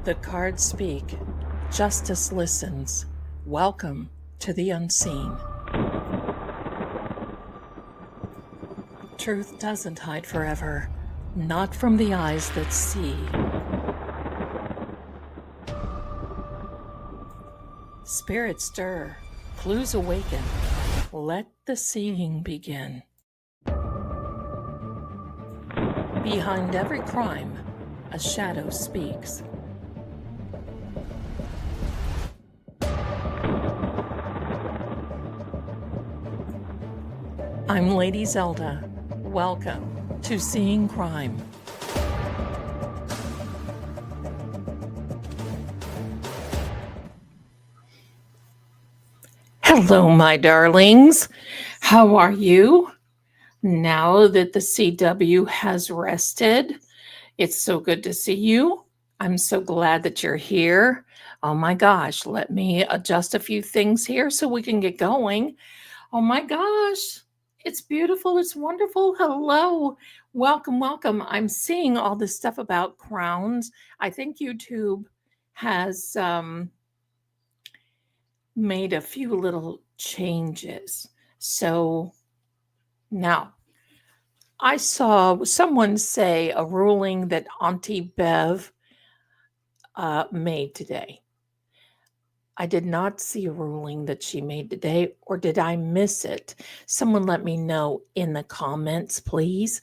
The cards speak. Justice listens. Welcome to the unseen. Truth doesn't hide forever, not from the eyes that see. Spirits stir, clues awaken. Let the seeing begin. Behind every crime, a shadow speaks. I'm Lady Zelda. Welcome to Seeing Crime. Hello, my darlings. How are you? Now that the CW has rested, it's so good to see you. I'm so glad that you're here. Oh my gosh, let me adjust a few things here so we can get going. Oh my gosh, it's beautiful. It's wonderful. Hello. Welcome, welcome. I'm seeing all this stuff about crowns. I think YouTube has made a few little changes. So now, I saw someone say a ruling that Auntie Bev made today. I did not see a ruling that she made today, or did I miss it? Someone let me know in the comments, please,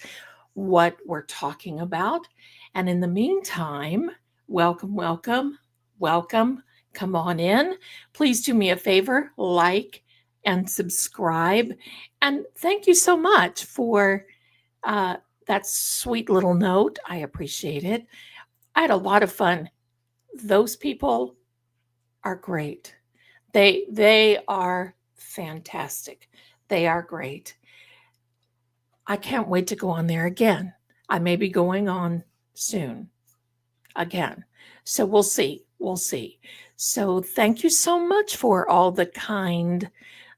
what we're talking about. And in the meantime, welcome, welcome, welcome. Come on in. Please do me a favor, like and subscribe. And thank you so much for that sweet little note. I appreciate it. I had a lot of fun. Those people are great. They are fantastic. They are great. I can't wait to go on there again. I may be going on soon again. So we'll see. We'll see. So thank you so much for all the kind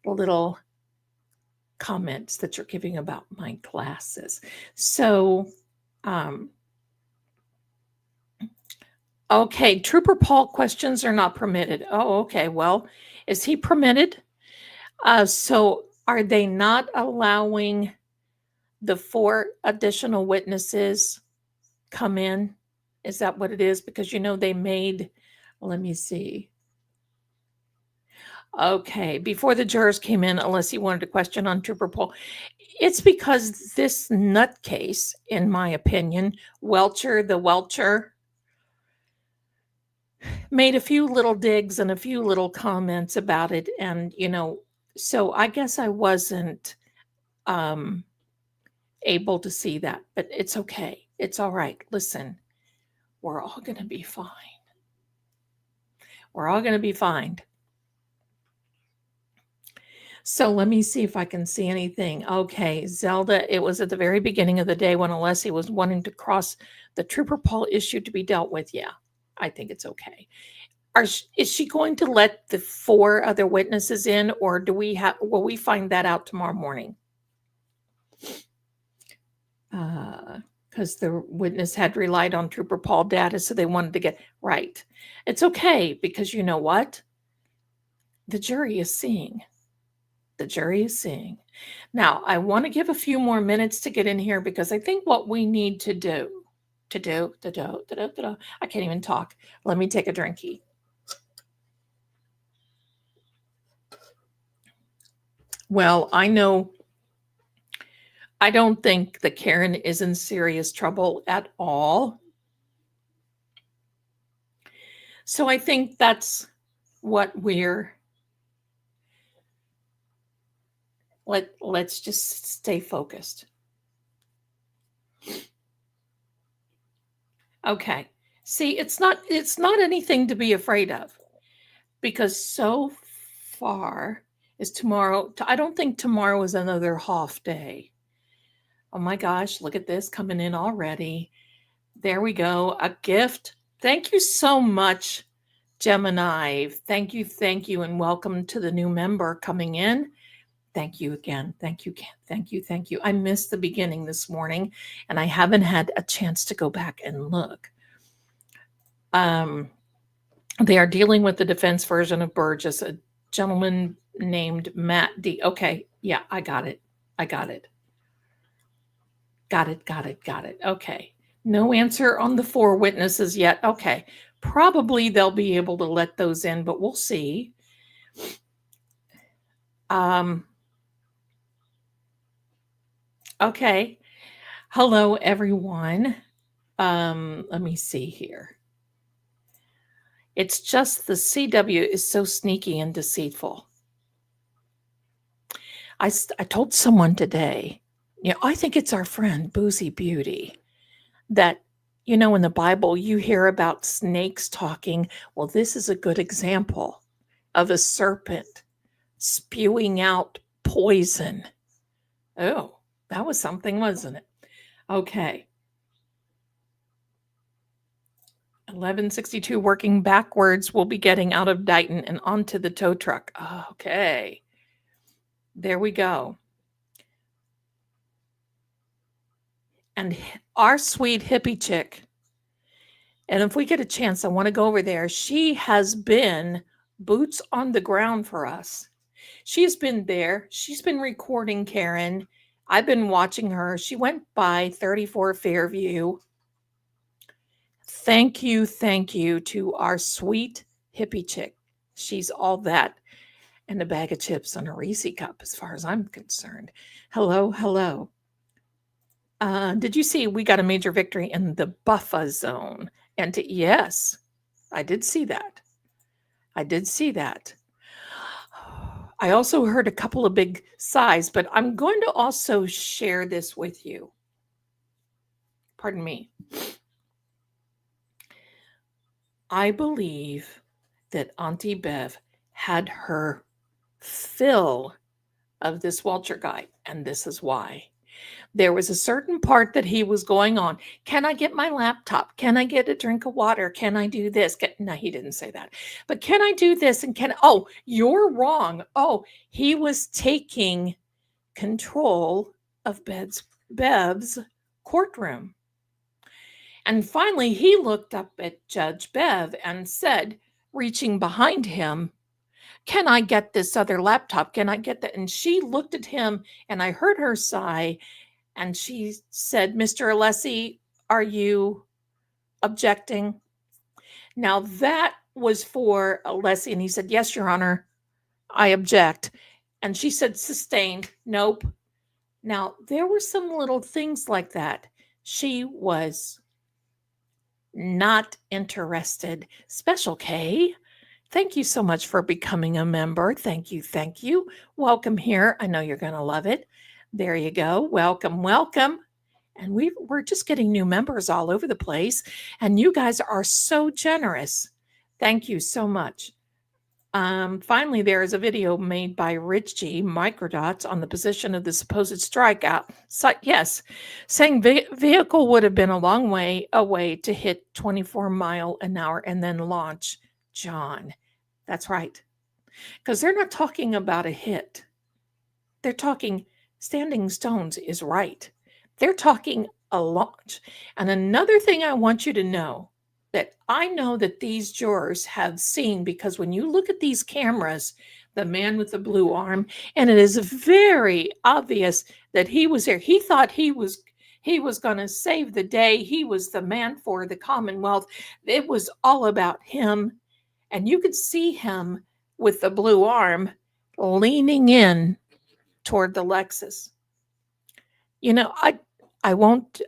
little comments that you're giving about my classes. So, okay, Trooper Paul questions are not permitted. Oh, okay. Well, is he permitted? So are they not allowing the 4 additional witnesses come in? Is that what it is? Because, they made, let me see. Okay, before the jurors came in, unless you wanted a question on Trooper Paul, it's because this nutcase, in my opinion, Welcher, the Welcher, made a few little digs and a few little comments about it. And, so I guess I wasn't able to see that, but it's okay. It's all right. Listen, we're all going to be fine. We're all going to be fine. So let me see if I can see anything. Okay, Zelda, it was at the very beginning of the day when Alessi was wanting to cross the Trooper Paul issue to be dealt with. Yeah, I think it's okay. Is she going to let the 4 other witnesses in, or will we find that out tomorrow morning? Because the witness had relied on Trooper Paul data, so they wanted to get right. It's okay, because you know what? The jury is seeing. The jury is seeing. Now, I want to give a few more minutes to get in here, because I think what we need to do, I can't even talk. Let me take a drinky. Well, I don't think that Karen is in serious trouble at all. So I think that's what let's just stay focused. Okay. See, it's not anything to be afraid of, because so far is tomorrow. I don't think tomorrow is another half day. Oh my gosh, look at this coming in already. There we go. A gift. Thank you so much, Gemini. Thank you, and welcome to the new member coming in. Thank you again. Thank you. I missed the beginning this morning, and I haven't had a chance to go back and look. They are dealing with the defense version of Burgess, a gentleman named Matt D. Okay, yeah, I got it. I got it. Got it, got it, got it. Okay. No answer on the 4 witnesses yet. Okay. Probably they'll be able to let those in, but we'll see. Okay. Hello, everyone. Let me see here. It's just the CW is so sneaky and deceitful. I told someone today, I think it's our friend Boozy Beauty that, in the Bible, you hear about snakes talking. Well, this is a good example of a serpent spewing out poison. Oh, that was something, wasn't it? Okay. 1162 working backwards. We'll be getting out of Dighton and onto the tow truck. Okay. There we go. And our sweet hippie chick, and if we get a chance, I want to go over there. She has been boots on the ground for us. She's been there. She's been recording Karen. I've been watching her. She went by 34 Fairview. Thank you to our sweet hippie chick. She's all that and a bag of chips on a Reese cup, as far as I'm concerned. Hello, hello. Did you see we got a major victory in the buffer zone? And yes, I did see that. I did see that. I also heard a couple of big sighs, but I'm going to also share this with you. Pardon me. I believe that Auntie Bev had her fill of this Walter guy, and this is why. There was a certain part that he was going on. Can I get my laptop? Can I get a drink of water? Can I do this? No, he didn't say that. But can I do this? And oh, you're wrong. Oh, he was taking control of Bev's courtroom. And finally, he looked up at Judge Bev and said, reaching behind him, can I get this other laptop? Can I get that? And she looked at him, and I heard her sigh, and she said, Mr. Alessi, are you objecting? Now, that was for Alessi, and he said, yes, Your Honor, I object. And she said, sustained. Nope. Now, there were some little things like that. She was not interested. Special K, thank you so much for becoming a member. Thank you. Thank you. Welcome here. I know you're going to love it. There you go. Welcome, welcome. And we're just getting new members all over the place. And you guys are so generous. Thank you so much. Finally, there is a video made by Rich G Microdots on the position of the supposed strikeout. So, yes, saying vehicle would have been a long way away to hit 24-mile-an-hour and then launch. John, that's right. Because they're not talking about a hit. They're talking Standing Stones is right. They're talking a launch. And another thing I want you to know that I know that these jurors have seen, because when you look at these cameras, the man with the blue arm, and it is very obvious that he was there. He thought he was going to save the day. He was the man for the Commonwealth. It was all about him. And you could see him with the blue arm leaning in toward the Lexus. I won't,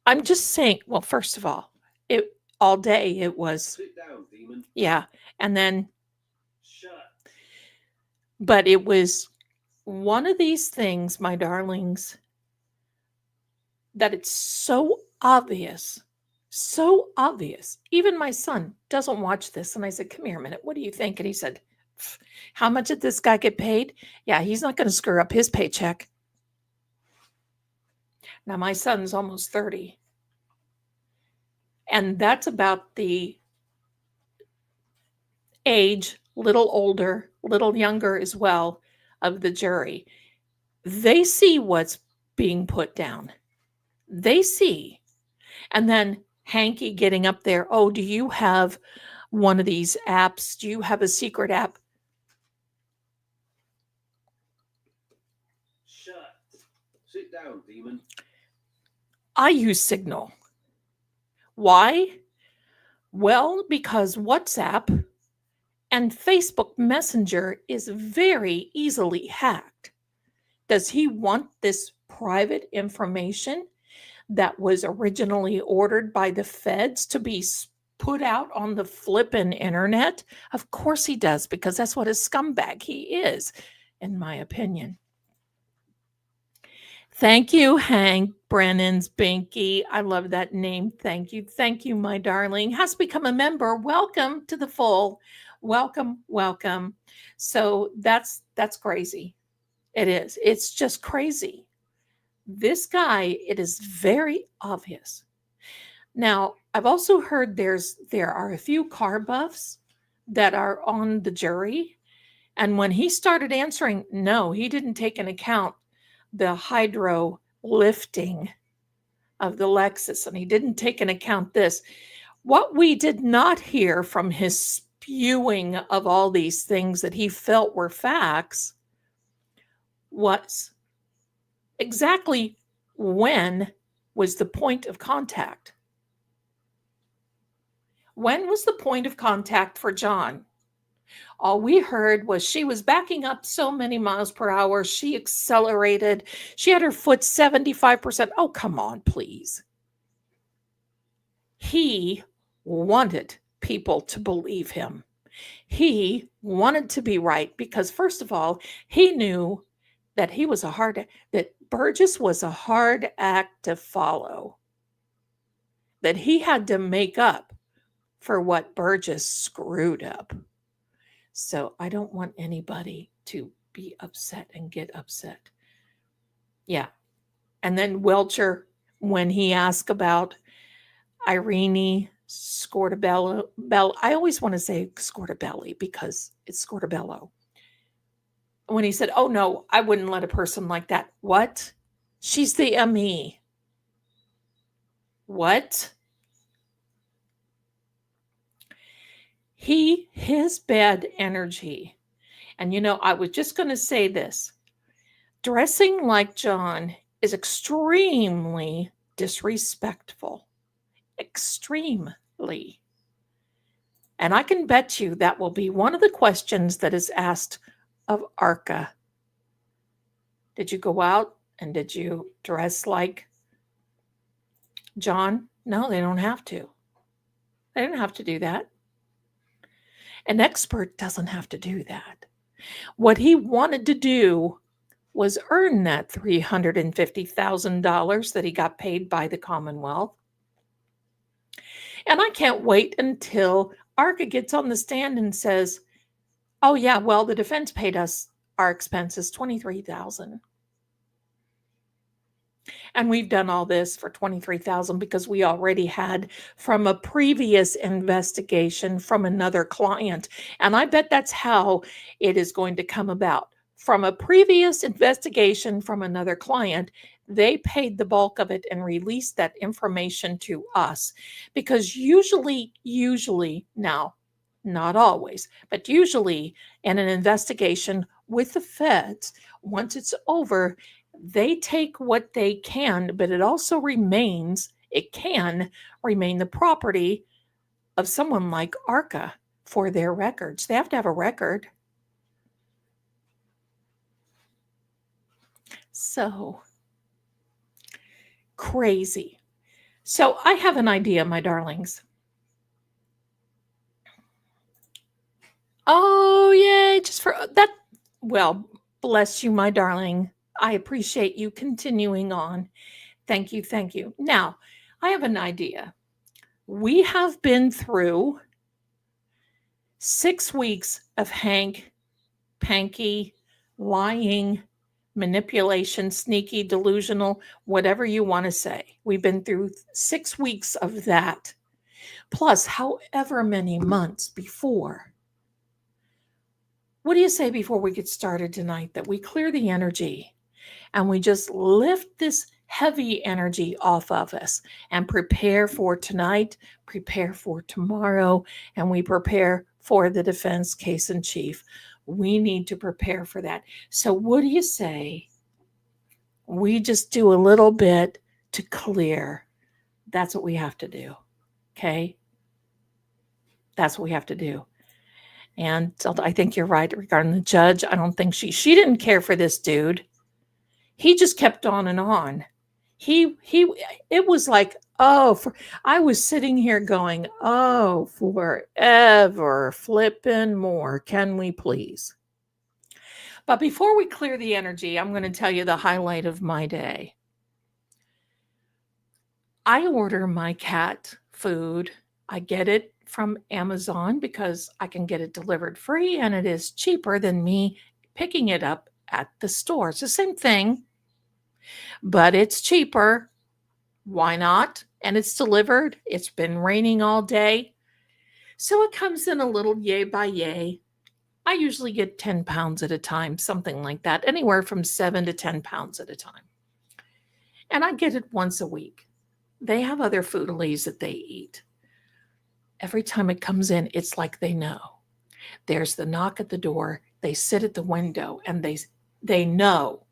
I'm just saying, well, first of all, all day it was, sit down, demon. Yeah. And then, shut. But it was one of these things, my darlings, that it's so obvious. Even my son doesn't watch this. And I said, come here a minute. What do you think? And he said, how much did this guy get paid? Yeah, he's not going to screw up his paycheck. Now, my son's almost 30. And that's about the age, little older, little younger as well, of the jury. They see what's being put down. They see. And then Hanky getting up there. Oh, do you have one of these apps? Do you have a secret app? Shut. Sit down, demon. I use Signal. Why? Well, because WhatsApp and Facebook Messenger is very easily hacked. Does he want this private information that was originally ordered by the feds to be put out on the flippin' internet? Of course he does, because that's what a scumbag he is, in my opinion. Thank you, Hank Brennan's Binky. I love that name. Thank you. Thank you, my darling. Has become a member. Welcome to the full. Welcome, welcome. So that's crazy. It is. It's just crazy. This guy, it is very obvious. Now, I've also heard there are a few car buffs that are on the jury. And when he started answering, no, he didn't take into account the hydro lifting of the Lexus, and he didn't take into account this. What we did not hear from his spewing of all these things that he felt were facts was exactly when was the point of contact. When was the point of contact for John? All we heard was she was backing up so many miles per hour. She accelerated. She had her foot 75%. Oh, come on, please. He wanted people to believe him. He wanted to be right because, first of all, he knew that that Burgess was a hard act to follow, that he had to make up for what Burgess screwed up. So I don't want anybody to be upset and get upset. Yeah. And then Welcher, when he asked about Irene Scortabello, I always want to say Scortabelli because it's Scortabello. When he said, oh no, I wouldn't let a person like that. What? She's the ME. What? His bad energy. And I was just going to say this. Dressing like John is extremely disrespectful. Extremely. And I can bet you that will be one of the questions that is asked of Arca. Did you go out and did you dress like John? No, they don't have to. They don't have to do that. An expert doesn't have to do that. What he wanted to do was earn that $350,000 that he got paid by the Commonwealth. And I can't wait until Arca gets on the stand and says, oh yeah, well, the defense paid us our expenses, $23,000. And we've done all this for $23,000 because we already had from a previous investigation from another client. And I bet that's how it is going to come about. From a previous investigation from another client, they paid the bulk of it and released that information to us. Because usually, now, not always, but usually in an investigation with the feds, once it's over, they take what they can, but it also can remain the property of someone like Arca for their records. They have to have a record. So crazy. So I have an idea, my darlings. Oh, yay, just for that. Well, bless you, my darling. I appreciate you continuing on. Thank you. Thank you. Now, I have an idea. We have been through 6 weeks of Hank, Panky, lying, manipulation, sneaky, delusional, whatever you want to say. We've been through 6 weeks of that, plus however many months before. What do you say before we get started tonight that we clear the energy and we just lift this heavy energy off of us and prepare for tonight, prepare for tomorrow, and we prepare for the defense case in chief. We need to prepare for that. So, what do you say? We just do a little bit to clear. That's what we have to do. Okay? That's what we have to do. And I think you're right regarding the judge. I don't think she didn't care for this dude. He just kept on and on. He it was like, oh, I was sitting here going, oh, forever flipping more. Can we please? But before we clear the energy, I'm going to tell you the highlight of my day. I order my cat food. I get it from Amazon because I can get it delivered free and it is cheaper than me picking it up at the store. It's the same thing, but it's cheaper. Why not? And it's delivered. It's been raining all day. So it comes in a little yay by yay. I usually get 10 pounds at a time, something like that, anywhere from 7 to 10 pounds at a time. And I get it once a week. They have other foodalies that they eat. Every time it comes in, it's like they know. There's the knock at the door. They sit at the window and they know.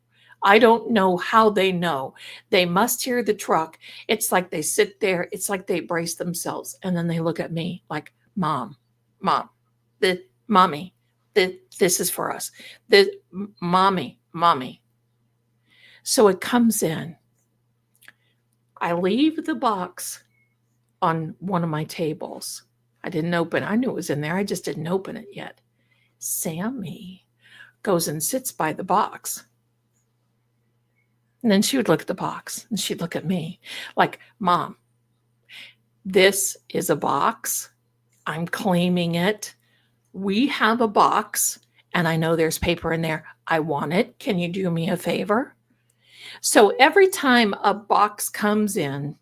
I don't know how they know. They must hear the truck. It's like they sit there. It's like they brace themselves. And then they look at me like, Mom, Mommy, this is for us. Mommy. So it comes in. I leave the box on one of my tables. I didn't open it. I knew it was in there. I just didn't open it yet. Sammy goes and sits by the box. And then she would look at the box and she'd look at me like, Mom, this is a box. I'm claiming it. We have a box and I know there's paper in there. I want it. Can you do me a favor? So every time a box comes in,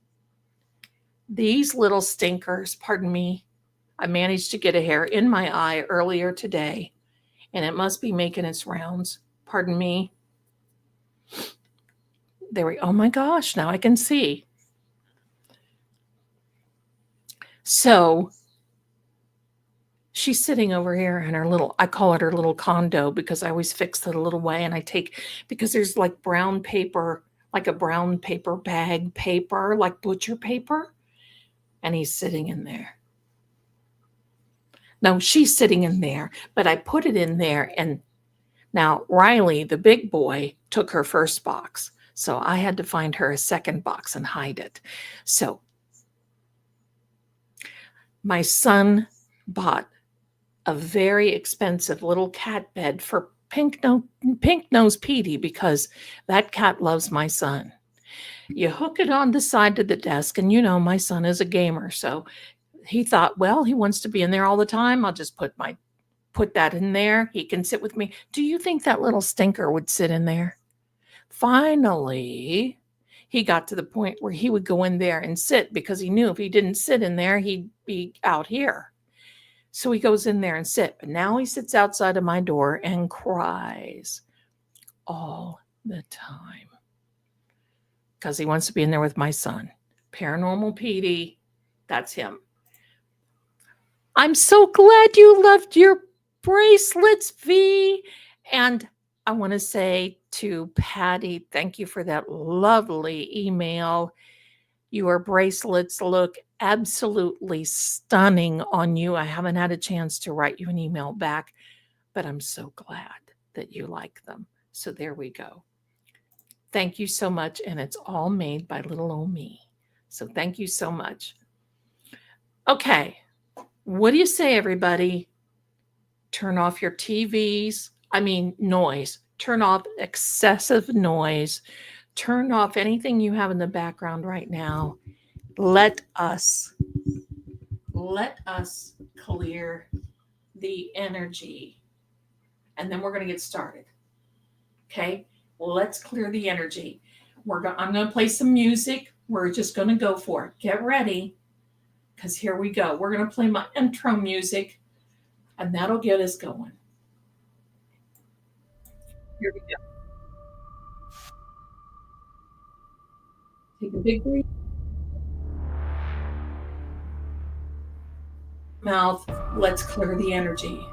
these little stinkers, pardon me, I managed to get a hair in my eye earlier today and it must be making its rounds. Pardon me. Oh my gosh, now I can see. So she's sitting over here in her I call it her little condo because I always fix it a little way and because there's like brown paper, like a brown paper bag paper, like butcher paper. And he's sitting in there. No, she's sitting in there, but I put it in there. And now Riley, the big boy, took her first box. So I had to find her a second box and hide it. So my son bought a very expensive little cat bed for Pink Nose Petey because that cat loves my son. You hook it on the side of the desk, and my son is a gamer, so he thought, well, he wants to be in there all the time. I'll just put that in there. He can sit with me. Do you think that little stinker would sit in there? Finally, he got to the point where he would go in there and sit because he knew if he didn't sit in there, he'd be out here. So he goes in there and sit. But now he sits outside of my door and cries all the time because he wants to be in there with my son. Paranormal Petey, that's him. I'm so glad you loved your bracelets, V. And I want to say to Patty, thank you for that lovely email. Your bracelets look absolutely stunning on you. I haven't had a chance to write you an email back, but I'm so glad that you like them. So there we go. Thank you so much. And it's all made by little old me. So thank you so much. Okay. What do you say, everybody? Turn off your TVs. Noise. Turn off excessive noise. Turn off anything you have in the background right now. Let us clear the energy. And then we're going to get started. Okay? Let's clear the energy. I'm going to play some music. We're just going to go for it. Get ready. Because here we go. We're going to play my intro music. And that'll get us going. Here we go. Take a big breath. Mouth. Let's clear the energy.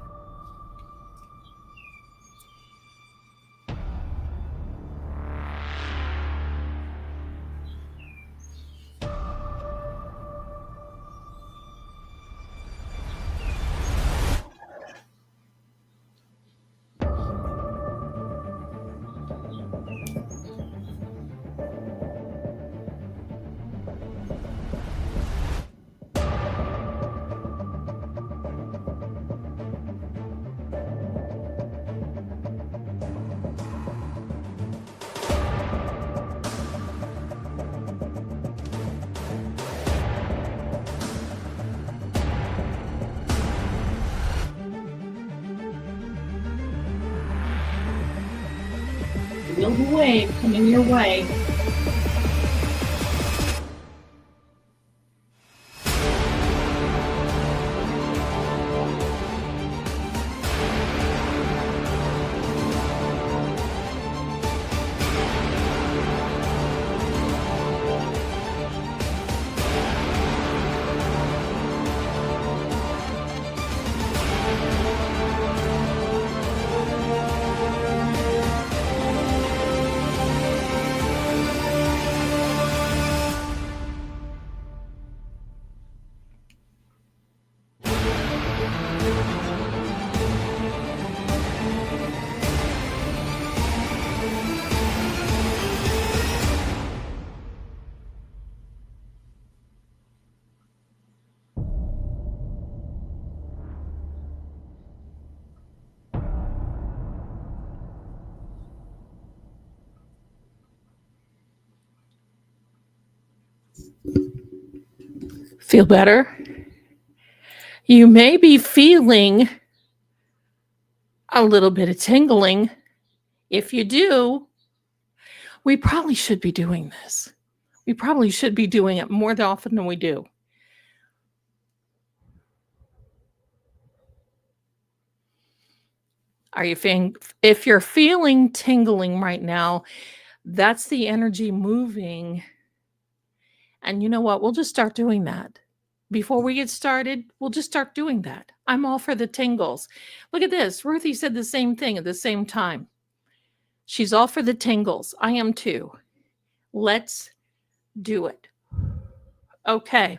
Feel the wave coming your way. Feel better? You may be feeling a little bit of tingling. If you do, we probably should be doing this. We probably should be doing it more often than we do. Are you feeling, if you're feeling tingling right now, that's the energy moving. And you know what? We'll just start doing that. Before we get started, we'll just start doing that. I'm all for the tingles. Look at this. Ruthie said the same thing at the same time. She's all for the tingles. I am too. Let's do it. Okay.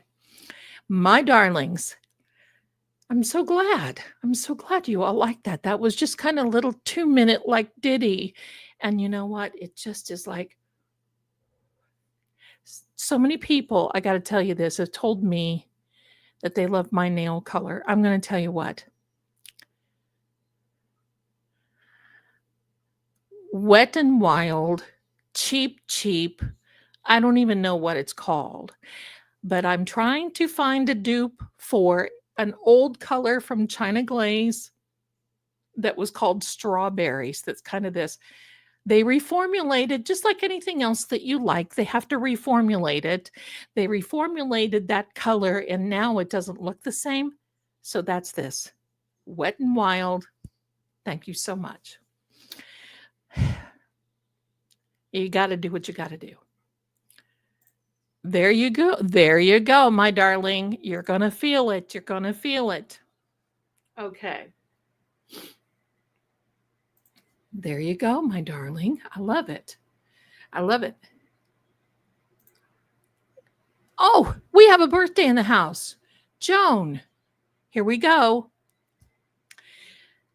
My darlings, I'm so glad. I'm so glad you all like that. That was just kind of a little 2-minute like ditty. And you know what? It just is like so many people, I got to tell you this, have told me that they love my nail color. I'm going to tell you what. Wet and Wild, cheap, cheap. I don't even know what it's called, but I'm trying to find a dupe for an old color from China Glaze that was called Strawberries. That's kind of this. They reformulated, just like anything else that you like, they have to reformulate it. They reformulated that color and now it doesn't look the same. So that's this. Wet and Wild. Thank you so much. You got to do what you got to do. There you go. There you go, my darling. You're going to feel it. You're going to feel it. Okay. There you go, my darling. I love it. I love it. Oh, we have a birthday in the house. Joan, here we go.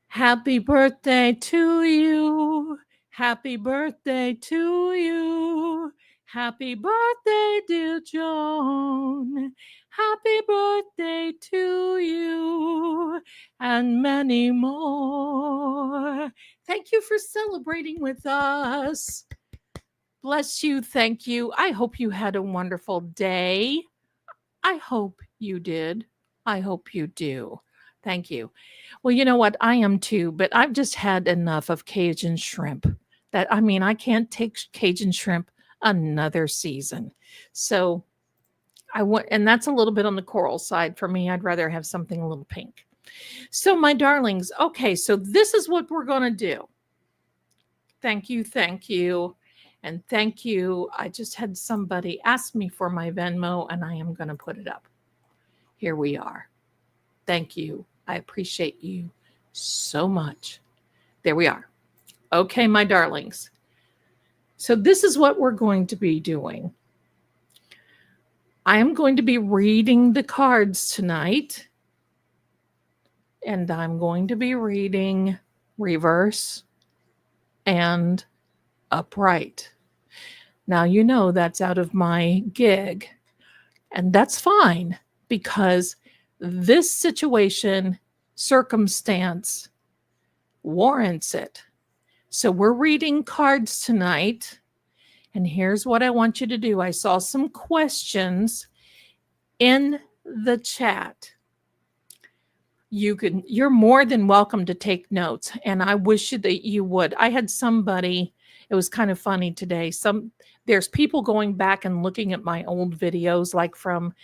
Happy birthday to you. Happy birthday to you. Happy birthday, dear Joan. Happy birthday to you and many more. Thank you for celebrating with us. Bless you. Thank you. I hope you had a wonderful day. I hope you did. I hope you do. Thank you. Well, you know what? I am too, but I've just had enough of Cajun shrimp. I can't take Cajun shrimp another season. So I want, and that's a little bit on the coral side for me. I'd rather have something a little pink. So, my darlings, okay, so this is what we're going to do. Thank you. Thank you. And thank you. I just had somebody ask me for my Venmo, and I am going to put it up. Here we are. Thank you. I appreciate you so much. There we are. Okay, my darlings. So, this is what we're going to be doing. I am going to be reading the cards tonight, and I'm going to be reading reverse and upright. Now, you know that's out of my gig, and that's fine because this situation, circumstance warrants it. So, we're reading cards tonight. And here's what I want you to do. I saw some questions in the chat. You're more than welcome to take notes, and I wish that you would. I had somebody, it was kind of funny today. There's people going back and looking at my old videos, like from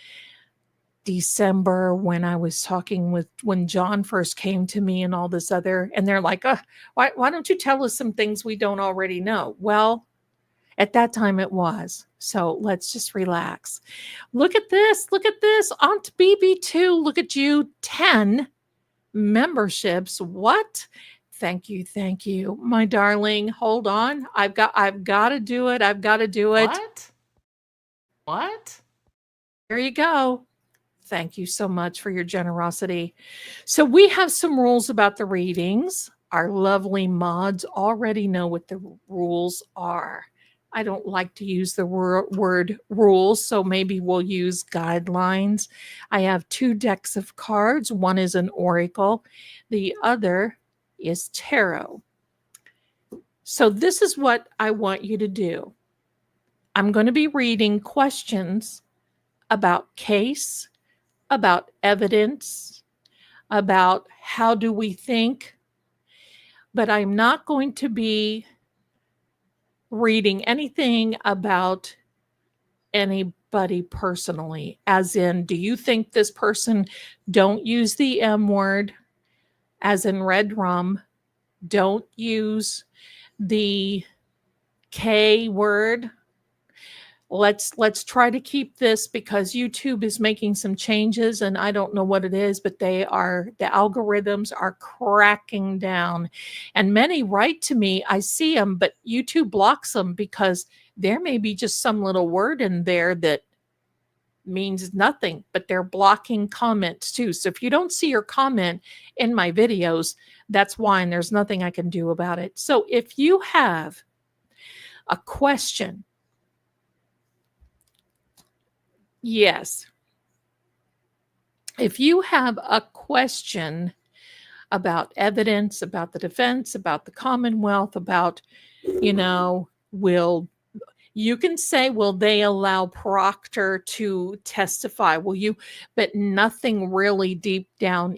December when I was talking when John first came to me and all this other, and they're like, why don't you tell us some things we don't already know? Well, at that time it was. So let's just relax. Look at this. Look at this. Aunt BB2, look at you. 10 memberships. What? Thank you. Thank you. My darling, hold on. I've got to do it. I've got to do it. What? There you go. Thank you so much for your generosity. So we have some rules about the readings. Our lovely mods already know what the rules are. I don't like to use the word rules, so maybe we'll use guidelines. I have 2 decks of cards. One is an oracle. The other is tarot. So this is what I want you to do. I'm going to be reading questions about case, about evidence, about how do we think, but I'm not going to be reading anything about anybody personally, as in, do you think this person, don't use the M word, as in red rum, don't use the K word. Let's try to keep this, because YouTube is making some changes and I don't know what it is, but the algorithms are cracking down. And many write to me, I see them, but YouTube blocks them because there may be just some little word in there that means nothing, but they're blocking comments too. So if you don't see your comment in my videos, that's why, and there's nothing I can do about it. So if you have a question, yes. If you have a question about evidence, about the defense, about the Commonwealth, about, you can say, will they allow Proctor to testify? But nothing really deep down,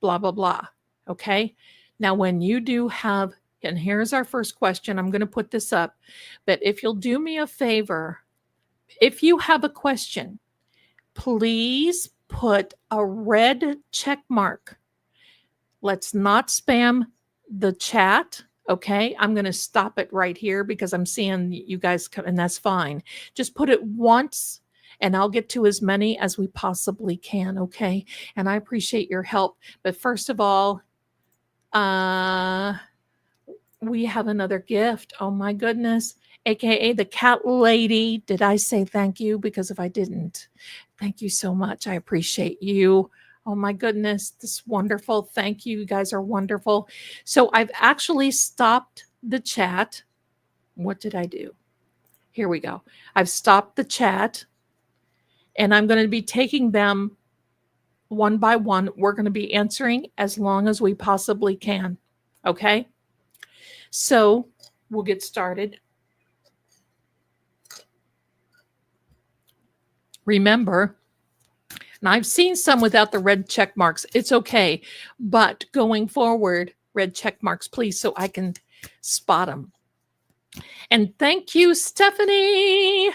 blah, blah, blah. Okay. Now, when you do have, and here's our first question, I'm going to put this up, but if you'll do me a favor, if you have a question, please put a red check mark. Let's not spam the chat. Okay, I'm going to stop it right here because I'm seeing you guys come, and that's fine. Just put it once and I'll get to as many as we possibly can. Okay, and I appreciate your help. But first of all, we have another gift. Oh my goodness. AKA the cat lady. Did I say thank you? Because if I didn't, thank you so much. I appreciate you. Oh my goodness, this is wonderful. Thank you. You guys are wonderful. So I've actually stopped the chat. What did I do? Here we go. I've stopped the chat and I'm going to be taking them one by one. We're going to be answering as long as we possibly can. Okay? So we'll get started. Remember, and I've seen some without the red check marks. It's okay. But going forward, red check marks, please, so I can spot them. And thank you, Stephanie.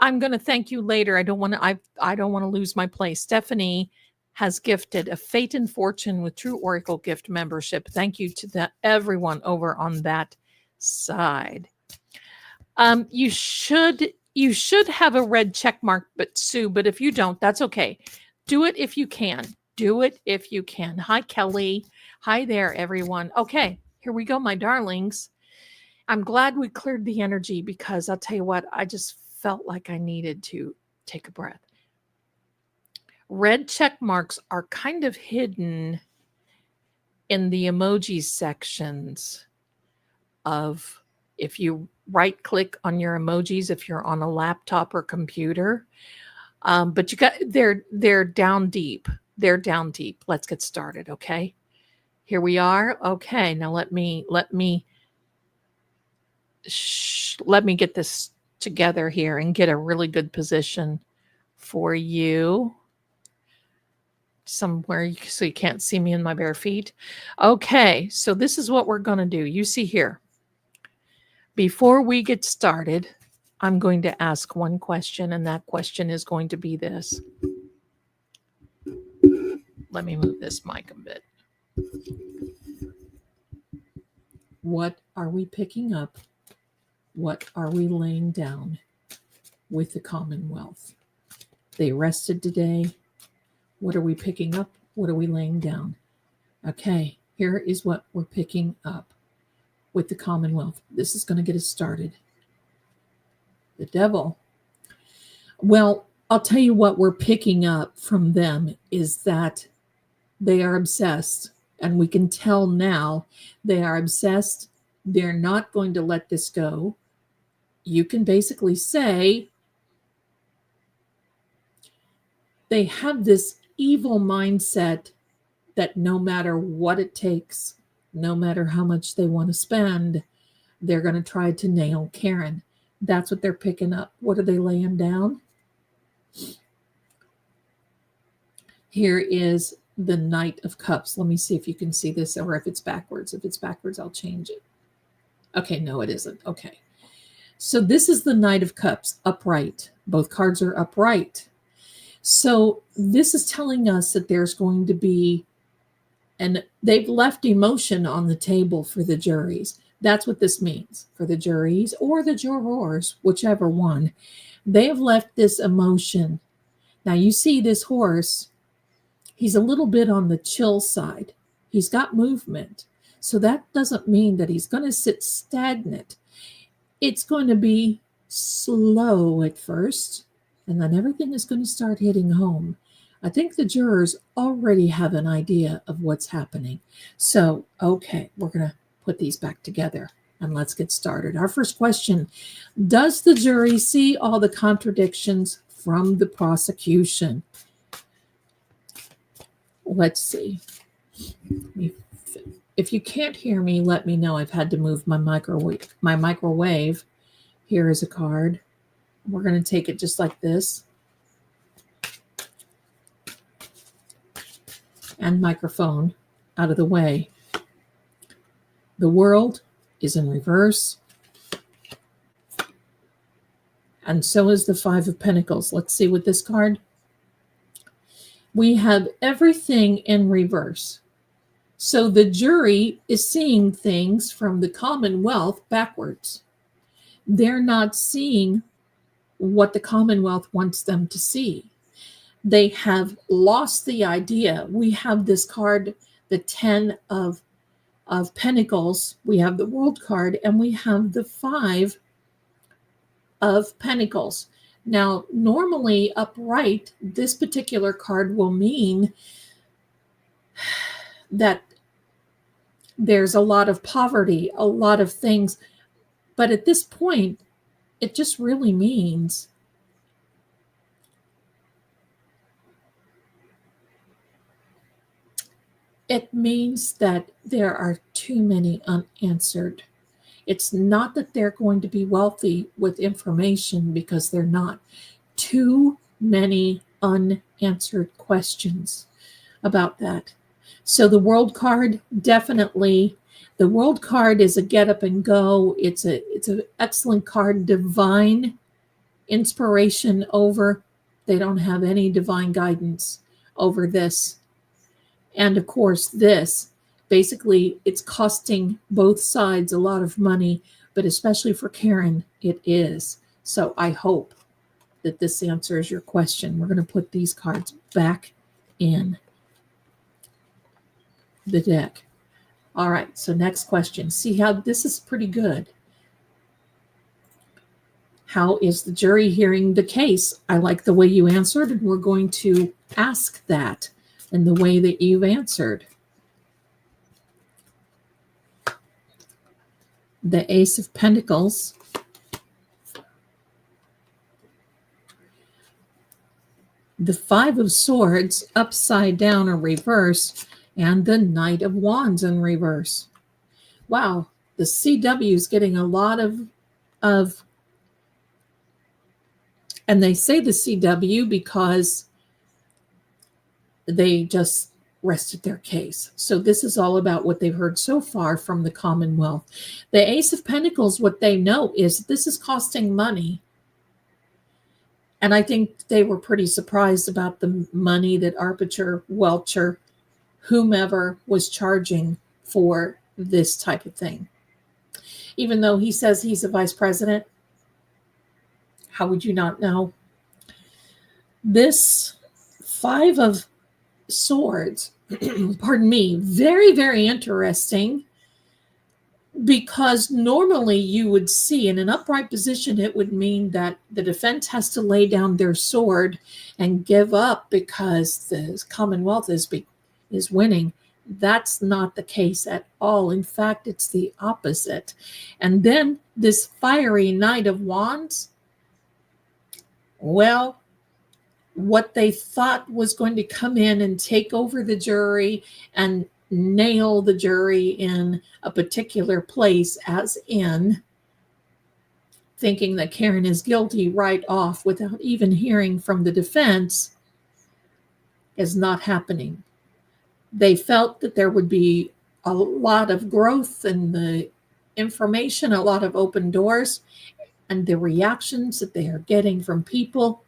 I'm going to thank you later. I don't want to lose my place. Stephanie has gifted a Fate and Fortune with True Oracle gift membership. Thank you to everyone over on that side. You should have a red check mark, but Sue, but if you don't, that's okay. Do it if you can. Do it if you can. Hi, Kelly. Hi there, everyone. Okay, here we go, my darlings. I'm glad we cleared the energy because I'll tell you what, I just felt like I needed to take a breath. Red check marks are kind of hidden in the emoji sections of, if you right click on your emojis, if you're on a laptop or computer, but they're down deep. They're down deep. Let's get started. Okay, here we are. Okay, now let me get this together here and get a really good position for you somewhere so you can't see me in my bare feet. Okay, so this is what we're going to do. You see here, before we get started, I'm going to ask one question, and that question is going to be this. Let me move this mic a bit. What are we picking up? What are we laying down with the Commonwealth? They rested today. What are we picking up? What are we laying down? Okay, here is what we're picking up with the Commonwealth. This is going to get us started. The devil. Well, I'll tell you what we're picking up from them is that they are obsessed, and we can tell now they are obsessed. They're not going to let this go. You can basically say they have this evil mindset that no matter what it takes, no matter how much they want to spend, they're going to try to nail Karen. That's what they're picking up. What are they laying down? Here is the Knight of Cups. Let me see if you can see this, or if it's backwards. If it's backwards, I'll change it. Okay, no, it isn't. Okay. So this is the Knight of Cups, upright. Both cards are upright. So this is telling us that there's going to be, and they've left emotion on the table for the juries. That's what this means for the juries or the jurors, whichever one. They have left this emotion. Now you see this horse, he's a little bit on the chill side. He's got movement. So that doesn't mean that he's going to sit stagnant. It's going to be slow at first, and then everything is going to start hitting home. I think the jurors already have an idea of what's happening. So, okay, we're going to put these back together and let's get started. Our first question, does the jury see all the contradictions from the prosecution? Let's see. If you can't hear me, let me know. I've had to move my microwave. Here is a card. We're going to take it just like this. And microphone out of the way. The world is in reverse. And so is the Five of Pentacles. Let's see with this card. We have everything in reverse. So the jury is seeing things from the Commonwealth backwards. They're not seeing what the Commonwealth wants them to see. They have lost the idea. We have this card, the 10 of Pentacles. We have the World card, and we have the 5 of Pentacles. Now, normally upright, this particular card will mean that there's a lot of poverty, a lot of things. But at this point, it just really means that there are too many unanswered. It's not that they're going to be wealthy with information, because they're not. Too many unanswered questions about that. So the World card, definitely. The World card is a get up and go. It's an excellent card. Divine inspiration over. They don't have any divine guidance over this. And of course, this, basically, it's costing both sides a lot of money. but especially for Karen, it is. So I hope that this answers your question. We're going to put these cards back in the deck. All right, so next question. See how this is pretty good. How is the jury hearing the case? I like the way you answered, and we're going to ask that in the way that you've answered. The Ace of Pentacles, the Five of Swords upside down or reverse, and the Knight of Wands in reverse. Wow, the CW is getting a lot of, and they say the CW because they just rested their case. So this is all about what they've heard so far from the Commonwealth. The Ace of Pentacles, what they know is this is costing money. And I think they were pretty surprised about the money that Arbiter, Welcher, whomever was charging for this type of thing. Even though he says he's a vice president, how would you not know? This Five of Swords, pardon me, very, very interesting, because normally you would see in an upright position, it would mean that the defense has to lay down their sword and give up because the Commonwealth is winning. That's not the case at all. In fact, it's the opposite. And then this fiery Knight of Wands, well, what they thought was going to come in and take over the jury and nail the jury in a particular place, as in thinking that Karen is guilty right off without even hearing from the defense, is not happening. They felt that there would be a lot of growth in the information, a lot of open doors, and the reactions that they are getting from people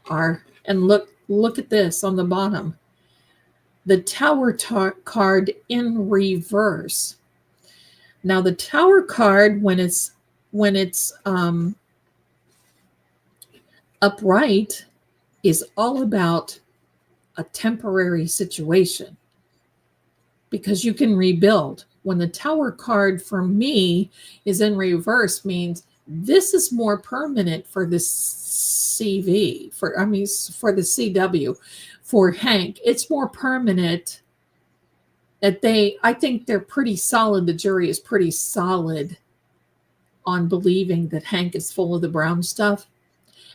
are, and look at this on the bottom, the Tower card in reverse. Now the Tower card, when it's upright, is all about a temporary situation, because you can rebuild. When the Tower card for me is in reverse, means this is more permanent for the CV, for the CW. For Hank, it's more permanent that I think they're pretty solid. The jury is pretty solid on believing that Hank is full of the brown stuff,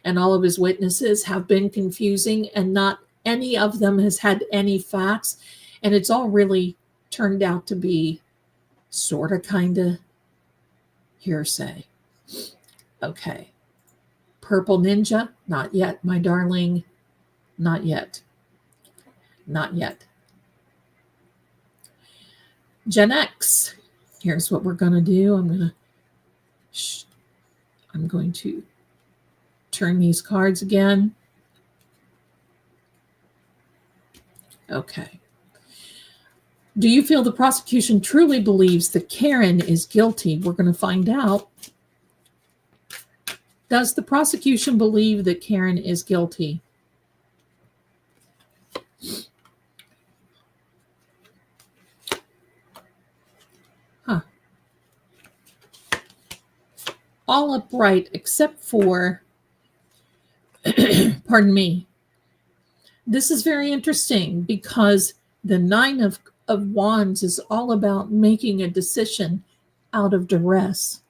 and all of his witnesses have been confusing, and not any of them has had any facts, and it's all really turned out to be sort of kind of hearsay. Okay. Purple Ninja, not yet, my darling. Not yet. Not yet. Gen X. Here's what we're going to do. I'm going to turn these cards again. Okay. Do you feel the prosecution truly believes that Karen is guilty? We're going to find out. Does the prosecution believe that Karen is guilty? Huh. All upright except for, pardon me. This is very interesting because the Nine of Wands is all about making a decision out of duress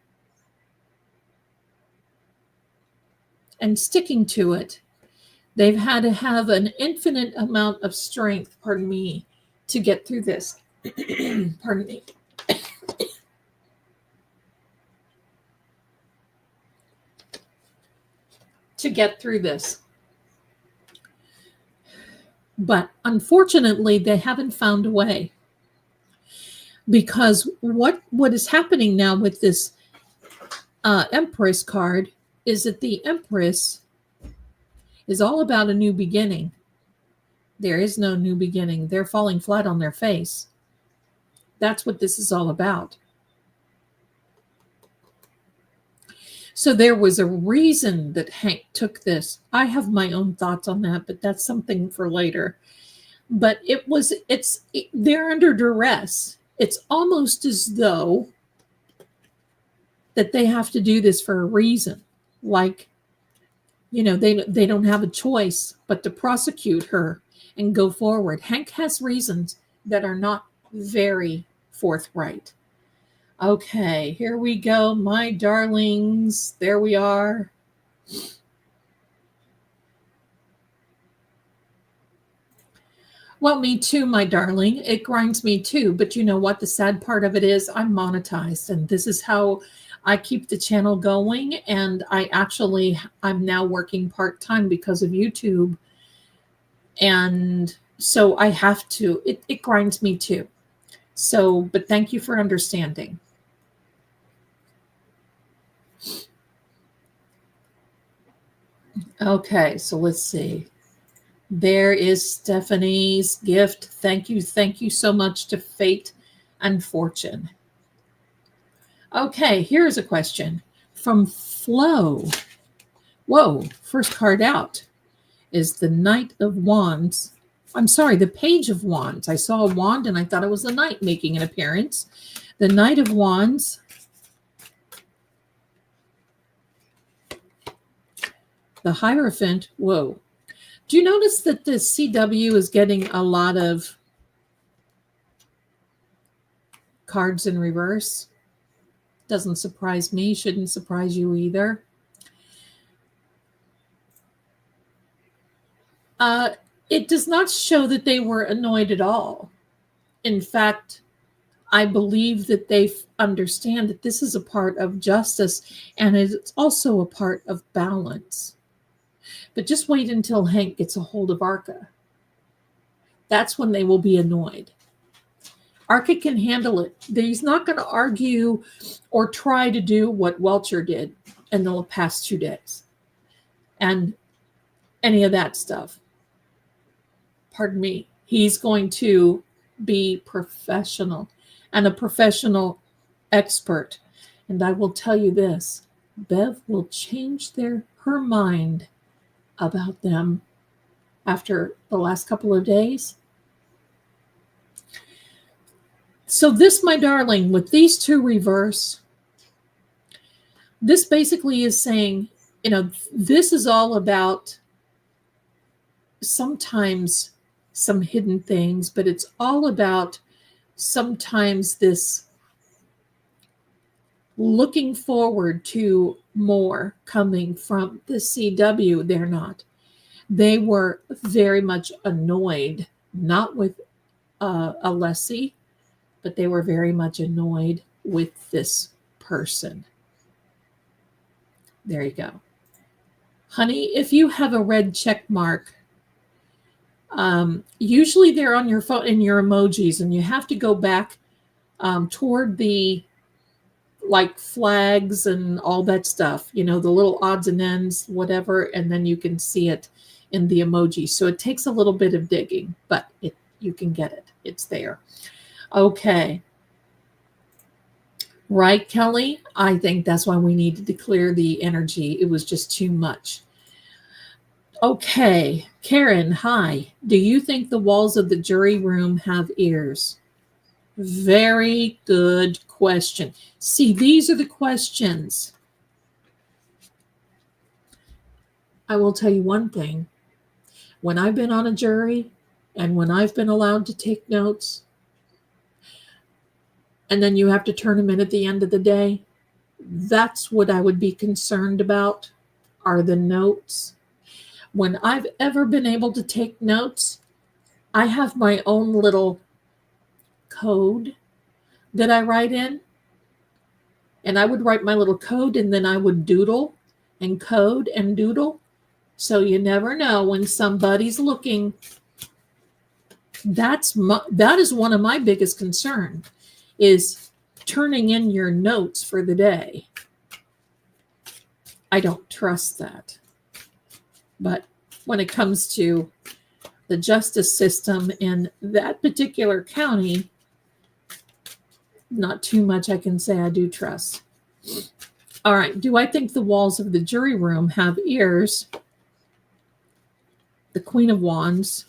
and sticking to it. They've had to have an infinite amount of strength, pardon me, to get through this. Pardon me. To get through this. But unfortunately, they haven't found a way. Because what is happening now with this Empress card is that the Empress is all about a new beginning. There is no new beginning. They're falling flat on their face. That's what this is all about. So there was a reason that Hank took this. I have my own thoughts on that, but that's something for later. But they're under duress. It's almost as though that they have to do this for a reason. Like, they don't have a choice but to prosecute her and go forward. Hank has reasons that are not very forthright. Okay, here we go, my darlings. There we are. Well, me too, my darling. It grinds me too. But you know what? The sad part of it is I'm monetized, and this is how I keep the channel going. And I'm now working part-time because of YouTube. And so I have to, it grinds me too. So, but thank you for understanding. Okay, so let's see. There is Stephanie's gift. Thank you so much to Fate and Fortune. Okay, here's a question from Flo. Whoa, first card out is the Knight of Wands. I'm sorry, the Page of Wands. I saw a wand and I thought it was the knight making an appearance. The Knight of Wands. The Hierophant. Whoa. Do you notice that the CW is getting a lot of cards in reverse? Doesn't surprise me. Shouldn't surprise you either. It does not show that they were annoyed at all. In fact, I believe that they understand that this is a part of justice and it's also a part of balance. But just wait until Hank gets a hold of Arca. That's when they will be annoyed. Arca can handle it. He's not going to argue or try to do what Welcher did in the past 2 days. And any of that stuff. Pardon me. He's going to be professional and a professional expert. And I will tell you this, Bev will change her mind about them after the last couple of days. So this, my darling, with these 2 reverse, this basically is saying, this is all about sometimes some hidden things, but it's all about sometimes this looking forward to more coming from the CW. They're not. They were very much annoyed, not with Alessi, but they were very much annoyed with this person. There you go. Honey, if you have a red check mark, usually they're on your phone in your emojis, and you have to go back toward the like flags and all that stuff, the little odds and ends, whatever, and then you can see it in the emoji. So it takes a little bit of digging, but you can get it. It's there. Okay. Right, Kelly? I think that's why we needed to clear the energy. It was just too much. Okay. Karen, hi. Do you think the walls of the jury room have ears? Very good question. See, these are the questions. I will tell you one thing. When I've been on a jury and when I've been allowed to take notes, and then you have to turn them in at the end of the day, that's what I would be concerned about, are the notes. When I've ever been able to take notes, I have my own little code that I write in. And I would write my little code, and then I would doodle and code and doodle. So you never know when somebody's looking. That is one of my biggest concerns, is turning in your notes for the day. I don't trust that. But when it comes to the justice system in that particular county, not too much I can say I do trust. All right. Do I think the walls of the jury room have ears? The Queen of Wands.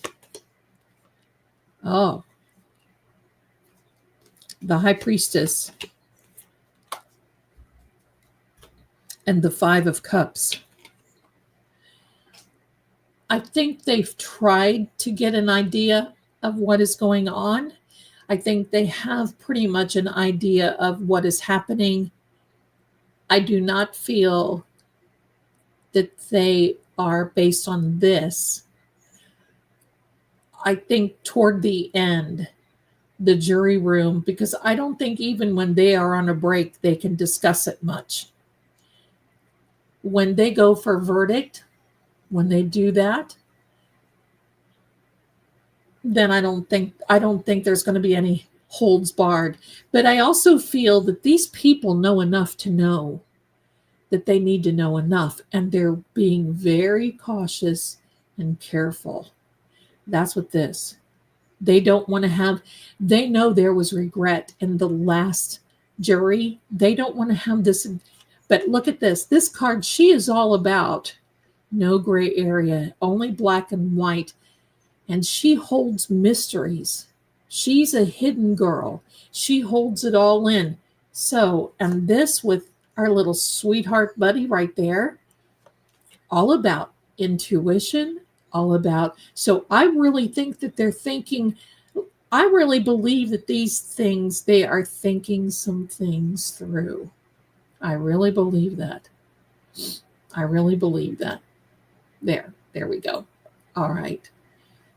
Oh, the High Priestess. And the Five of Cups. I think they've tried to get an idea of what is going on. I think they have pretty much an idea of what is happening. I do not feel that they are based on this. I think toward the end, the jury room, because I don't think even when they are on a break, they can discuss it much. When they go for verdict, when they do that, then I don't think there's going to be any holds barred. But I also feel that these people know enough to know that they need to know enough, and they're being very cautious and careful. That's what this. They don't want to have, they know there was regret in the last jury. They don't want to have this. But look at this. This card, she is all about no gray area, only black and white. And she holds mysteries. She's a hidden girl. She holds it all in. So, and this with our little sweetheart buddy right there, all about intuition, all about. So I really think that they're thinking, I really believe that these things, they are thinking some things through. I really believe that. I really believe that. There we go. All right.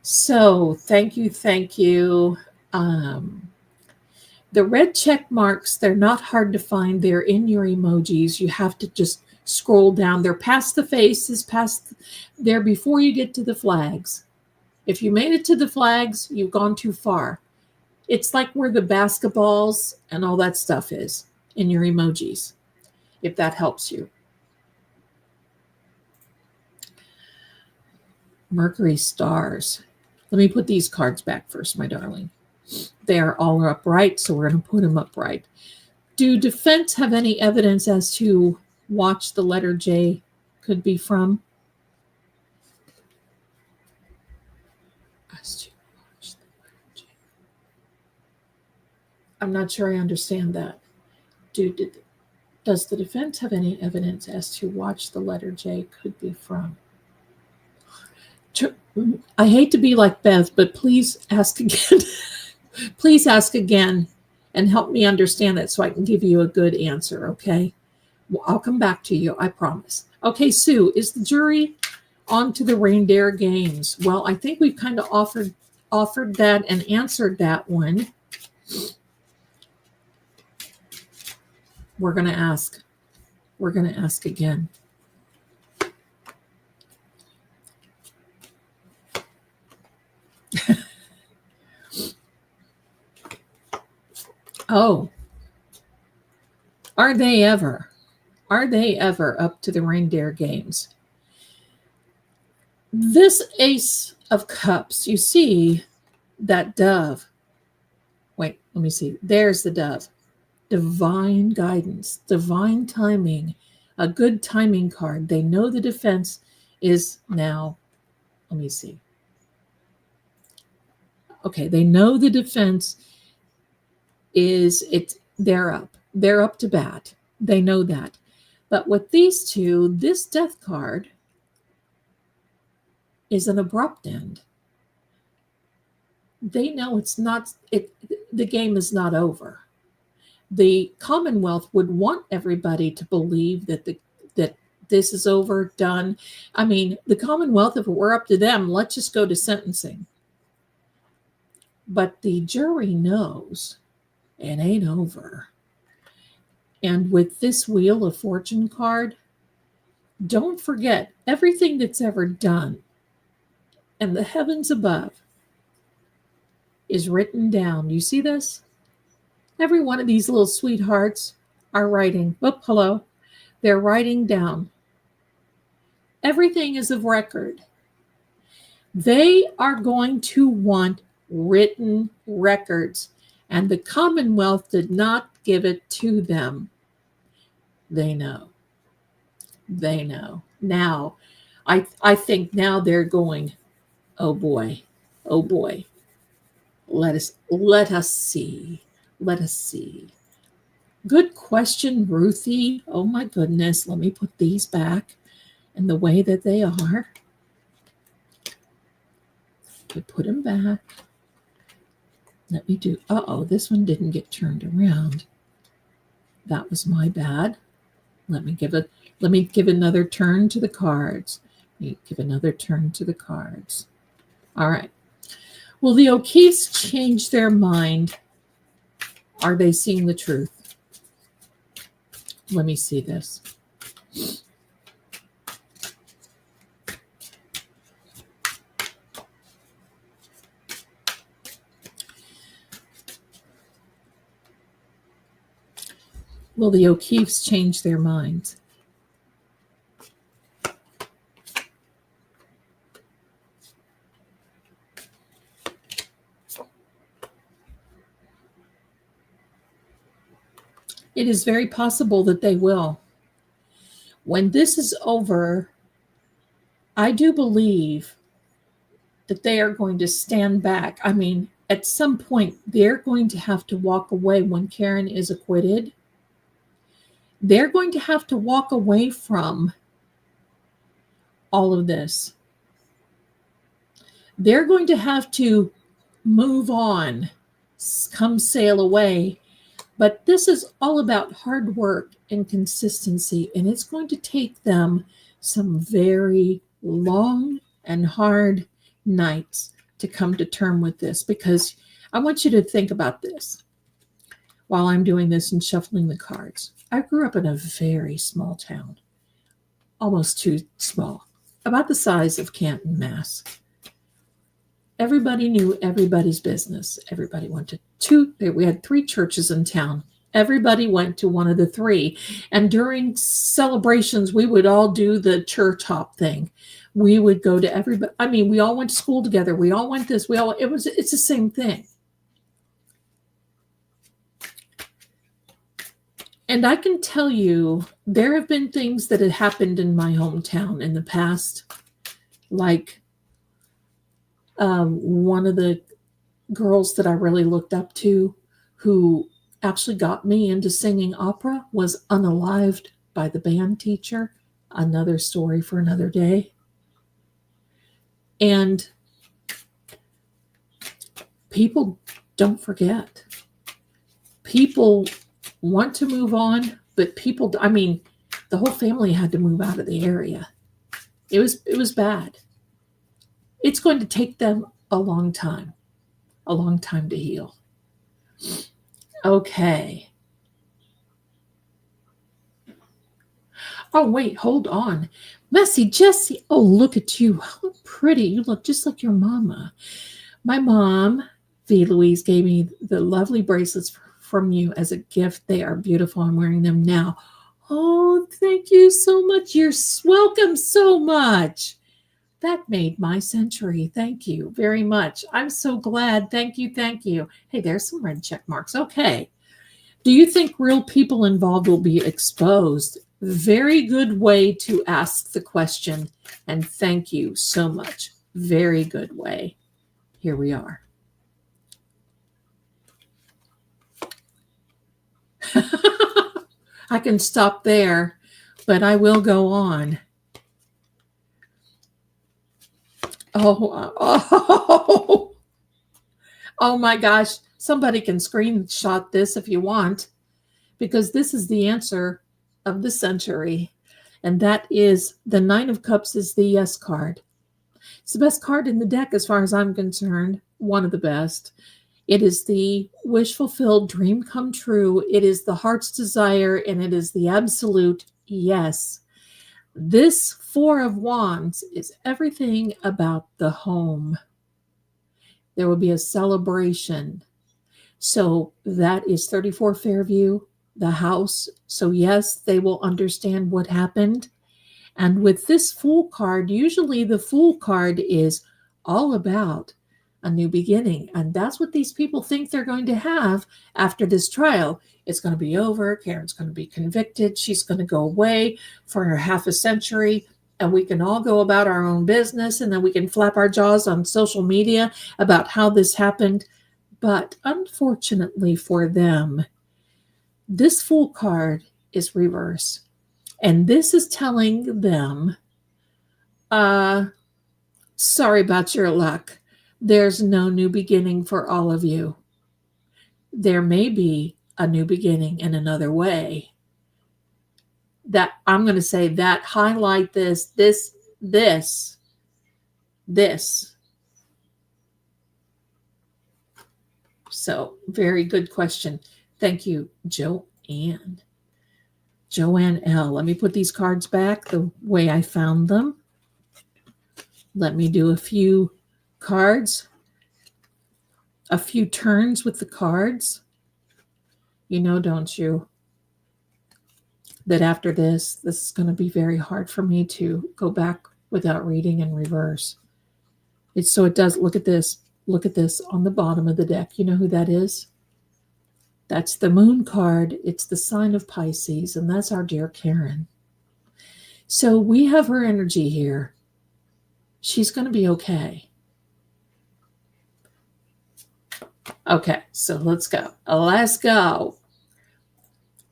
So thank you, thank you. The red check marks, they're not hard to find. They're in your emojis. You have to just scroll down. They're past the faces, past there before you get to the flags. If you made it to the flags, you've gone too far. It's like where the basketballs and all that stuff is in your emojis, if that helps you. Mercury stars. Let me put these cards back first, my darling. They are all upright, so we're going to put them upright. Do defense have any evidence as to watch the letter J could be from? As to watch the letter J. I'm not sure I understand that. Does the defense have any evidence as to watch the letter J could be from? I hate to be like Bev, but please ask again. Please ask again and help me understand that so I can give you a good answer, okay? Well, I'll come back to you, I promise. Okay, Sue, is the jury on to the reindeer games? Well, I think we've kind of offered that and answered that one. We're going to ask. We're going to ask again. Oh, are they ever? Are they ever up to the reindeer games? This Ace of Cups, you see that dove. Wait, let me see. There's the dove. Divine guidance, divine timing, a good timing card. They know the defense is now. Let me see. Okay, they know the defense is they're up to bat. They know that. But with these two, this death card is an abrupt end. They know the game is not over. The Commonwealth would want everybody to believe that this is over, done. I mean, the Commonwealth, if it were up to them, let's just go to sentencing. But the jury knows it ain't over. And with this Wheel of Fortune card, don't forget everything that's ever done and the heavens above is written down. You see this? Every one of these little sweethearts are writing. Oh, hello. They're writing down. Everything is of record. They are going to want written records, and the Commonwealth did not give it to them. They know. They know. Now, I think now they're going, oh boy, oh boy. Let us see. Let us see. Good question, Ruthie. Oh my goodness. Let me put these back in the way that they are. I put them back. Let me do. Uh-oh, this one didn't get turned around. That was my bad. Let me give another turn to the cards. Let me give another turn to the cards. All right. Will the O'Keefes change their mind? Are they seeing the truth? Let me see this. Will the O'Keefes change their minds? It is very possible that they will. When this is over, I do believe that they are going to stand back. I mean, at some point, they're going to have to walk away when Karen is acquitted. They're going to have to walk away from all of this. They're going to have to move on, come sail away. But this is all about hard work and consistency, and it's going to take them some very long and hard nights to come to term with this, because I want you to think about this while I'm doing this and shuffling the cards. I grew up in a very small town, almost too small, about the size of Canton, Mass. Everybody knew everybody's business. Everybody went to we had 3 churches in town. Everybody went to one of the 3. And during celebrations, we would all do the church hop thing. We would go to everybody. I mean, we all went to school together. We all went this. It's the same thing. And I can tell you, there have been things that had happened in my hometown in the past, like one of the girls that I really looked up to, who actually got me into singing opera, was unalived by the band teacher. Another story for another day. And people don't forget. People want to move on, but the whole family had to move out of the area. It was bad. It's going to take them a long time to heal. Okay. Oh, wait, hold on. Messy Jessie. Oh, look at you. How pretty. You look just like your mama. My mom, V. Louise, gave me the lovely bracelets from you as a gift. They are beautiful. I'm wearing them now. Oh, thank you so much. You're welcome so much. That made my century. Thank you very much. I'm so glad. Thank you. Thank you. Hey, there's some red check marks. Okay. Do you think real people involved will be exposed? Very good way to ask the question. And thank you so much. Very good way. Here we are. I can stop there, but I will go on. Oh my gosh. Somebody can screenshot this if you want, because this is the answer of the century. And that is the 9 of Cups is the yes card. It's the best card in the deck as far as I'm concerned. One of the best. It is the wish fulfilled, dream come true. It is the heart's desire, and it is the absolute yes. This 4 of Wands is everything about the home. There will be a celebration. So that is 34 Fairview, the house. So yes, they will understand what happened. And with this Fool card, usually the Fool card is all about a new beginning. And that's what these people think they're going to have after this trial. It's going to be over. Karen's going to be convicted. She's going to go away for half a century. And we can all go about our own business. And then we can flap our jaws on social media about how this happened. But unfortunately for them, this Fool card is reverse. And this is telling them, sorry about your luck. There's no new beginning for all of you. There may be a new beginning in another way. That I'm going to say that highlight this. So, very good question. Thank you, Joanne. Joanne L. Let me put these cards back the way I found them. Let me do a few cards, a few turns with the cards. You know, don't you, that after this is going to be very hard for me to go back without reading in reverse. So it does. Look at this. Look at this on the bottom of the deck. You know who that is? That's the Moon card. It's the sign of Pisces, and that's our dear Karen. So we have her energy here. She's going to be okay. Okay, so let's go. Let's go.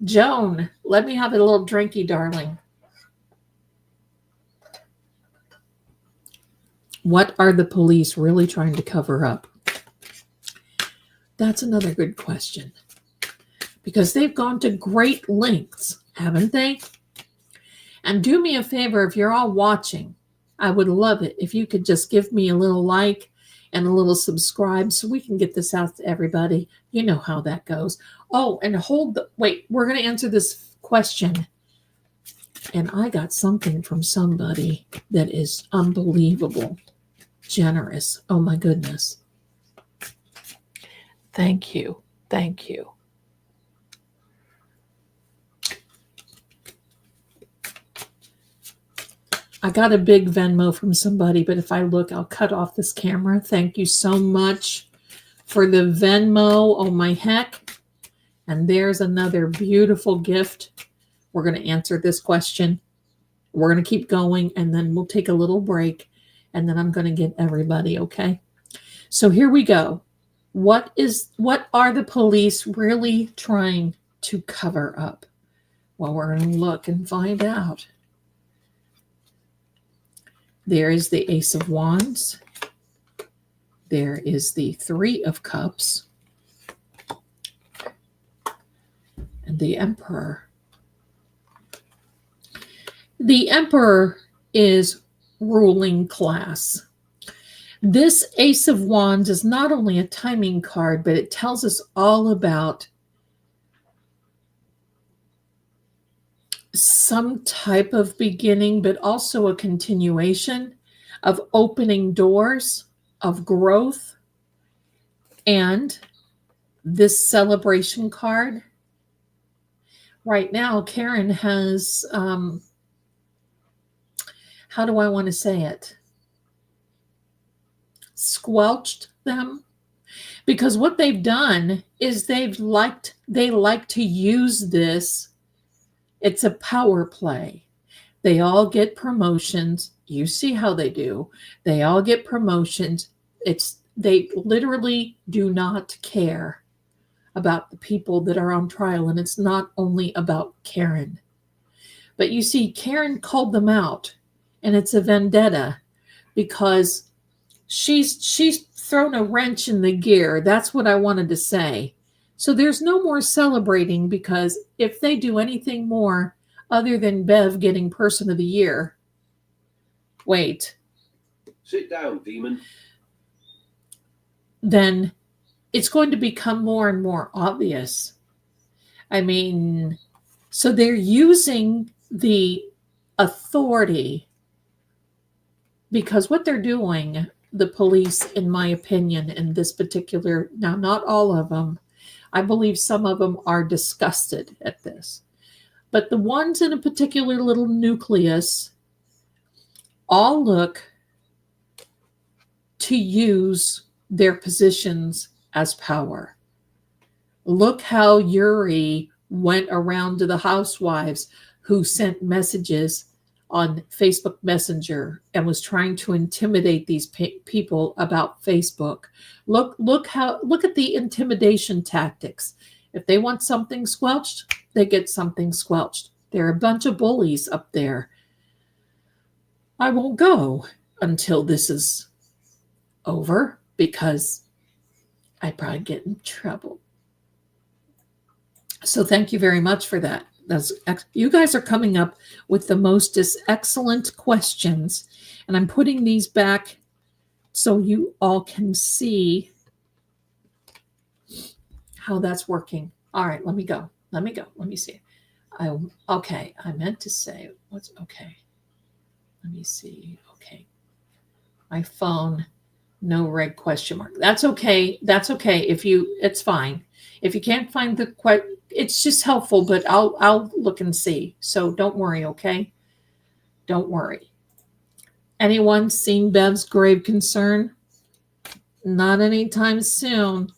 Joan, let me have a little drinky, darling. What are the police really trying to cover up? That's another good question. Because they've gone to great lengths, haven't they? And do me a favor, if you're all watching, I would love it if you could just give me a little like and a little subscribe so we can get this out to everybody. You know how that goes. Oh, and wait, we're going to answer this question. And I got something from somebody that is unbelievable, generous. Oh my goodness. Thank you. Thank you. I got a big Venmo from somebody, but if I look, I'll cut off this camera. Thank you so much for the Venmo. Oh, my heck. And there's another beautiful gift. We're going to answer this question. We're going to keep going, and then we'll take a little break, and then I'm going to get everybody, okay? So here we go. What are the police really trying to cover up? Well, we're going to look and find out. There is the Ace of Wands. There is the Three of Cups. And the Emperor. The Emperor is ruling class. This Ace of Wands is not only a timing card, but it tells us all about some type of beginning, but also a continuation of opening doors, of growth. And this celebration card, right now, Karen has, how do I want to say it? Squelched them. Because what they've done is they like to use this. It's a power play. They all get promotions. You see how they do. They all get promotions. They literally do not care about the people that are on trial. And it's not only about Karen. But you see, Karen called them out. And it's a vendetta because she's thrown a wrench in the gear. That's what I wanted to say. So there's no more celebrating, because if they do anything more other than Bev getting Person of the Year, wait. Sit down, demon. Then it's going to become more and more obvious. I mean, so they're using the authority, because what they're doing, the police, in my opinion, in this particular, now not all of them, I believe some of them are disgusted at this. But the ones in a particular little nucleus all look to use their positions as power. Look how Yuri went around to the housewives who sent messages on Facebook Messenger and was trying to intimidate these people about Facebook. Look at the intimidation tactics. If they want something squelched, they get something squelched. They're a bunch of bullies up there. I won't go until this is over because I'd probably get in trouble. So thank you very much for that. You guys are coming up with the most excellent questions, and I'm putting these back so you all can see how that's working. All right, let me go. Let me see. Okay, I meant to say what's okay. Let me see. Okay. My phone, no red question mark. That's okay. That's okay. It's fine. If you can't find the question, it's just helpful, but I'll look and see. So don't worry, okay? Don't worry. Anyone seen Bev's grave concern? Not anytime soon.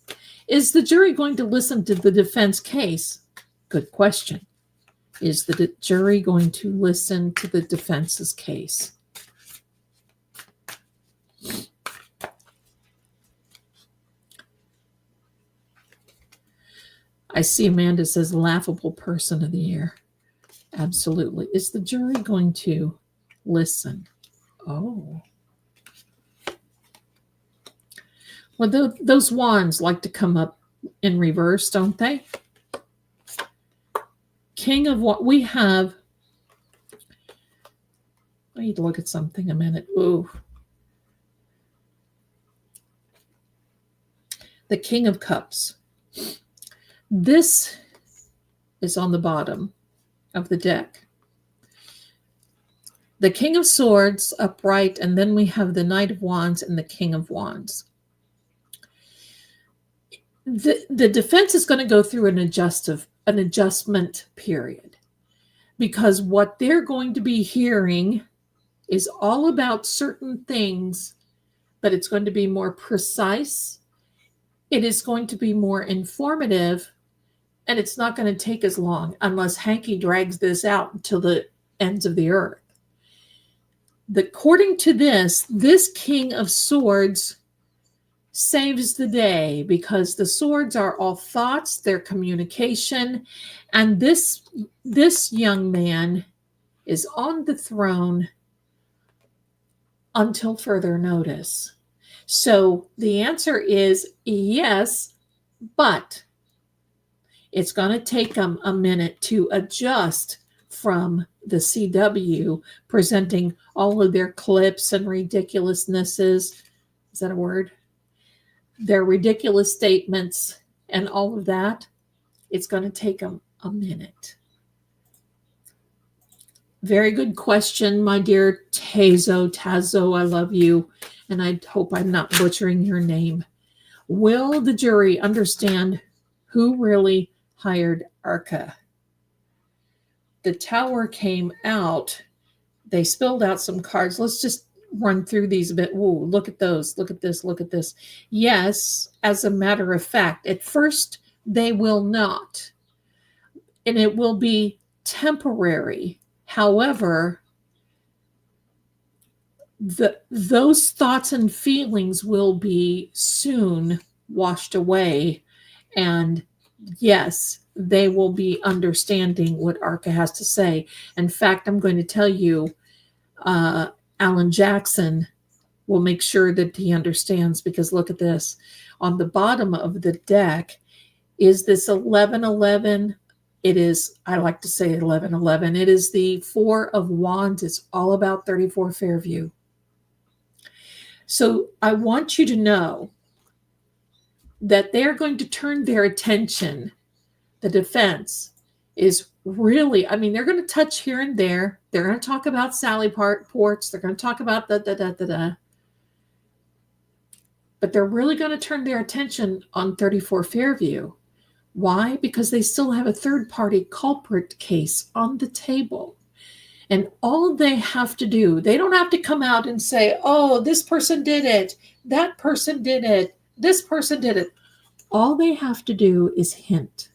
Is the jury going to listen to the defense case? Good question. Is the jury going to listen to the defense's case? I see Amanda says laughable person of the year. Absolutely. Is the jury going to listen? Oh. Well, those wands like to come up in reverse, don't they? King of what we have. I need to look at something a minute. Ooh. The King of Cups. This is on the bottom of the deck. The King of Swords upright, and then we have the Knight of Wands and the King of Wands. The defense is going to go through an adjustment period, because what they're going to be hearing is all about certain things, but it's going to be more precise. It is going to be more informative, and it's not going to take as long unless Hanky drags this out until the ends of the earth. According to this King of Swords saves the day, because the swords are all thoughts, their communication, and this young man is on the throne until further notice. So the answer is yes, but it's going to take them a minute to adjust from the CW presenting all of their clips and ridiculousnesses. Is that a word? Their ridiculous statements and all of that. It's going to take them a minute. Very good question, my dear Tazo. I love you, and I hope I'm not butchering your name. Will the jury understand who really hired Arca? The tower came out. They spilled out some cards. Let's just run through these a bit. Whoa, look at those. Look at this. Look at this. Yes, as a matter of fact, at first they will not. And it will be temporary. However, those thoughts and feelings will be soon washed away. And yes, they will be understanding what Arca has to say. In fact, I'm going to tell you, Alan Jackson will make sure that he understands, because look at this. On the bottom of the deck is this 1111. It is, I like to say 1111. It is the Four of Wands. It's all about 34 Fairview. So I want you to know that they're going to turn their attention. The defense is really, I mean, they're going to touch here and there. They're going to talk about Sally ports. They're going to talk about da. But they're really going to turn their attention on 34 Fairview. Why? Because they still have a third-party culprit case on the table. And all they have to do, they don't have to come out and say, oh, this person did it, that person did it. This person did it. All they have to do is hint.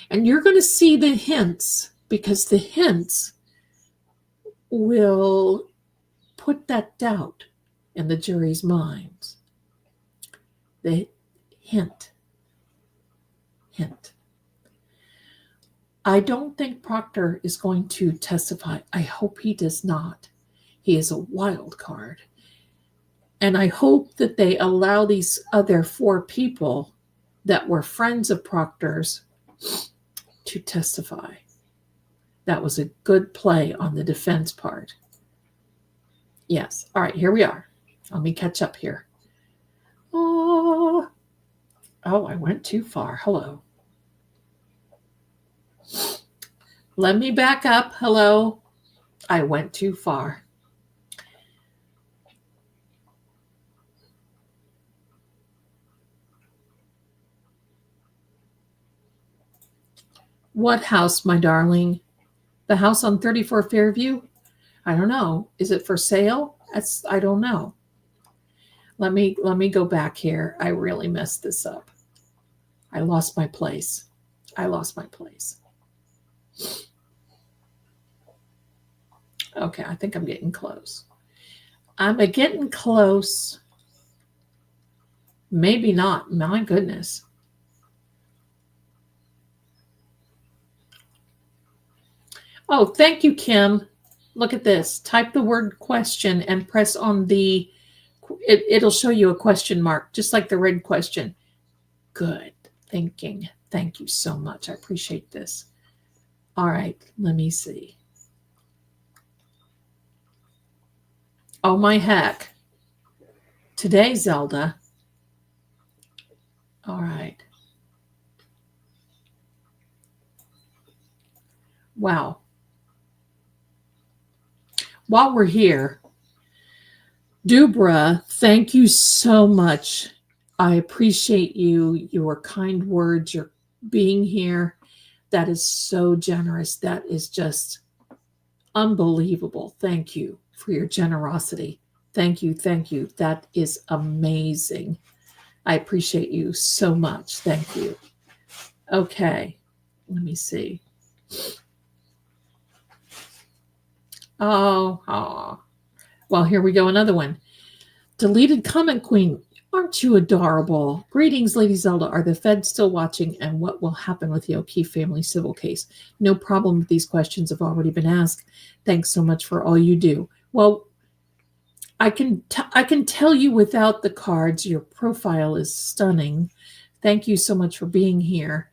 And you're going to see the hints because the hints will put that doubt in the jury's minds. The hint. Hint. I don't think Proctor is going to testify. I hope he does not. He is a wild card. And I hope that they allow these other 4 people that were friends of Proctor's to testify. That was a good play on the defense part. Yes. All right, here we are. Let me catch up here. Oh, I went too far. Hello. Let me back up. Hello. I went too far. What house, my darling? The house on 34 Fairview? I don't know. Is it for sale? I don't know. Let me go back here. I really messed this up. I lost my place. Okay, I think I'm getting close. I'm getting close. Maybe not. My goodness. Oh, thank you, Kim. Look at this. Type the word question and press on the, it'll show you a question mark, just like the red question. Good thinking. Thank you so much. I appreciate this. All right, let me see. Oh, my heck. Today, Zelda. All right. Wow. While we're here, Dubra, thank you so much. I appreciate you, your kind words, your being here. That is so generous. That is just unbelievable. Thank you for your generosity. Thank you. Thank you. That is amazing. I appreciate you so much. Thank you. Okay. Let me see. Oh. Well, here we go. Another one. Deleted comment queen. Aren't you adorable? Greetings, Lady Zelda. Are the feds still watching? And what will happen with the O'Keefe family civil case? No problem. These questions have already been asked. Thanks so much for all you do. Well, I can tell you without the cards, your profile is stunning. Thank you so much for being here.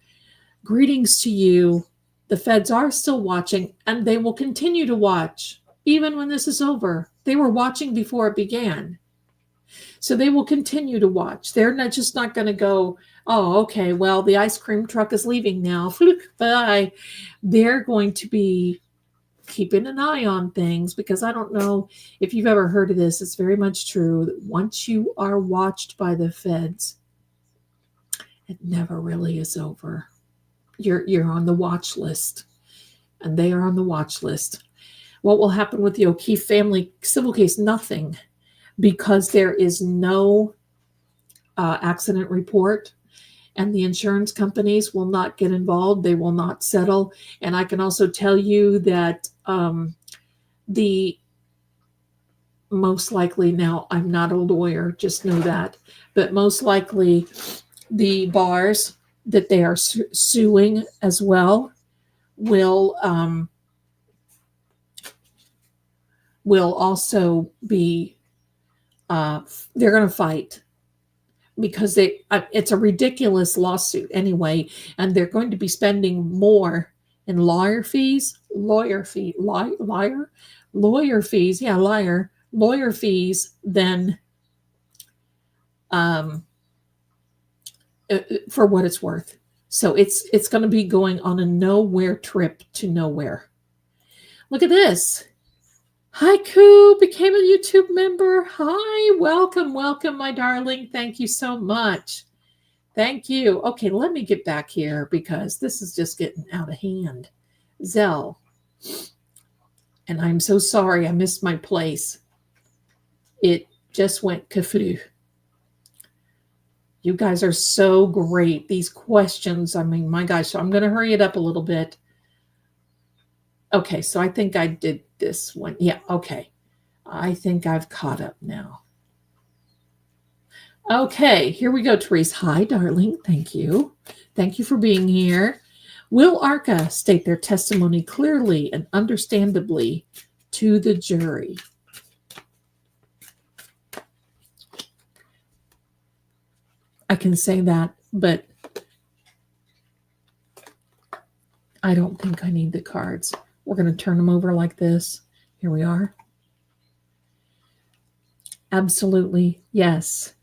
Greetings to you. The feds are still watching, and they will continue to watch even when this is over. They were watching before it began. So they will continue to watch. They're not going to go, oh, okay, well, the ice cream truck is leaving now. Bye. They're going to be keeping an eye on things because I don't know if you've ever heard of this. It's very much true that once you are watched by the feds, it never really is over. You're on the watch list, and they are on the watch list. What will happen with the O'Keefe family civil case? Nothing, because there is no accident report, and the insurance companies will not get involved. They will not settle. And I can also tell you that the most likely, now I'm not a lawyer, just know that, but most likely the bars that they are suing as well will also be they're going to fight because it's a ridiculous lawsuit anyway, and they're going to be spending more in lawyer fees than for what it's worth. So it's going to be going on a nowhere trip to nowhere. Look at this. Haiku became a YouTube member. Hi, welcome, my darling. Thank you so much. Thank you. Okay, let me get back here because this is just getting out of hand. Zell. And I'm so sorry I missed my place. It just went kafoo. You guys are so great. These questions, I mean, my gosh, so I'm going to hurry it up a little bit. Okay, so I think I did this one. Yeah, okay. I think I've caught up now. Okay, here we go, Therese. Hi, darling. Thank you. Thank you for being here. Will ARCA state their testimony clearly and understandably to the jury? I can say that, but I don't think I need the cards. We're going to turn them over like this. Here we are. Absolutely, yes.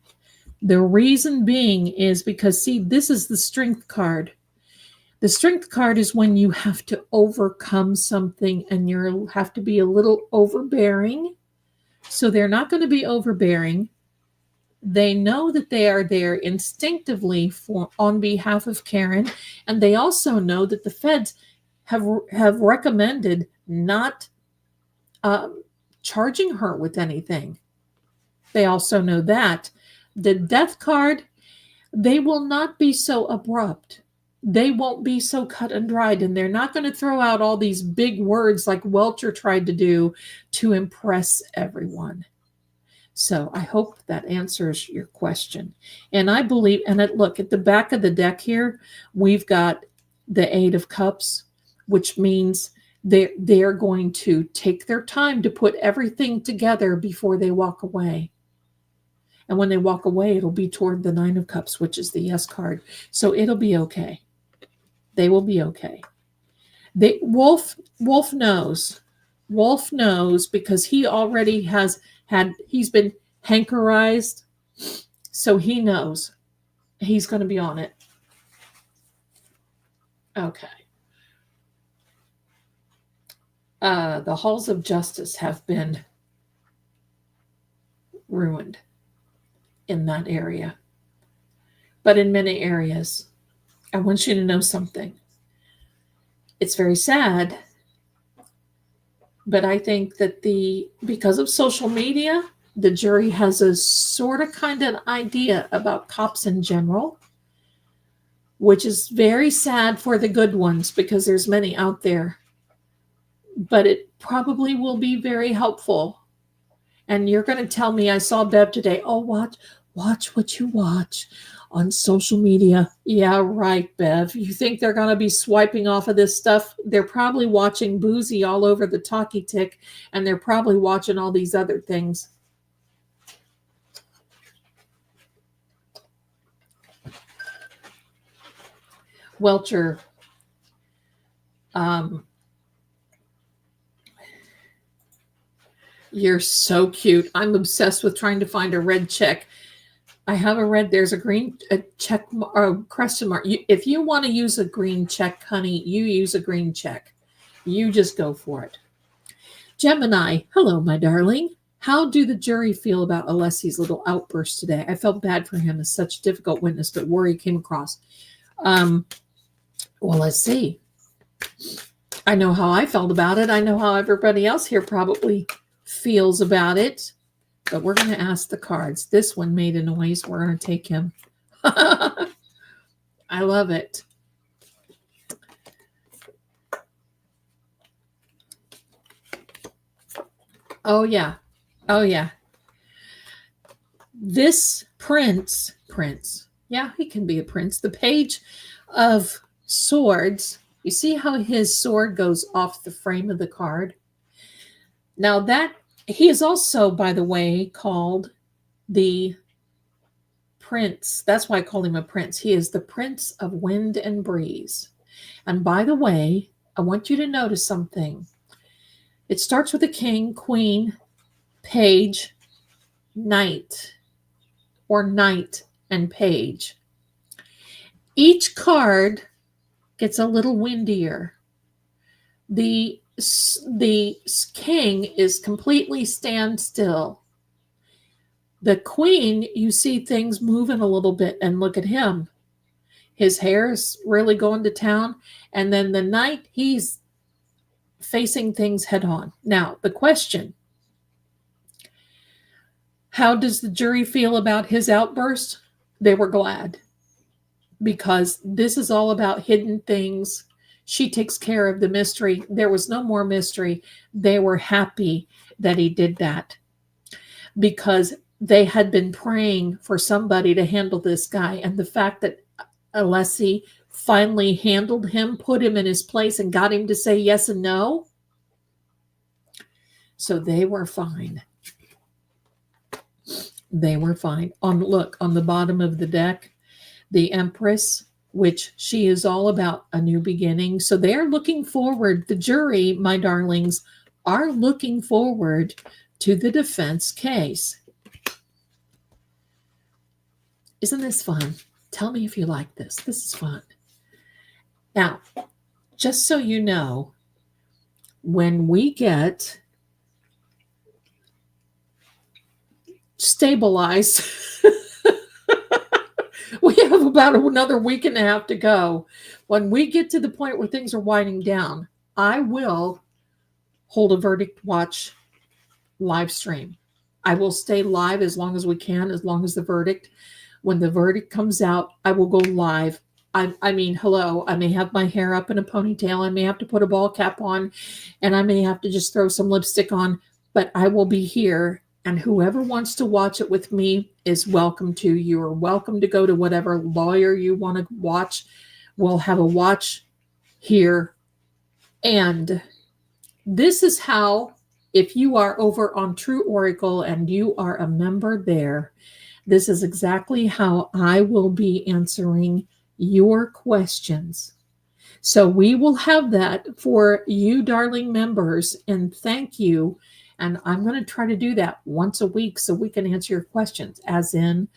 The reason being is because, see, this is the strength card. The strength card is when you have to overcome something and you have to be a little overbearing. So they're not going to be overbearing. They know that they are there instinctively on behalf of Karen, and they also know that the feds have recommended not charging her with anything. They also know that. The death card, they will not be so abrupt. They won't be so cut and dried, and they're not going to throw out all these big words like Welcher tried to do to impress everyone. So I hope that answers your question. And I believe, and look, at the back of the deck here, we've got the Eight of Cups, which means they're going to take their time to put everything together before they walk away. And when they walk away, it'll be toward the Nine of Cups, which is the yes card. So it'll be okay. They will be okay. Wolf knows. Wolf knows because he already he's been hankerized. So he knows he's going to be on it. Okay. The halls of justice have been ruined in that area. But in many areas, I want you to know something. It's very sad, but I think that because of social media, the jury has a sort of kind of idea about cops in general, which is very sad for the good ones because there's many out there. But it probably will be very helpful. And you're going to tell me, I saw Bev today, oh, watch what you watch on social media. Yeah, right, Bev. You think they're going to be swiping off of this stuff? They're probably watching Boozy all over the Talkie Tick, and they're probably watching all these other things. Welcher, you're so cute. I'm obsessed with trying to find a red check. I have a red. There's a check or question mark. If you want to use a green check, honey, you use a green check. You just go for it. Gemini, hello, my darling. How do the jury feel about Alessi's little outburst today? I felt bad for him as such a difficult witness, but worry came across. Well, let's see. I know how I felt about it. I know how everybody else here probably feels about it. But we're going to ask the cards. This one made a noise. We're going to take him. I love it. Oh, yeah. Oh, yeah. This prince. Yeah, he can be a prince. The Page of Swords. You see how his sword goes off the frame of the card? Now he is also, by the way, called the Prince. That's why I call him a prince. He is the Prince of Wind and Breeze. And by the way, I want you to notice something. It starts with a king, queen, page, knight, or knight and page. Each card gets a little windier. The king is completely standstill. The queen, you see things moving a little bit, and look at him. His hair is really going to town. And then the knight, he's facing things head on. Now, the question, how does the jury feel about his outburst? They were glad because this is all about hidden things. She takes care of the mystery. There was no more mystery. They were happy that he did that because they had been praying for somebody to handle this guy. And the fact that Alessi finally handled him, put him in his place, and got him to say yes and no. So they were fine. They were fine. Look, on the bottom of the deck, the Empress, which she is all about a new beginning. So they're looking forward. The jury, my darlings, are looking forward to the defense case. Isn't this fun? Tell me if you like this. This is fun. Now, just so you know, when we get stabilized, we have about another week and a half to go. When we get to the point where things are winding down, I will hold a verdict watch live stream. I will stay live as long as we can, as long as the verdict. When the verdict comes out, I will go live. I mean, hello, I may have my hair up in a ponytail. I may have to put a ball cap on, and I may have to just throw some lipstick on, but I will be here. And whoever wants to watch it with me is welcome to. You are welcome to go to whatever lawyer you want to watch. We'll have a watch here. And this is how, if you are over on True Oracle and you are a member there, this is exactly how I will be answering your questions. So we will have that for you, darling members, and thank you. And I'm going to try to do that once a week so we can answer your questions, as in,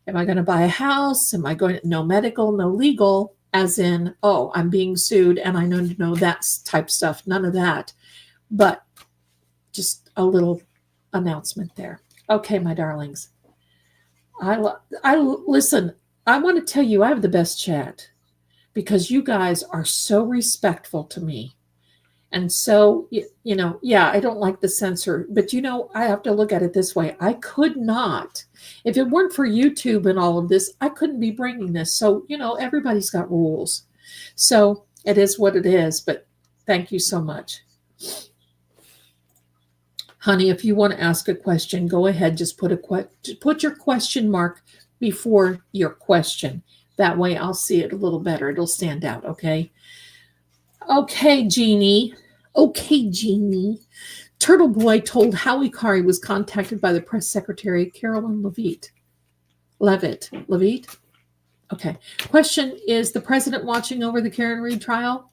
am I going to buy a house? Am I going to, no medical, no legal, as in, oh, I'm being sued and I know that type stuff. None of that. But just a little announcement there. Okay, my darlings. I listen, I want to tell you, I have the best chat because you guys are so respectful to me. And so, yeah, I don't like the censor, but I have to look at it this way. I could not, if it weren't for YouTube and all of this, I couldn't be bringing this. So, everybody's got rules. So it is what it is, but thank you so much. Honey, if you want to ask a question, go ahead. Just put your question mark before your question. That way I'll see it a little better. It'll stand out, okay? Okay, Jeannie. Okay, Jeannie. Turtle Boy told Howie Kari was contacted by the press secretary, Carolyn Levitt. Levitt? Okay. Question, is the president watching over the Karen Read trial?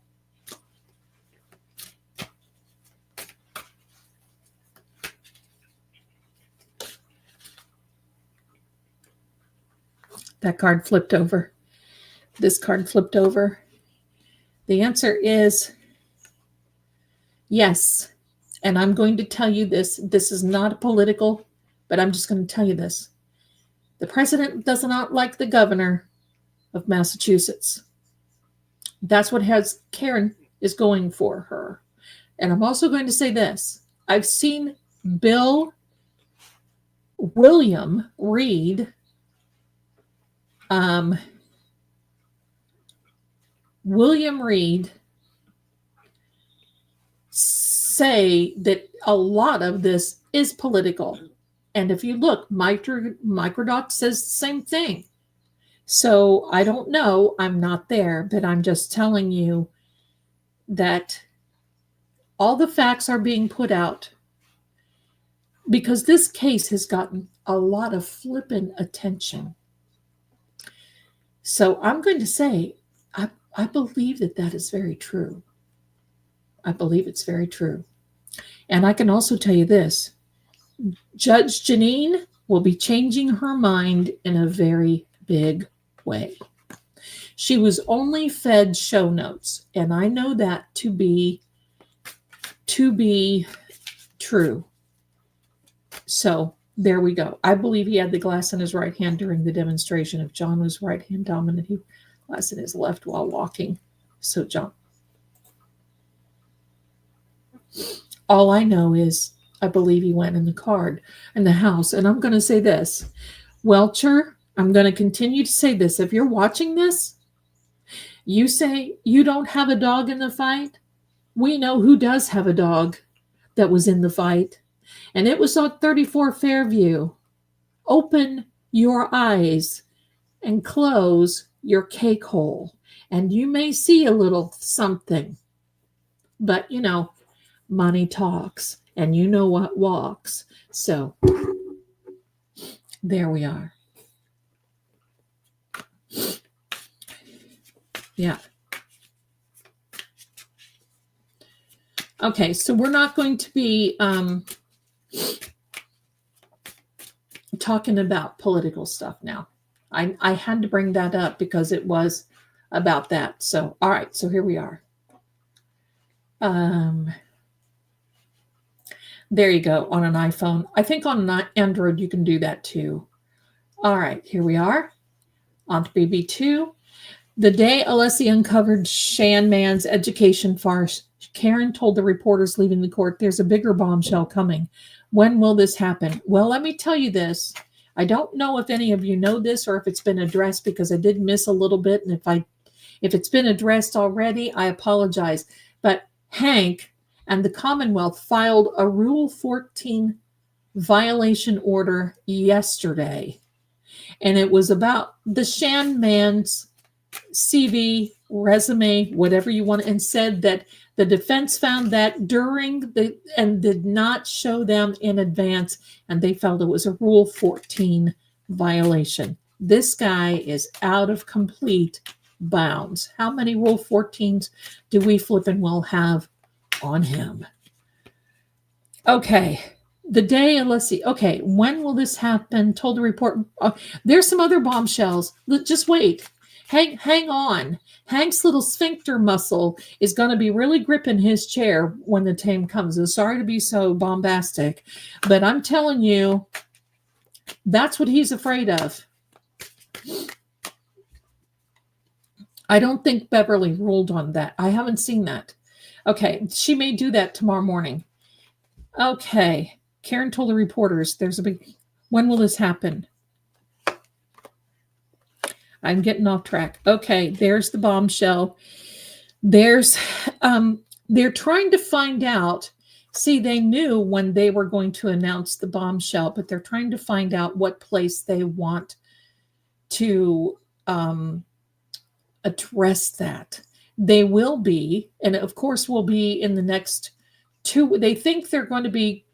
That card flipped over. This card flipped over. The answer is yes. And I'm going to tell you this. This is not political, but I'm just going to tell you this. The president does not like the governor of Massachusetts. That's what Karen is going for her. And I'm also going to say this. I've seen William Reed say that a lot of this is political. And if you look, Microdot says the same thing. So I don't know. I'm not there, but I'm just telling you that all the facts are being put out because this case has gotten a lot of flippin' attention. So I'm going to say, I believe that is very true. I believe it's very true. And I can also tell you this. Judge Janine will be changing her mind in a very big way. She was only fed show notes, and I know that to be true. So there we go. I believe he had the glass in his right hand during the demonstration. If John was right hand dominant, he glass in his left while walking. So John. All I know is I believe he went in the house. And I'm going to say this. Welcher, I'm going to continue to say this. If you're watching this, you say you don't have a dog in the fight. We know who does have a dog that was in the fight, and it was on 34 Fairview. Open your eyes and close your cake hole, and you may see a little something. But money talks, and you know what walks. So there we are. Yeah. Okay, so we're not going to be talking about political stuff now. I had to bring that up because it was about that. So, all right, so here we are. There you go, on an iPhone. I think on an Android you can do that too. All right, here we are. On to BB2. The day Alessi uncovered Shan Man's education farce, Karen told the reporters leaving the court, there's a bigger bombshell coming. When will this happen? Well, let me tell you this. I don't know if any of you know this or if it's been addressed, because I did miss a little bit. And if it's been addressed already, I apologize. But Hank and the Commonwealth filed a Rule 14 violation order yesterday. And it was about the Shan Man's CV, resume, whatever you want, and said that the defense found that and did not show them in advance, and they felt it was a Rule 14 violation. This guy is out of complete bounds. How many Rule 14s do we flippin' well have on him? Okay. The day, let's see. Okay, when will this happen? Told the report. There's some other bombshells. Just wait. Hang on. Hank's little sphincter muscle is going to be really gripping his chair when the time comes. I'm sorry to be so bombastic, but I'm telling you, that's what he's afraid of. I don't think Beverly ruled on that. I haven't seen that. Okay, she may do that tomorrow morning. Okay, Karen told the reporters, when will this happen? I'm getting off track. Okay, there's the bombshell. They're trying to find out. See, they knew when they were going to announce the bombshell, but they're trying to find out what place they want to address that. They will be, and of course will be in the next they think they're going to be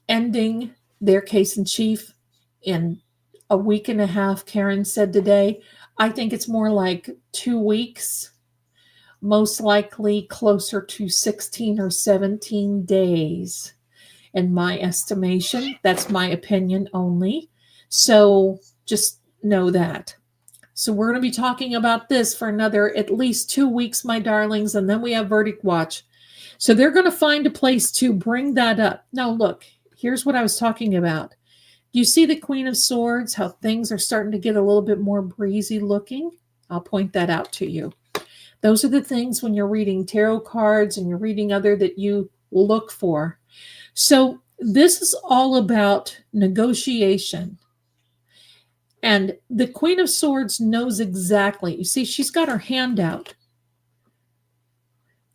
ending their case in chief in a week and a half, Karen said today. I think it's more like 2 weeks, most likely closer to 16 or 17 days, in my estimation. That's my opinion only. So just know that. So we're going to be talking about this for another at least 2 weeks, my darlings, and then we have verdict watch. So they're going to find a place to bring that up. Now, look, here's what I was talking about. You see the Queen of Swords, how things are starting to get a little bit more breezy looking? I'll point that out to you. Those are the things when you're reading tarot cards and you're reading other that you look for. So this is all about negotiation. And the Queen of Swords knows exactly. You see, she's got her hand out.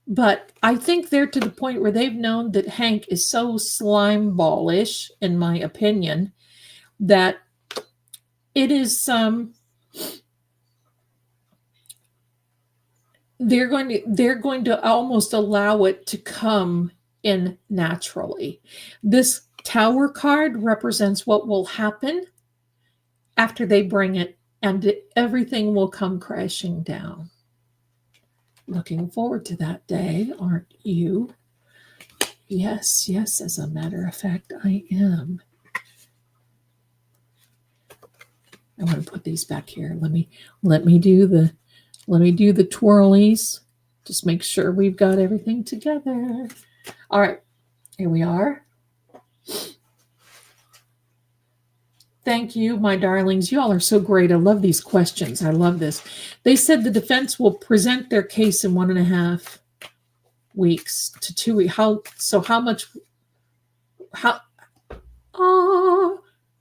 But I think they're to the point where they've known that Hank is so slime ballish, in my opinion, that it is they're going to almost allow it to come in naturally. This Tower card represents what will happen after they bring it, and everything will come crashing down. Looking forward to that day, aren't you? Yes, as a matter of fact, I am. I'm going to put these back here. Let me do the twirlies. Just make sure we've got everything together. All right, here we are. Thank you, my darlings. You all are so great. I love these questions. I love this. They said the defense will present their case in 1.5 weeks to 2 weeks. How much?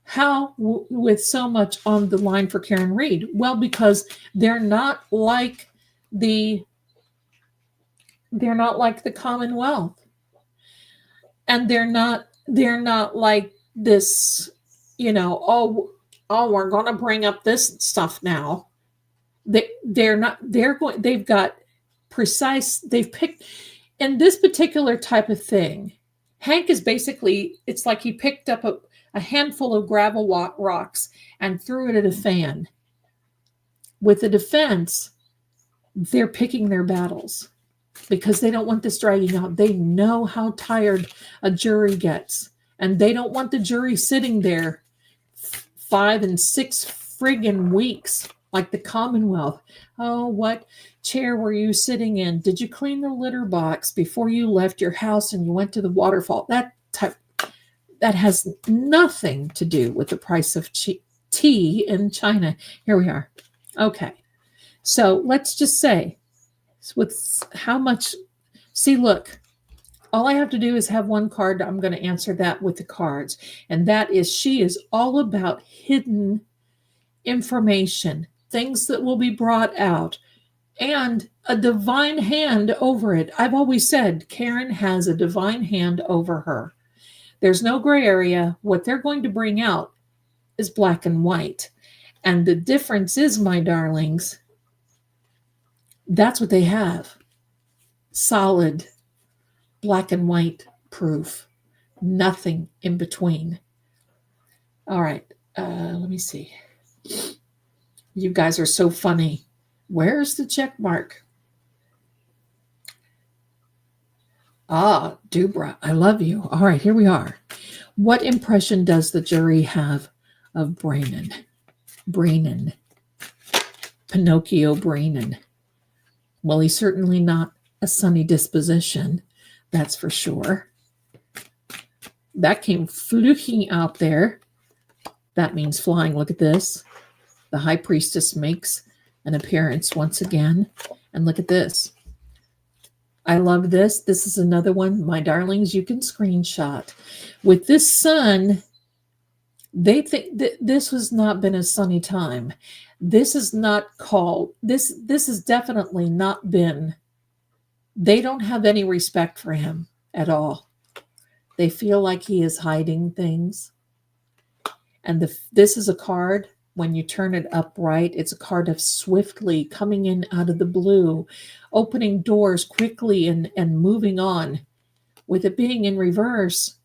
How with so much on the line for Karen Reed? Well, because they're not like the they're not like the Commonwealth, and they're not like this, we're going to bring up this stuff now. They're not they're going they've got precise they've picked in this particular type of thing. Hank is basically, it's like he picked up a handful of gravel rocks and threw it at a fan. With the defense, they're picking their battles because they don't want this dragging out. They know how tired a jury gets, and they don't want the jury sitting there 5 and 6 friggin' weeks like the Commonwealth. Oh, what chair were you sitting in? Did you clean the litter box before you left your house and you went to the waterfall? That has nothing to do with the price of tea in China. Here we are. Okay. So let's just say, with how much, see, look, all I have to do is have one card. I'm going to answer that with the cards. And that is, she is all about hidden information, things that will be brought out, and a divine hand over it. I've always said Karen has a divine hand over her. There's no gray area. What they're going to bring out is black and white. And the difference is, my darlings, that's what they have. Solid black and white proof. Nothing in between. All right. Let me see. You guys are so funny. Where's the check mark? Ah, Dubra, I love you. All right, here we are. What impression does the jury have of Braynon? Pinocchio Braynon. Well, he's certainly not a sunny disposition, that's for sure. That came fluking out there. That means flying. Look at this. The high priestess makes an appearance once again. And look at this. I love this. This is another one. My darlings, you can screenshot. With this sun, they think that this has not been a sunny time. This is not called, this has definitely not been, they don't have any respect for him at all. They feel like he is hiding things. And this is a card. When you turn it upright, it's a card of swiftly coming in out of the blue, opening doors quickly and moving on. With it being in reverse,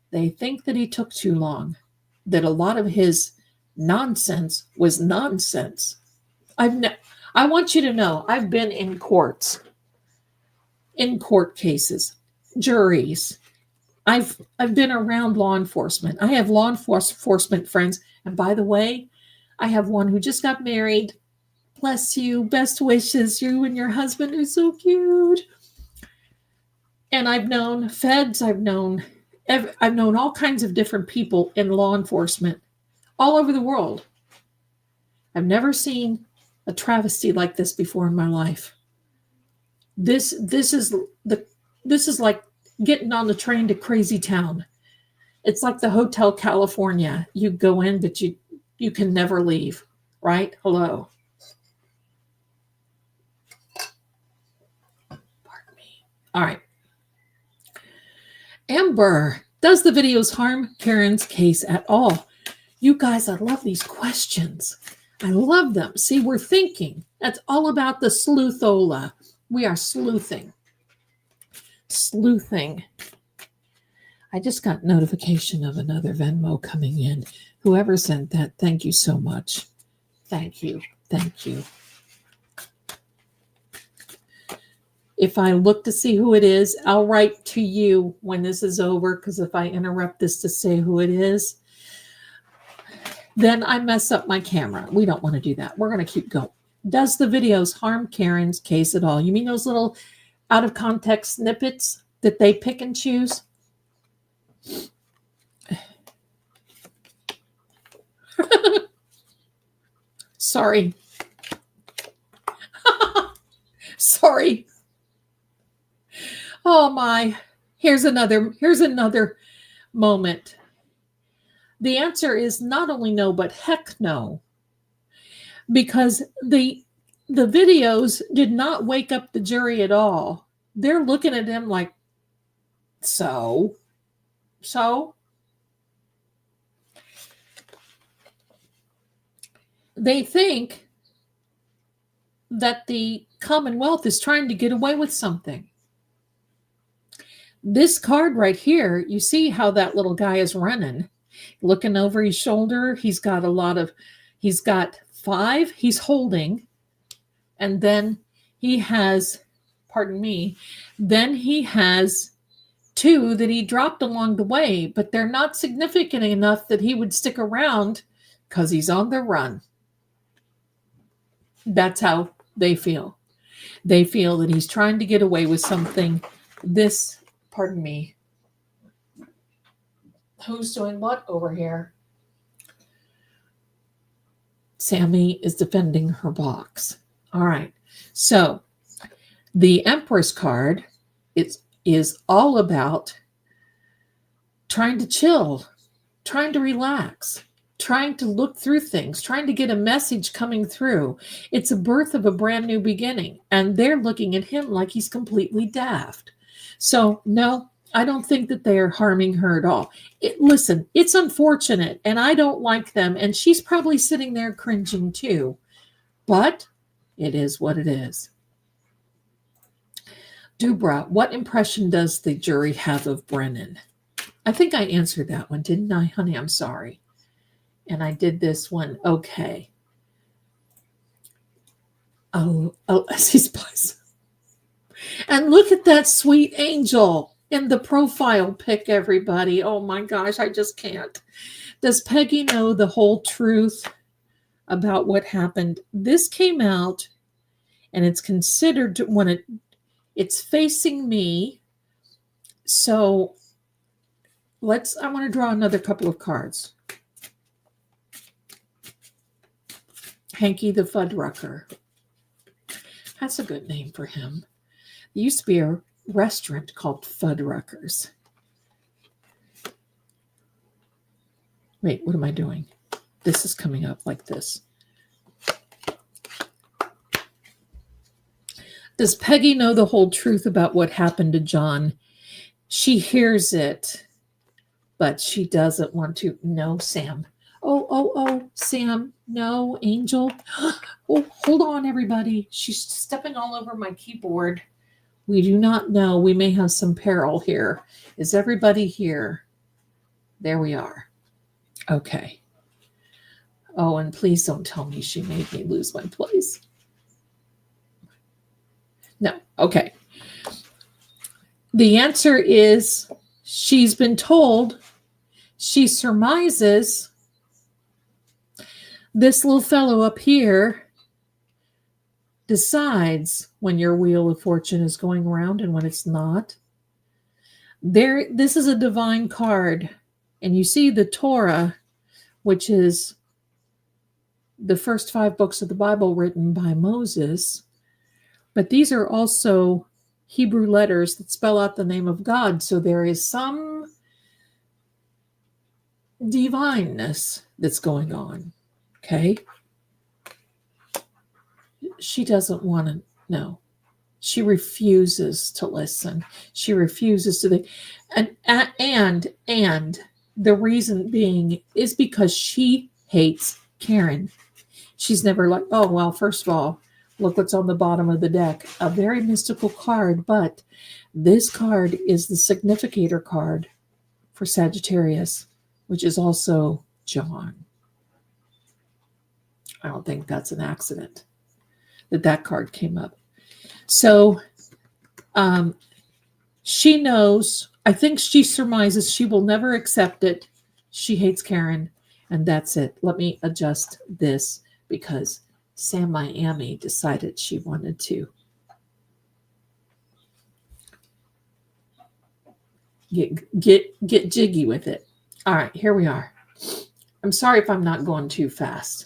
they think that he took too long, that a lot of his nonsense was nonsense. I want you to know, I've been in court cases, juries. I've been around law enforcement. I have law enforcement friends. And by the way, I have one who just got married. Bless you. Best wishes. You and your husband are so cute. And I've known feds. I've known all kinds of different people in law enforcement all over the world. I've never seen a travesty like this before in my life. This is like getting on the train to Crazy Town. It's like the Hotel California. You go in, but you can never leave, right? Hello. Pardon me. All right. Amber, does the videos harm Karen's case at all? You guys, I love these questions. I love them. See, we're thinking. That's all about the sleuthola. We are sleuthing. I just got notification of another Venmo coming in. Whoever sent that, thank you so much. Thank you. If I look to see who it is, I'll write to you when this is over, because if I interrupt this to say who it is, then I mess up my camera. We don't want to do that. We're going to keep going. Does the videos harm Karen's case at all? You mean those little out of context snippets that they pick and choose? Sorry. Sorry. Oh my. Here's another moment. The answer is not only no, but heck no. Because the videos did not wake up the jury at all. They're looking at him like, so? They think that the Commonwealth is trying to get away with something. This card right here, you see how that little guy is running, looking over his shoulder. He's got 5 he's holding, and then he has, pardon me, then he has 2 that he dropped along the way, but they're not significant enough that he would stick around because he's on the run. That's how they feel. They feel that he's trying to get away with something. Pardon me. Who's doing what over here? Sammy is defending her box. All right. So the Empress card is all about trying to chill, trying to relax, trying to look through things, trying to get a message coming through. It's a birth of a brand new beginning, and they're looking at him like he's completely daft. So, no, I don't think that they are harming her at all. Listen, it's unfortunate, and I don't like them, and she's probably sitting there cringing too. But it is what it is. Dubra, what impression does the jury have of Brennan? I think I answered that one, didn't I, honey? I'm sorry. And I did this one. Okay. Oh, she's plus. And look at that sweet angel in the profile pic, everybody. Oh my gosh, I just can't. Does Peggy know the whole truth about what happened? This came out, and it's considered when it's facing me. So I want to draw another couple of cards. Hanky the Fuddrucker. That's a good name for him. There used to be a restaurant called Fuddruckers. Wait, what am I doing? This is coming up like this. Does Peggy know the whole truth about what happened to John? She hears it, but she doesn't want to. No, Sam. Oh, Sam. No, Angel. Oh, hold on, everybody. She's stepping all over my keyboard. We do not know. We may have some peril here. Is everybody here? There we are. Okay. Oh, and please don't tell me she made me lose my place. No. Okay. The answer is she's been told, she surmises this little fellow up here decides when your wheel of fortune is going around and when it's not. This is a divine card, and you see the Torah, which is the first 5 books of the Bible written by Moses, but these are also Hebrew letters that spell out the name of God, so there is some divineness that's going on. Okay? She doesn't want to know. She refuses to listen. She refuses to and the reason being is because she hates Karen. She's never like, oh, well, first of all, look what's on the bottom of the deck. A very mystical card, but this card is the significator card for Sagittarius, which is also John. I don't think that's an accident that card came up. So she knows, I think she surmises she will never accept it. She hates Karen, and that's it. Let me adjust this because Sam Miami decided she wanted to get jiggy with it. All right, here we are. I'm sorry if I'm not going too fast.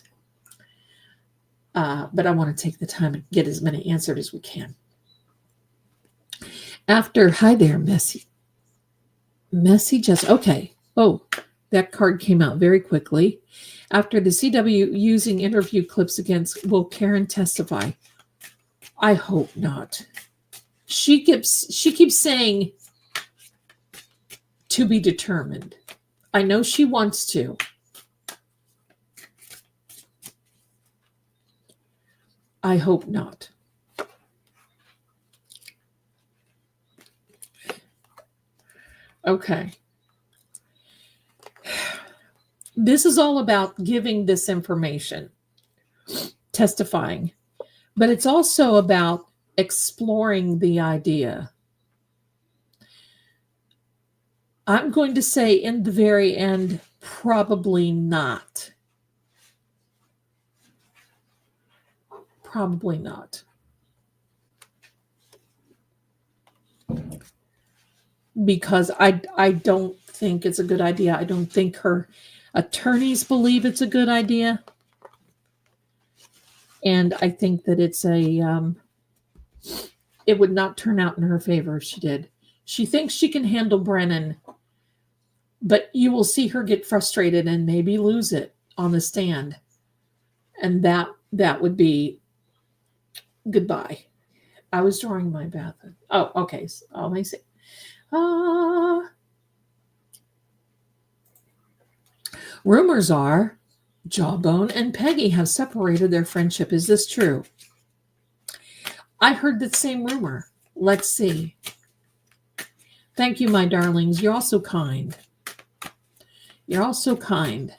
But I want to take the time and get as many answered as we can. Hi there, Messy just, okay. Oh, That card came out very quickly. After the CW using interview clips against, will Karen testify? I hope not. She keeps saying to be determined. I know she wants to. I hope not. Okay. This is all about giving this information, testifying, but it's also about exploring the idea. I'm going to say in the very end, probably not. Probably not. Because I don't think it's a good idea. I don't think her attorneys believe it's a good idea. And I think that it's it would not turn out in her favor if she did. She thinks she can handle Brennan, but you will see her get frustrated and maybe lose it on the stand. And that would be goodbye. I was drawing my bath. Oh, okay. So, let me see. Rumors are Jawbone and Peggy have separated their friendship. Is this true? I heard the same rumor. Let's see. Thank you, my darlings. You're all so kind. You're all so kind.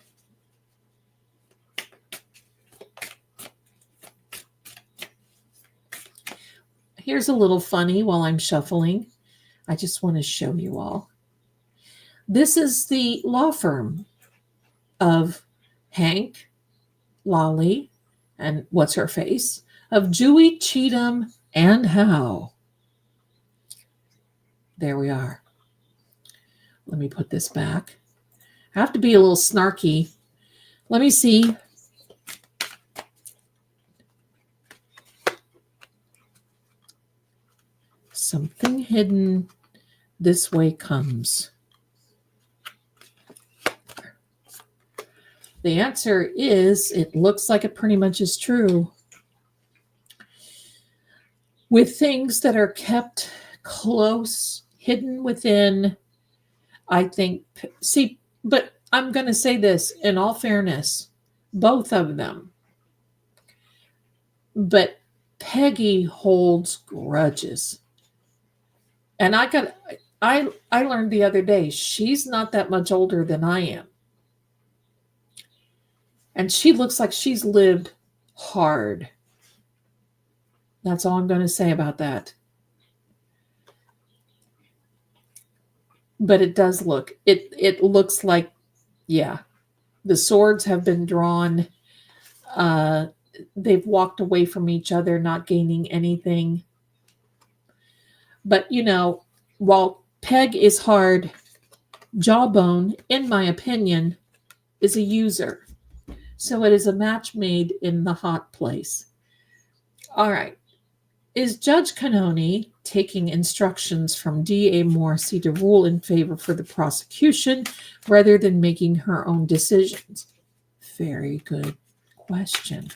Here's a little funny while I'm shuffling. I just want to show you all. This is the law firm of Hank, Lolly, and what's her face, of Dewey, Cheatham, and Howe. There we are. Let me put this back. I have to be a little snarky. Let me see. Something hidden this way comes. The answer is, it looks like it pretty much is true. With things that are kept close, hidden within, I think, see, but I'm going to say this in all fairness, both of them. But Peggy holds grudges. And I learned the other day, she's not that much older than I am. And she looks like she's lived hard. That's all I'm going to say about that. But it does look, it looks like, yeah, the swords have been drawn. They've walked away from each other, not gaining anything. But, you know, while Peg is hard, Jawbone, in my opinion, is a user. So it is a match made in the hot place. All right. Is Judge Cannoni taking instructions from D.A. Morrissey to rule in favor for the prosecution rather than making her own decisions? Very good question.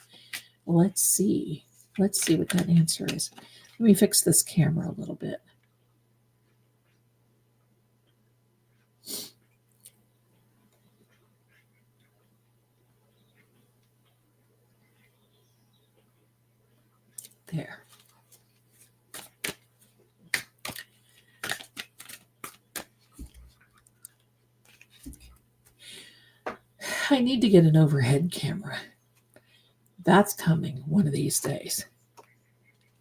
Let's see. Let's see what that answer is. Let me fix this camera a little bit. There. I need to get an overhead camera. That's coming one of these days.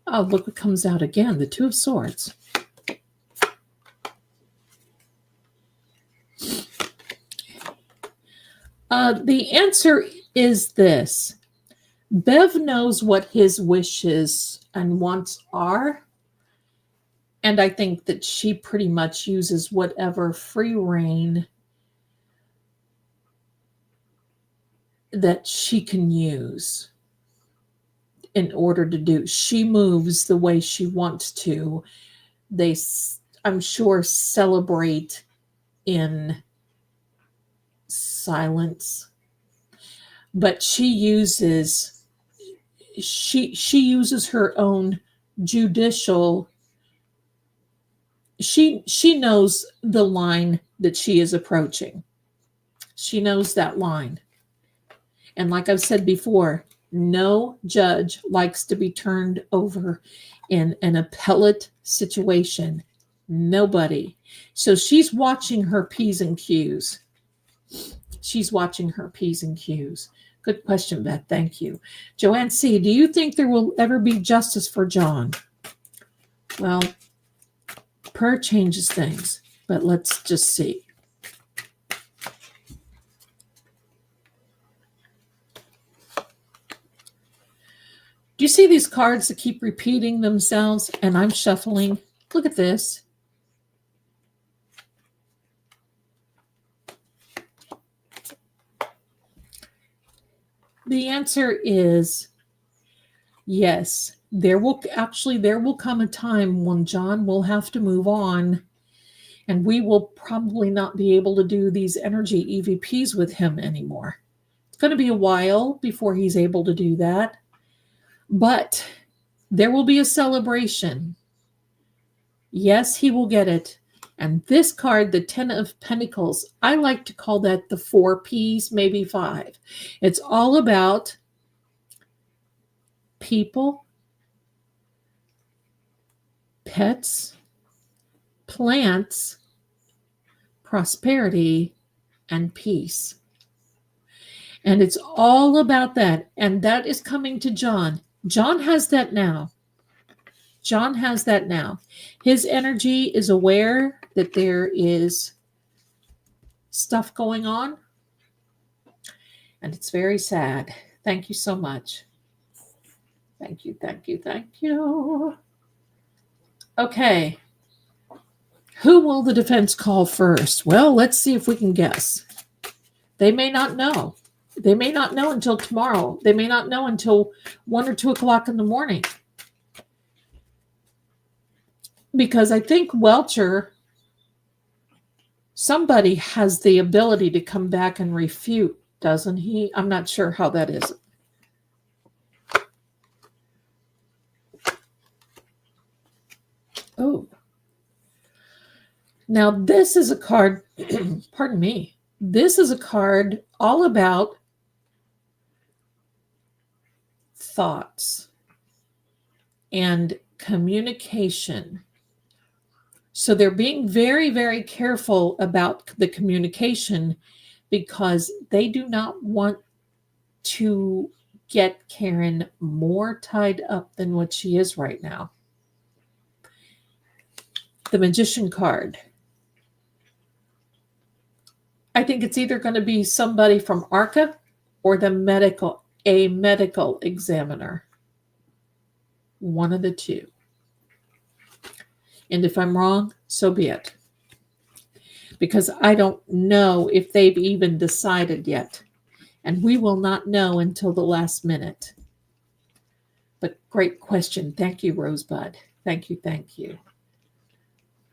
Oh, look what comes out again. The Two of Swords. The answer is this. Bev knows what his wishes and wants are. And I think that she pretty much uses whatever free reign that she can use in order to do. She moves the way she wants to. They, I'm sure, celebrate in silence, but she uses her own judicial. She knows the line that she is approaching. She knows that line. And like I've said before, no judge likes to be turned over in an appellate situation. Nobody. So she's watching her P's and Q's. She's watching her P's and Q's. Good question, Beth. Thank you. Joanne C., do you think there will ever be justice for John? Well, prayer changes things, but let's just see. Do you see these cards that keep repeating themselves? And I'm shuffling. Look at this. The answer is yes. There will come a time when John will have to move on, and we will probably not be able to do these energy EVPs with him anymore. It's going to be a while before he's able to do that. But there will be a celebration. Yes, he will get it. And this card, the 10 of Pentacles, I like to call that the 4 Ps, maybe 5. It's all about people, pets, plants, prosperity, and peace. And it's all about that. And that is coming to John. John has that now. John has that now. His energy is aware that there is stuff going on. And it's very sad. Thank you so much. Thank you, thank you, thank you. Okay. Who will the defense call first? Well, let's see if we can guess. They may not know. They may not know until tomorrow. They may not know until 1 or 2 o'clock in the morning. Because I think Welcher, somebody has the ability to come back and refute, doesn't he? I'm not sure how that is. Oh. Now, this is a card, pardon me, this is a card all about thoughts and communication. So they're being very, very careful about the communication because they do not want to get Karen more tied up than what she is right now. The Magician card. I think it's either going to be somebody from ARCA or a medical examiner. One of the two. And if I'm wrong, so be it. Because I don't know if they've even decided yet. And we will not know until the last minute. But great question. Thank you, Rosebud. Thank you, thank you.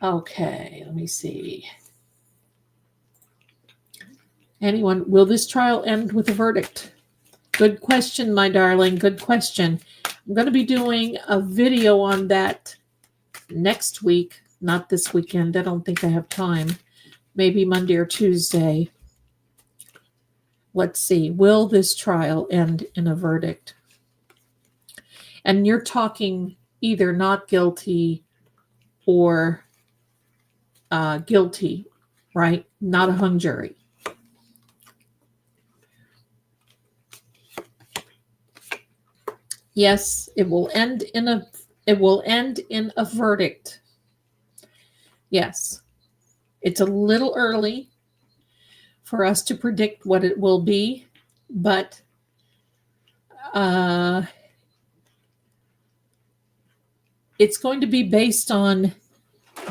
Okay, let me see. Anyone, will this trial end with a verdict? Good question, my darling. Good question. I'm going to be doing a video on that next week, not this weekend. I don't think I have time. Maybe Monday or Tuesday. Let's see. Will this trial end in a verdict? And you're talking either not guilty or guilty, right? Not a hung jury. Yes, it will end in a verdict. Yes. It's a little early for us to predict what it will be, but it's going to be based on,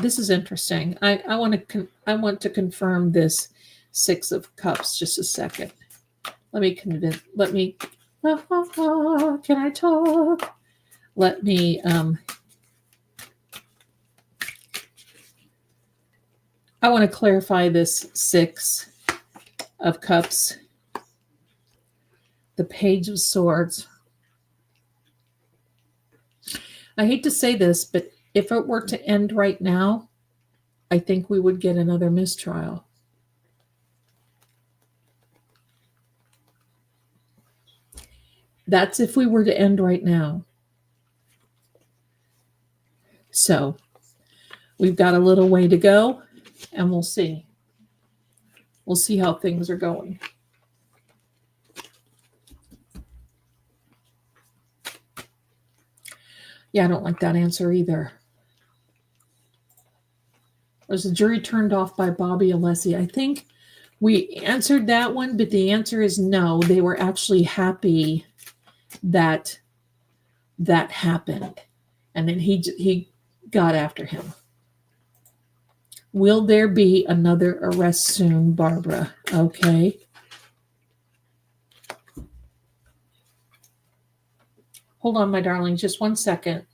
this is interesting. I want to confirm this 6 of Cups just a second. Can I talk? Let me, I want to clarify this 6 of Cups, the Page of Swords. I hate to say this, but if it were to end right now, I think we would get another mistrial. That's if we were to end right now. So we've got a little way to go, and we'll see. We'll see how things are going. Yeah, I don't like that answer either. Was the jury turned off by Bobby Alessi? I think we answered that one, but the answer is no. They were actually happy that that happened. And then he got after him. Will there be another arrest soon, Barbara? Okay. Hold on, my darling, just 1 second.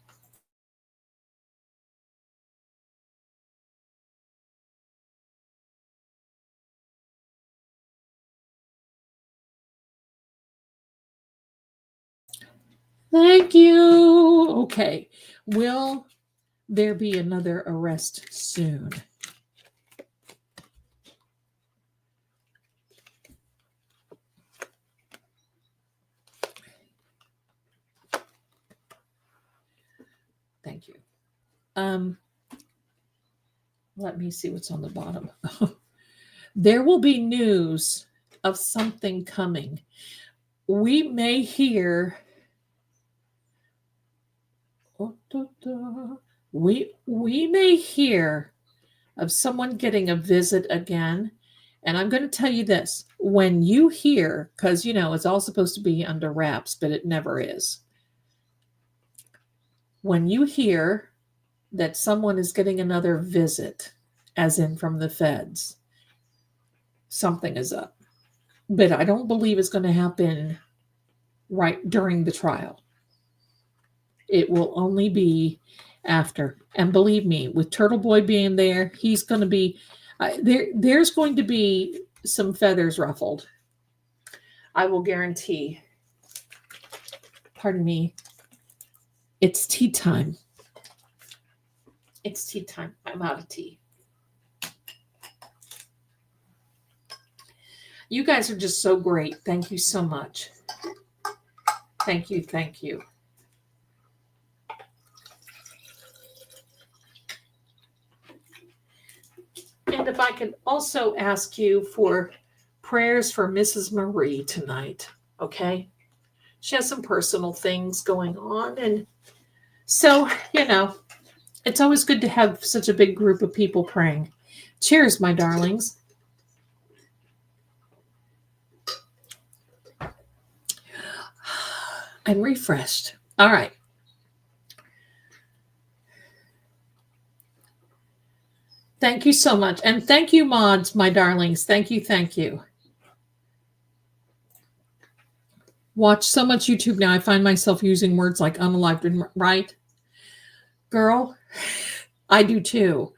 Thank you. Okay. Will there be another arrest soon? Thank you. Let me see what's on the bottom. There will be news of something coming. We may hear we may hear of someone getting a visit again. And I'm going to tell you this, when you hear, because it's all supposed to be under wraps, but it never is. When you hear that someone is getting another visit, as in from the feds, something is up. But I don't believe it's going to happen right during the trial. It will only be after. And believe me, with Turtle Boy being there, he's going to be there's going to be some feathers ruffled. I will guarantee. Pardon me. It's tea time. It's tea time. I'm out of tea. You guys are just so great. Thank you so much. Thank you. Thank you. And if I could also ask you for prayers for Mrs. Marie tonight, okay? She has some personal things going on. And so, it's always good to have such a big group of people praying. Cheers, my darlings. I'm refreshed. All right. Thank you so much. And thank you, mods, my darlings. Thank you. Thank you. Watch so much YouTube now. I find myself using words like unalived, right? Girl, I do too.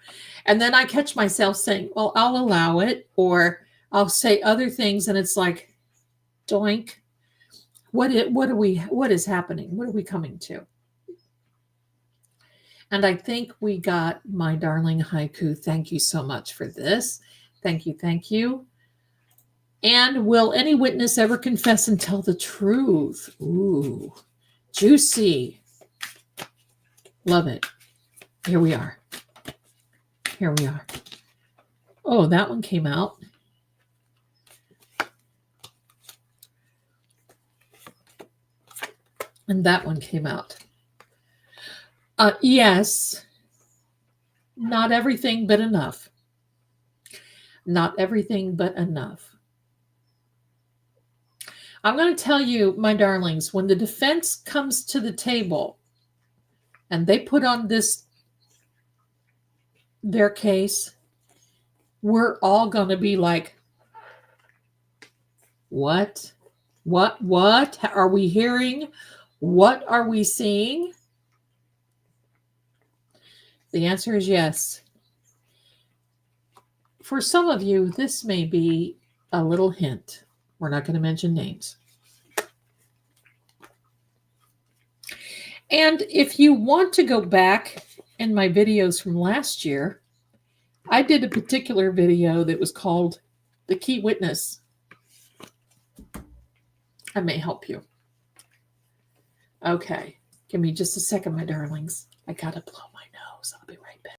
And then I catch myself saying, well, I'll allow it. Or I'll say other things. And it's like, doink. What is happening? What are we coming to? And I think we got my darling haiku. Thank you so much for this. Thank you. Thank you. And will any witness ever confess and tell the truth? Ooh, juicy. Love it. Here we are. Here we are. Oh, that one came out. And that one came out. Yes. Not everything, but enough. Not everything, but enough. I'm going to tell you, my darlings, when the defense comes to the table and they put on their case, we're all going to be like, what? What are we hearing? What are we seeing? The answer is yes. For some of you, this may be a little hint. We're not going to mention names. And if you want to go back in my videos from last year, I did a particular video that was called The Key Witness. I may help you. Okay, give me just a second, my darlings. I gotta blow my nose. I'll be right back.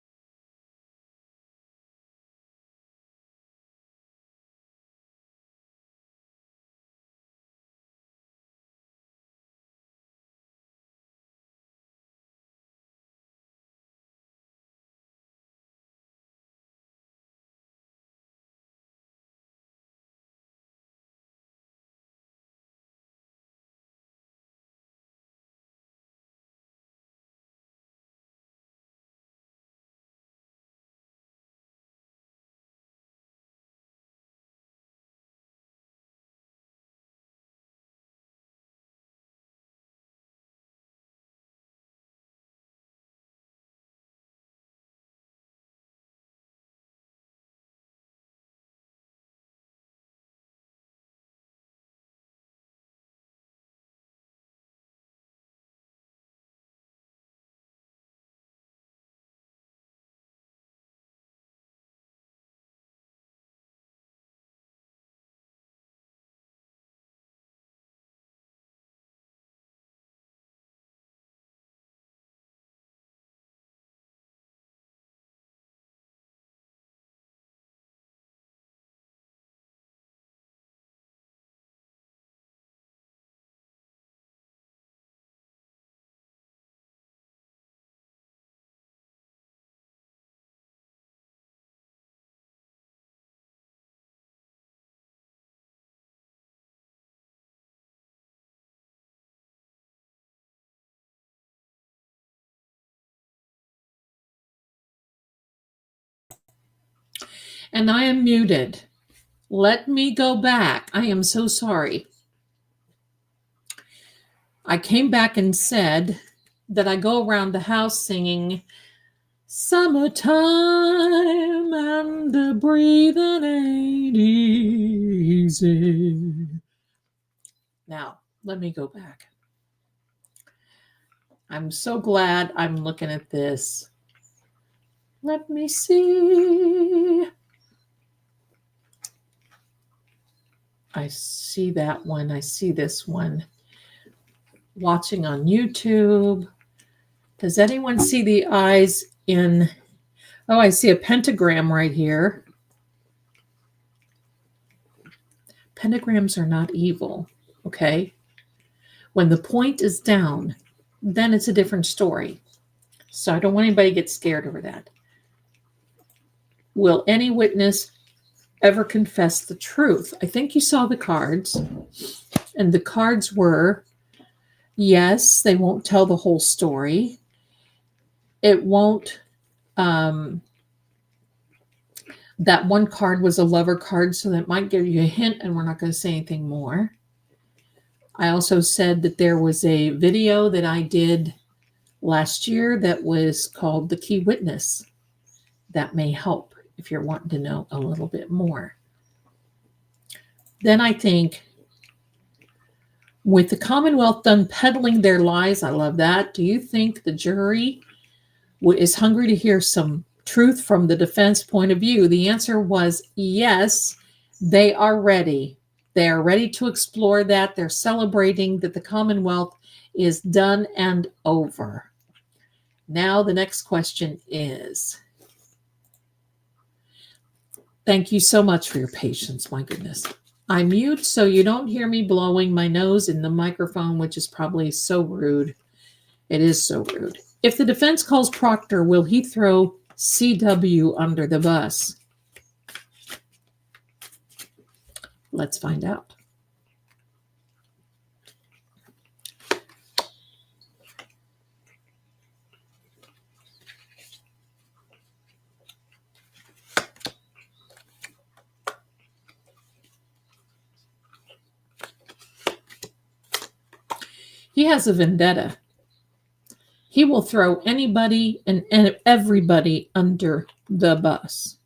And I am muted. Let me go back. I am so sorry. I came back and said that I go around the house singing summertime and the breathing ain't easy. Now, let me go back. I'm so glad I'm looking at this. Let me see. I see that one. I see this one. Watching on YouTube. Does anyone see the eyes in? Oh, I see a pentagram right here. Pentagrams are not evil, okay? When the point is down, then it's a different story. So I don't want anybody to get scared over that. Will any witness ever confess the truth? I think you saw the cards. And the cards were, yes, they won't tell the whole story. It won't, that one card was a lover card, so that might give you a hint, and we're not going to say anything more. I also said that there was a video that I did last year that was called The Key Witness. That may help if you're wanting to know a little bit more. Then I think, with the Commonwealth done peddling their lies, I love that. Do you think the jury is hungry to hear some truth from the defense point of view? The answer was yes, they are ready. They are ready to explore that. They're celebrating that the Commonwealth is done and over. Now the next question is, thank you so much for your patience. My goodness. I mute so you don't hear me blowing my nose in the microphone, which is probably so rude. It is so rude. If the defense calls Proctor, will he throw CW under the bus? Let's find out. He has a vendetta. He will throw anybody and everybody under the bus.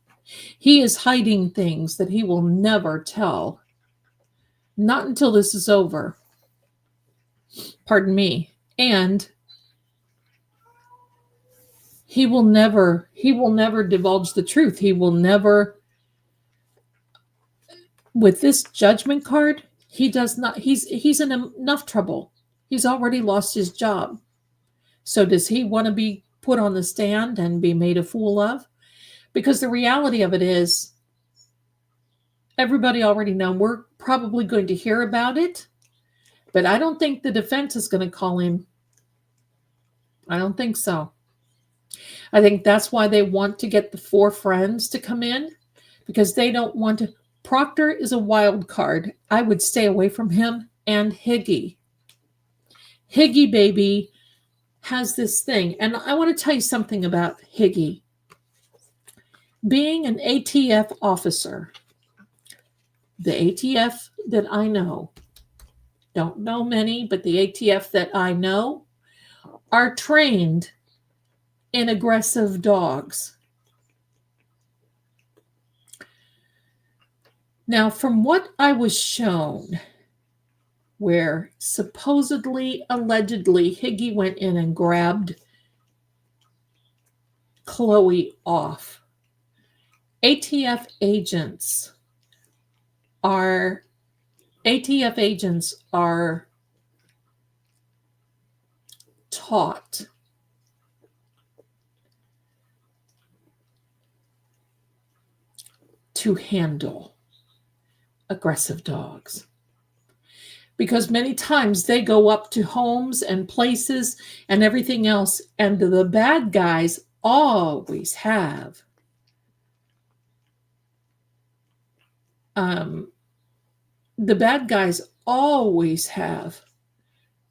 He is hiding things that he will never tell. Not until this is over. Pardon me. And he will never divulge the truth. He will never, with this judgment card, he does not, he's in enough trouble. He's already lost his job. So does he want to be put on the stand and be made a fool of? Because the reality of it is, everybody already knows. We're probably going to hear about it, but I don't think the defense is going to call him. I don't think so. I think that's why they want to get the 4 friends to come in, because they don't want to. Proctor is a wild card. I would stay away from him, and Higgy. Higgy baby has this thing, and I want to tell you something about Higgy. Being an ATF officer, the ATF that I know, don't know many, but the ATF that I know are trained in aggressive dogs. Now, from what I was shown, where supposedly, allegedly, Higgy went in and grabbed Chloe off, ATF agents are taught to handle aggressive dogs, because many times they go up to homes and places and everything else, and the bad guys always have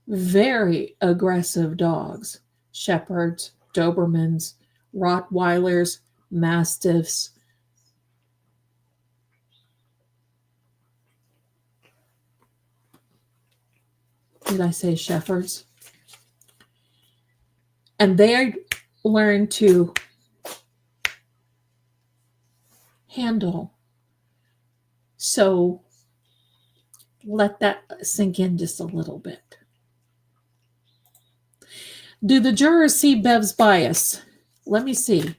very aggressive dogs: shepherds, Dobermans, Rottweilers, Mastiffs. Did I say shepherds? And they learn to handle. So let that sink in just a little bit. Do the jurors see Bev's bias? Let me see.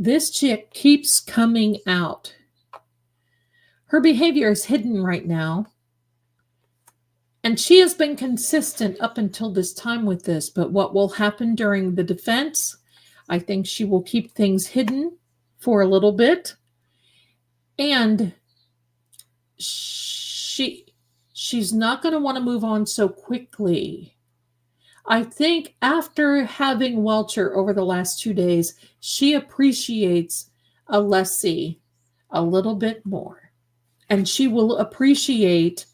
This chick keeps coming out. Her behavior is hidden right now. And she has been consistent up until this time with this. But what will happen during the defense, I think she will keep things hidden for a little bit. And she's not going to want to move on so quickly. I think after having Welcher over the last 2 days, she appreciates Alessi a little bit more. And she will appreciate,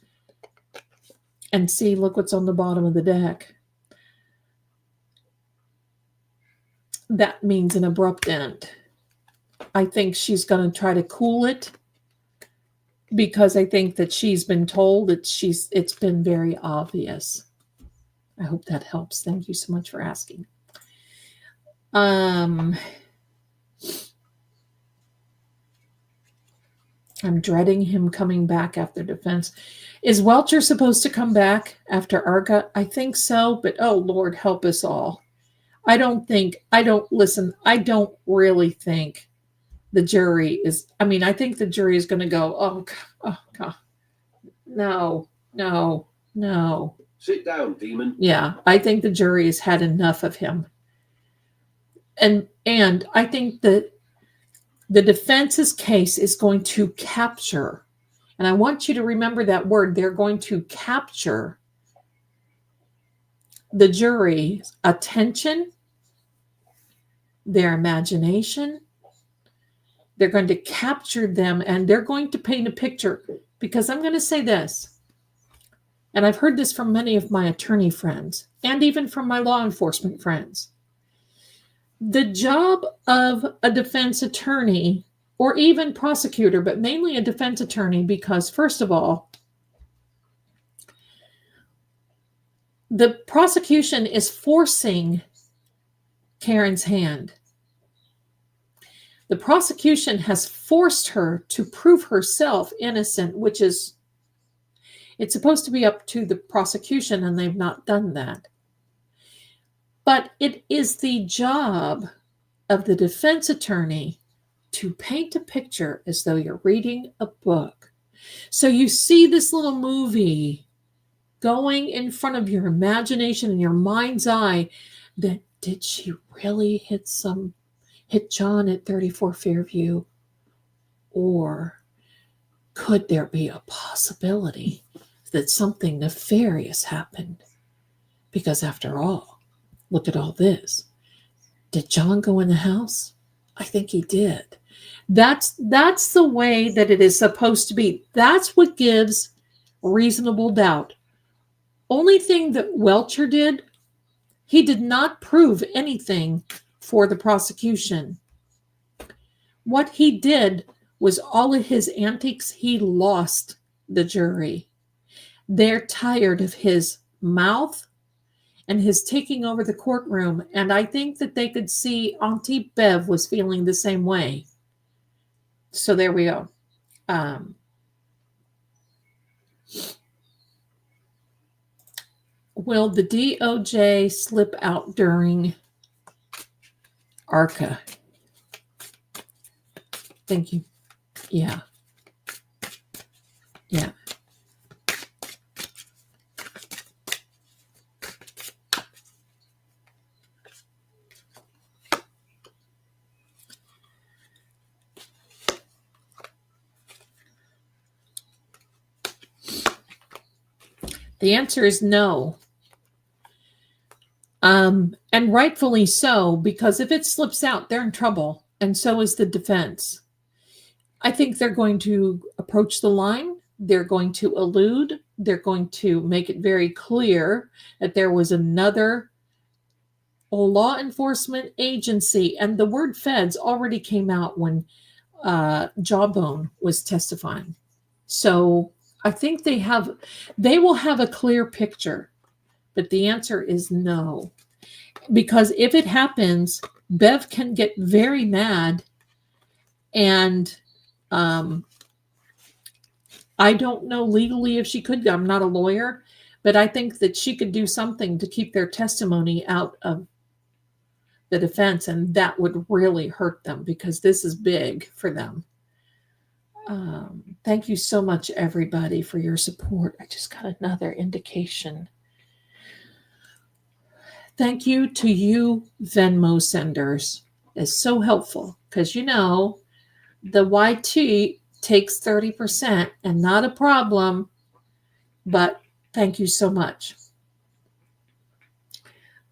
and see, look what's on the bottom of the deck. That means an abrupt end. I think she's going to try to cool it, because I think that she's been told that it's been very obvious. I hope that helps. Thank you so much for asking. I'm dreading him coming back after defense. Is Welcher supposed to come back after Arca? I think so, but oh Lord, help us all. I don't really think the jury is, I think the jury is going to go, oh God, no. Sit down, demon. Yeah, I think the jury has had enough of him. And I think that the defense's case is going to capture, and I want you to remember that word, they're going to capture the jury's attention, their imagination. They're going to capture them, and they're going to paint a picture. Because I'm going to say this, and I've heard this from many of my attorney friends, and even from my law enforcement friends. The job of a defense attorney or even prosecutor, but mainly a defense attorney, because first of all, the prosecution is forcing Karen's hand. The prosecution has forced her to prove herself innocent, which is, it's supposed to be up to the prosecution, and they've not done that. But it is the job of the defense attorney to paint a picture as though you're reading a book. So you see this little movie going in front of your imagination and your mind's eye that, did she really hit John at 34 Fairview? Or could there be a possibility that something nefarious happened? Because after all, look at all this. Did John go in the house? I think he did. That's the way that it is supposed to be. That's what gives reasonable doubt. Only thing that Welcher did, he did not prove anything for the prosecution. What he did was all of his antics, he lost the jury. They're tired of his mouth and his taking over the courtroom. And I think that they could see Auntie Bev was feeling the same way. So there we go. Will the DOJ slip out during ARCA? Thank you. Yeah. Yeah. The answer is no. And rightfully so, because if it slips out, they're in trouble, and so is the defense. I think they're going to approach the line. They're going to allude. They're going to make it very clear that there was another law enforcement agency, and the word feds already came out when Jawbone was testifying. So I think they will have a clear picture, but the answer is no. Because if it happens, Bev can get very mad, and I don't know legally if she could. I'm not a lawyer, but I think that she could do something to keep their testimony out of the defense, and that would really hurt them because this is big for them. Thank you so much, everybody, for your support. I just got another indication. Thank you to you Venmo senders. It's so helpful because, you know, the YT takes 30% and not a problem, but thank you so much.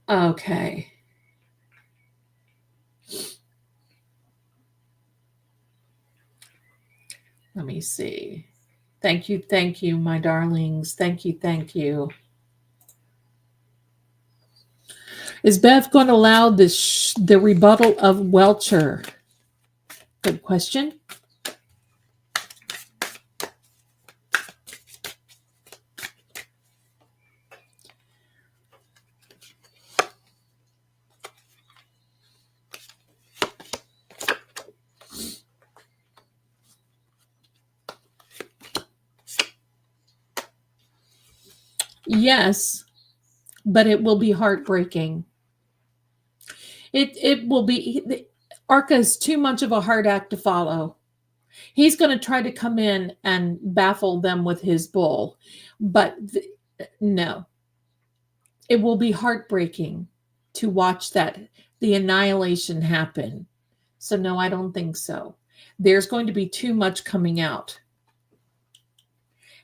Okay. Let me see. Thank you, my darlings. Thank you. Is Bev going to allow the rebuttal of Welcher? Good question. Yes, but it will be heartbreaking. It will be. ARCA is too much of a hard act to follow. He's going to try to come in and baffle them with his bull, but no. It will be heartbreaking to watch the annihilation happen. So no, I don't think so. There's going to be too much coming out.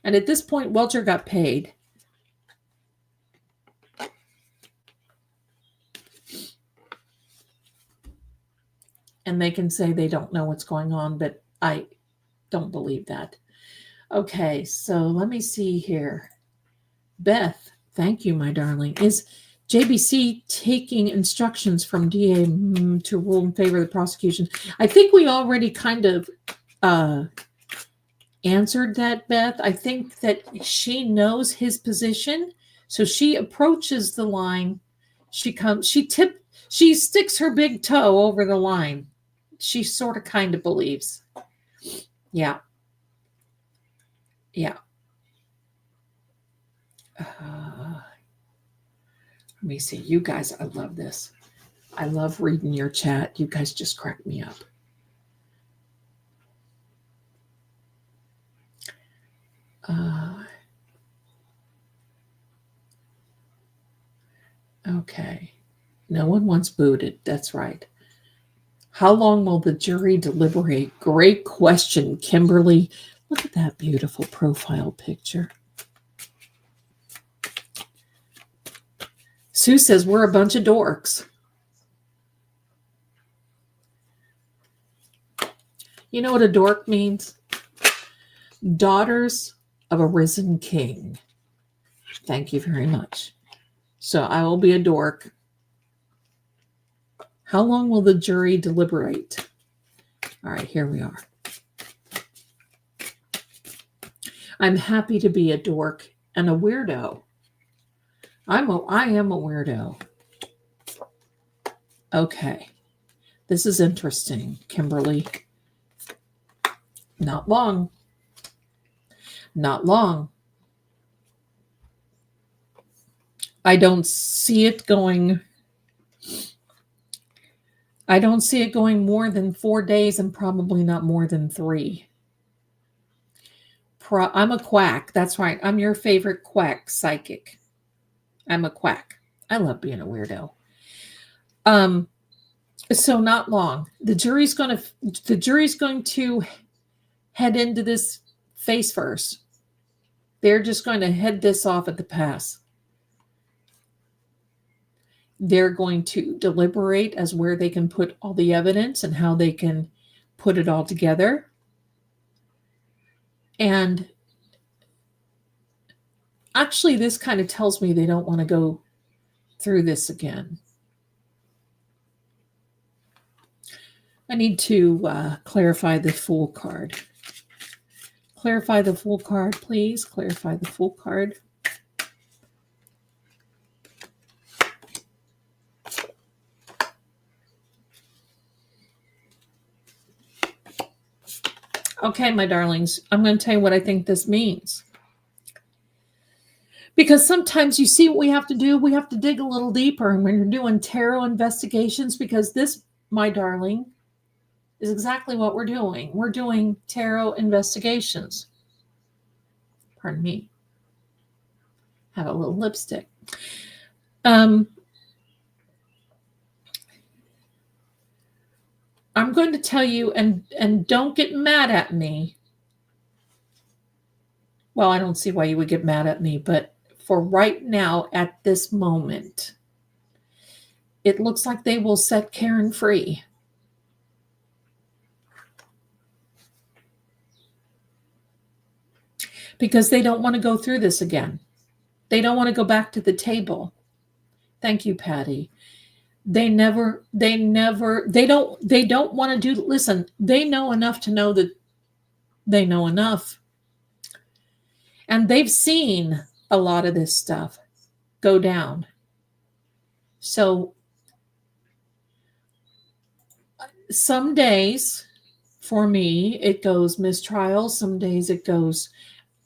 And at this point, Welcher got paid. And they can say they don't know what's going on, but I don't believe that. Okay, so let me see here. Beth, thank you, my darling. Is JBC taking instructions from DA to rule in favor of the prosecution. I think we already kind of answered that, Beth. I think that she knows his position, so she approaches the line. She sticks her big toe over the line. She sort of kind of believes. Yeah. Yeah. Let me see. You guys, I love this. I love reading your chat. You guys just crack me up. Okay. No one wants booted. That's right. How long will the jury deliberate? Great question, Kimberly. Look at that beautiful profile picture. Sue says we're a bunch of dorks. You know what a dork means? Daughters of a risen king. Thank you very much. So I will be a dork. How long will the jury deliberate? All right, here we are. I'm happy to be a dork and a weirdo. I am a weirdo. Okay. This is interesting, Kimberly. Not long. Not long. I don't see it going more than 4 days and probably not more than 3. I'm a quack. That's right. I'm your favorite quack psychic. I'm a quack. I love being a weirdo. So not long. The jury's going to head into this face first. They're just going to head this off at the pass. They're going to deliberate as where they can put all the evidence and how they can put it all together. And actually, this kind of tells me they don't want to go through this again. I need to clarify the Fool card. Clarify the Fool card, please. Clarify the Fool card. Okay, my darlings, I'm going to tell you what I think this means. Because sometimes you see what we have to do. We have to dig a little deeper. And when you're doing tarot investigations, because this, my darling, is exactly what we're doing. We're doing tarot investigations. Pardon me. Have a little lipstick. I'm going to tell you, and don't get mad at me. Well, I don't see why you would get mad at me, but for right now, at this moment, it looks like they will set Karen free. Because they don't want to go through this again. They don't want to go back to the table. Thank you, Patty. They don't want to do, listen, they know enough to know that they know enough. And they've seen a lot of this stuff go down. So some days for me, it goes mistrial. Some days it goes,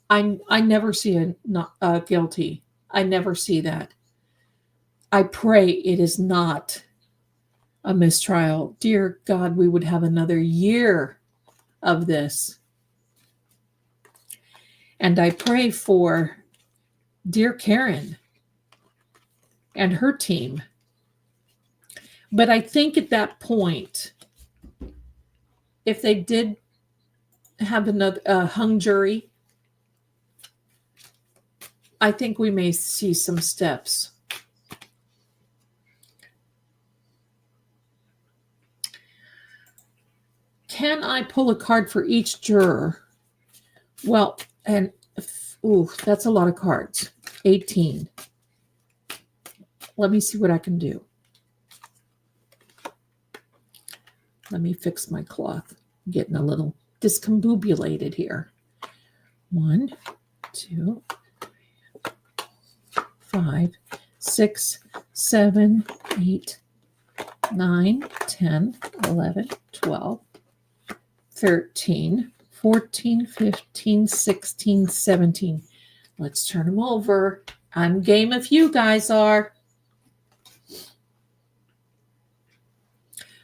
I never see a not guilty. I never see that. I pray it is not a mistrial. Dear God, we would have another year of this. And I pray for dear Karen and her team. But I think at that point, if they did have another hung jury, I think we may see some steps. Can I pull a card for each juror? Well, and that's a lot of cards. 18. Let me see what I can do. Let me fix my cloth. I'm getting a little discombobulated here. 1, 2, 5, 6, 7, 8, 9, 10, 11, 12, 13, 14, 15, 16, 17. Let's turn them over. I'm game if you guys are.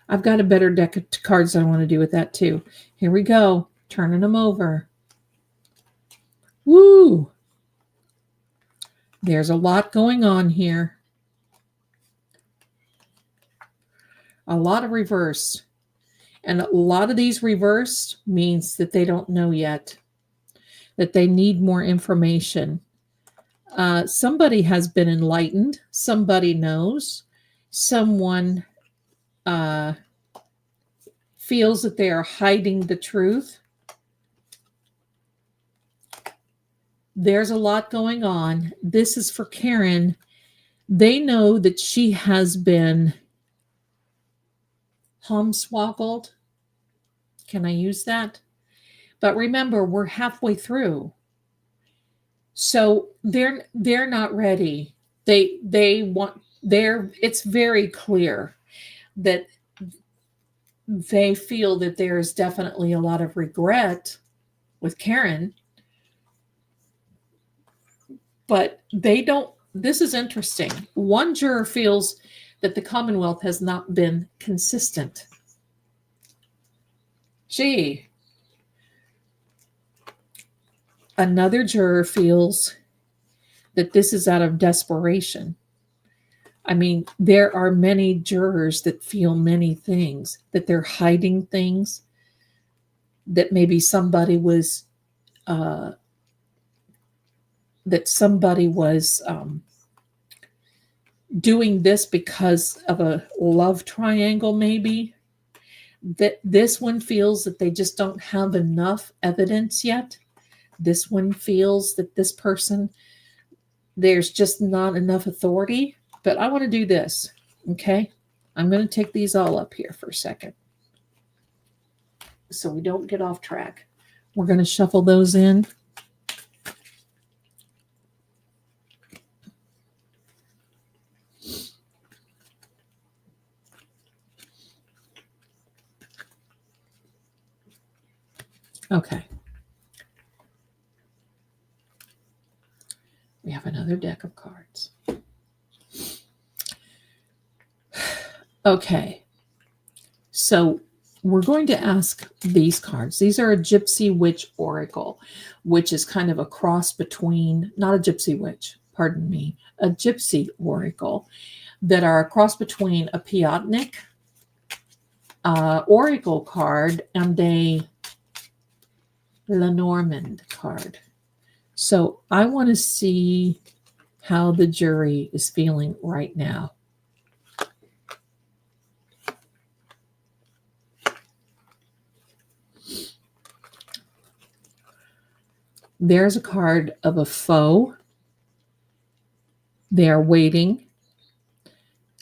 I've got a better deck of cards I want to do with that too. Here we go. Turning them over. Woo! There's a lot going on here. A lot of reverse. And a lot of these reversed means that they don't know yet, that they need more information. Somebody has been enlightened. Somebody knows. Someone feels that they are hiding the truth. There's a lot going on. This is for Karen. They know that she has been homswoggled. Can I use that? But remember, we're halfway through. So they're not ready. It's very clear that they feel that there is definitely a lot of regret with Karen. But they don't. This is interesting. One juror feels that the Commonwealth has not been consistent. Gee. Another juror feels that this is out of desperation. I mean, there are many jurors that feel many things, that they're hiding things, that maybe somebody was doing this because of a love triangle, maybe. That this one feels that they just don't have enough evidence yet. This one feels that this person, there's just not enough authority. But I want to do this, okay? I'm going to take these all up here for a second so we don't get off track. We're going to shuffle those in. Okay. We have another deck of cards. Okay. So we're going to ask these cards. These are a Gypsy Witch Oracle, which is kind of a cross between, not a Gypsy Witch, pardon me, a Gypsy Oracle that are a cross between a Piotnik Oracle card and a Lenormand card. So I want to see how the jury is feeling right now. There's a card of a foe. They are waiting.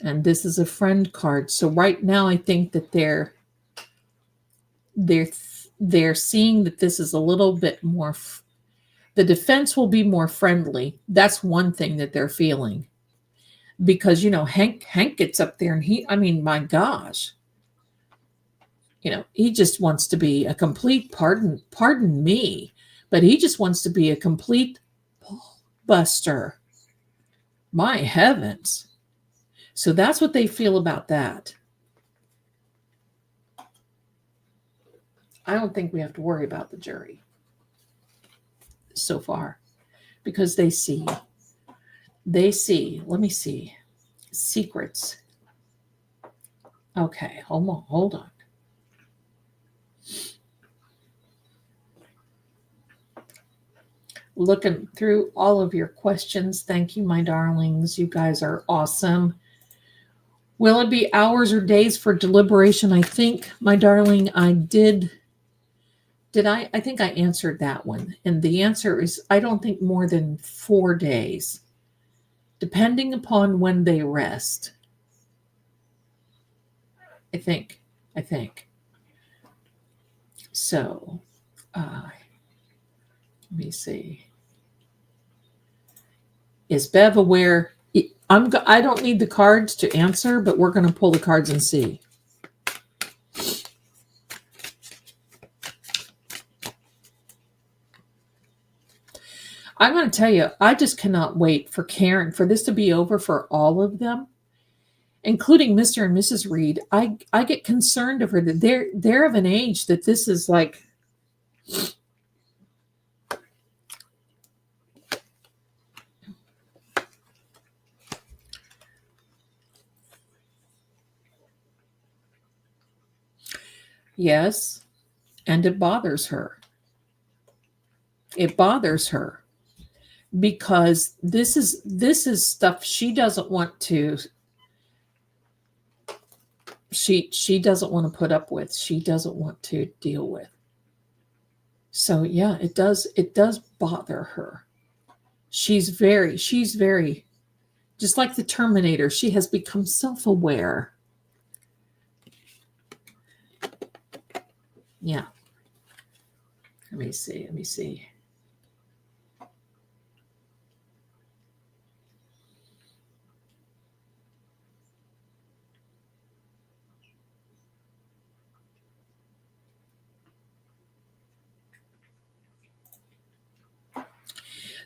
And this is a friend card. So right now I think that they're seeing that this is a little bit more, the defense will be more friendly. That's one thing that they're feeling. Because, you know, Hank gets up there and my gosh, you know, he just wants to be a complete, pardon me, but he just wants to be a complete buster. My heavens. So that's what they feel about that. I don't think we have to worry about the jury so far because they see, let me see, secrets. Okay, hold on. Looking through all of your questions. Thank you, my darlings. You guys are awesome. Will it be hours or days for deliberation? I think, my darling, I did I think I answered that one. And the answer is, I don't think more than 4 days. depending upon when they rest. I think. So, let me see. Is Bev aware? I don't need the cards to answer, but we're going to pull the cards and see. I'm going to tell you, I just cannot wait for Karen, for this to be over for all of them, including Mr. and Mrs. Reed. I get concerned over that they're of an age that this is like. Yes, and it bothers her. It bothers her because this is stuff she doesn't want to. She doesn't want to put up with. She doesn't want to deal with. So yeah, it does bother her. She's very just like the Terminator. She has become self-aware. Yeah. Let me see.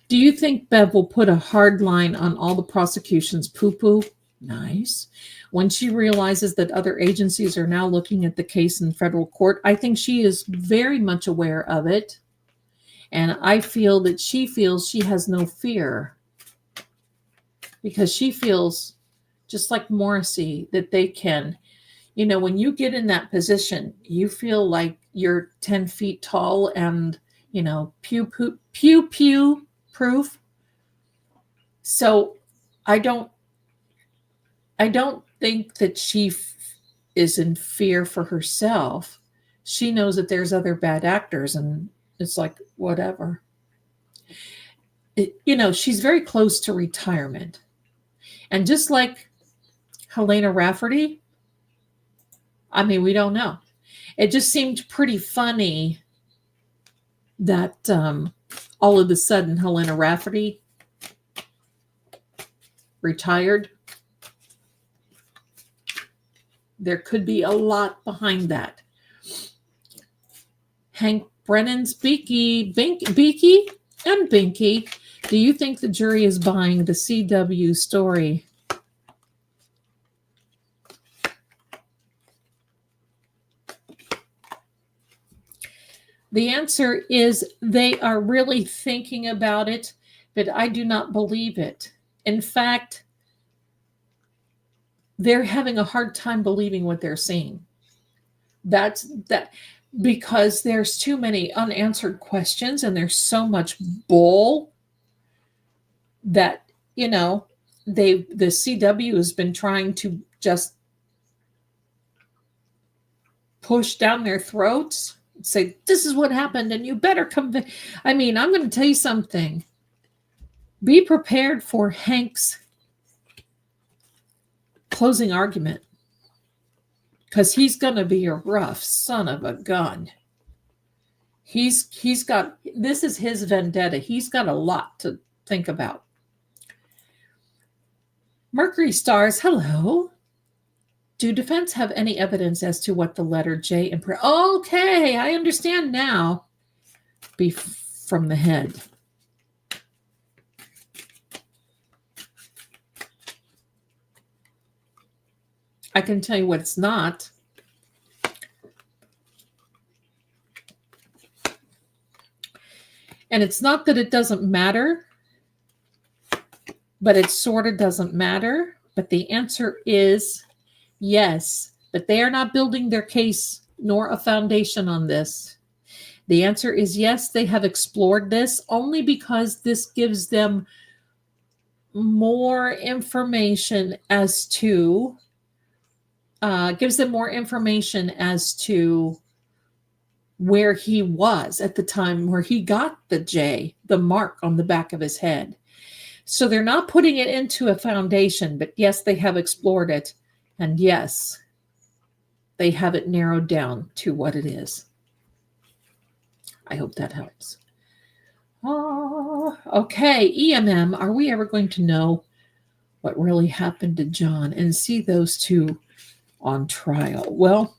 Do you think Bev will put a hard line on all the prosecution's poo-poo? Nice. When she realizes that other agencies are now looking at the case in federal court, I think she is very much aware of it. And I feel that she feels she has no fear because she feels, just like Morrissey, that they can, when you get in that position, you feel like you're 10 feet tall and, pew proof. So I don't think that she is in fear for herself. She knows that there's other bad actors and it's like, whatever. She's very close to retirement. And just like Helena Rafferty, we don't know. It just seemed pretty funny that all of a sudden Helena Rafferty retired. There could be a lot behind that. Hank Brennan's Beaky, and Binky. Do you think the jury is buying the CW story? The answer is they are really thinking about it, but I do not believe it. In fact, they're having a hard time believing what they're seeing. That's because there's too many unanswered questions and there's so much bull that, the CW has been trying to just push down their throats, say, this is what happened and you better come. I'm going to tell you something. Be prepared for Hank's closing argument because he's going to be a rough son of a gun. He's got, this is his vendetta. He's got a lot to think about. Mercury Stars, hello. Do defense have any evidence as to what the letter J implies? Okay, I understand now. Be from the head. I can tell you what it's not. And it's not that it doesn't matter, but it sort of doesn't matter. But the answer is yes, but they are not building their case nor a foundation on this. The answer is yes, they have explored this only because this gives them more information as to where he was at the time where he got the J, the mark on the back of his head. So they're not putting it into a foundation, but yes, they have explored it. And yes, they have it narrowed down to what it is. I hope that helps. Oh, okay, EMM, are we ever going to know what really happened to John and see those two on trial? Well,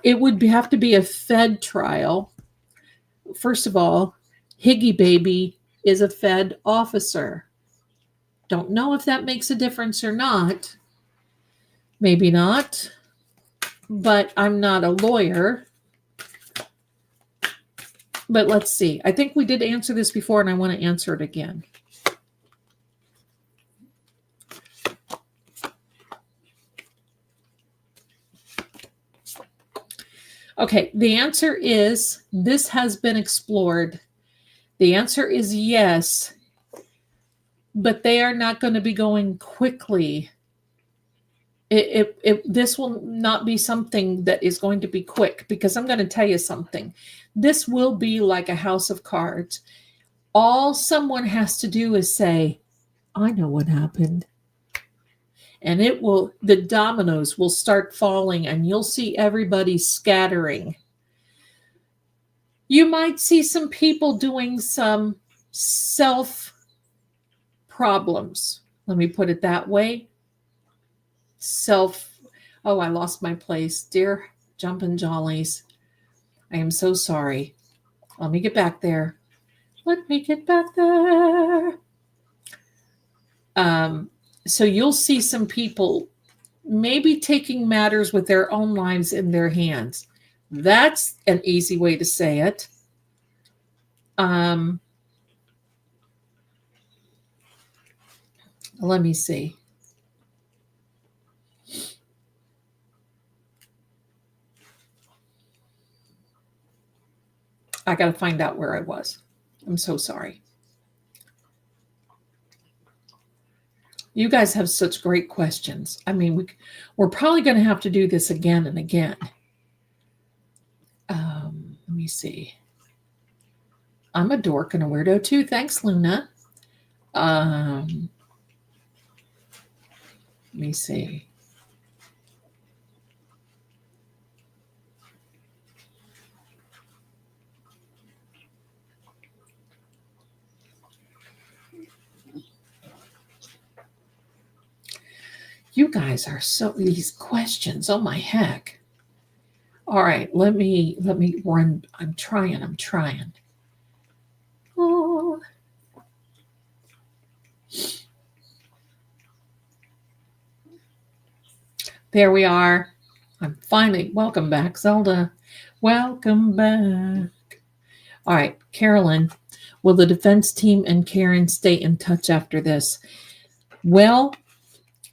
it would have to be a Fed trial. First of all, Higgy Baby is a Fed officer. Don't know if that makes a difference or not. Maybe not, but I'm not a lawyer. But let's see. I think we did answer this before, and I want to answer it again. Okay, the answer is this has been explored. The answer is yes, but they are not going to be going quickly. This will not be something that is going to be quick, because I'm going to tell you something. This will be like a house of cards. All someone has to do is say, I know what happened. And the dominoes will start falling, and you'll see everybody scattering. You might see some people doing some self problems. Let me put it that way. Oh, I lost my place. Dear Jumpin' Jollies, I am so sorry. Let me get back there. Let me get back there. So you'll see some people maybe taking matters with their own lives in their hands. That's an easy way to say it. Let me see. I got to find out where I was. I'm so sorry. You guys have such great questions. I mean, we're probably going to have to do this again and again. Let me see. I'm a dork and a weirdo too. Thanks, Luna. Let me see. You guys are these questions. Oh my heck. All right, let me run. I'm trying. Oh. There we are. I'm finally, welcome back, Zelda. Welcome back. All right, Carolyn, will the defense team and Karen stay in touch after this? Well,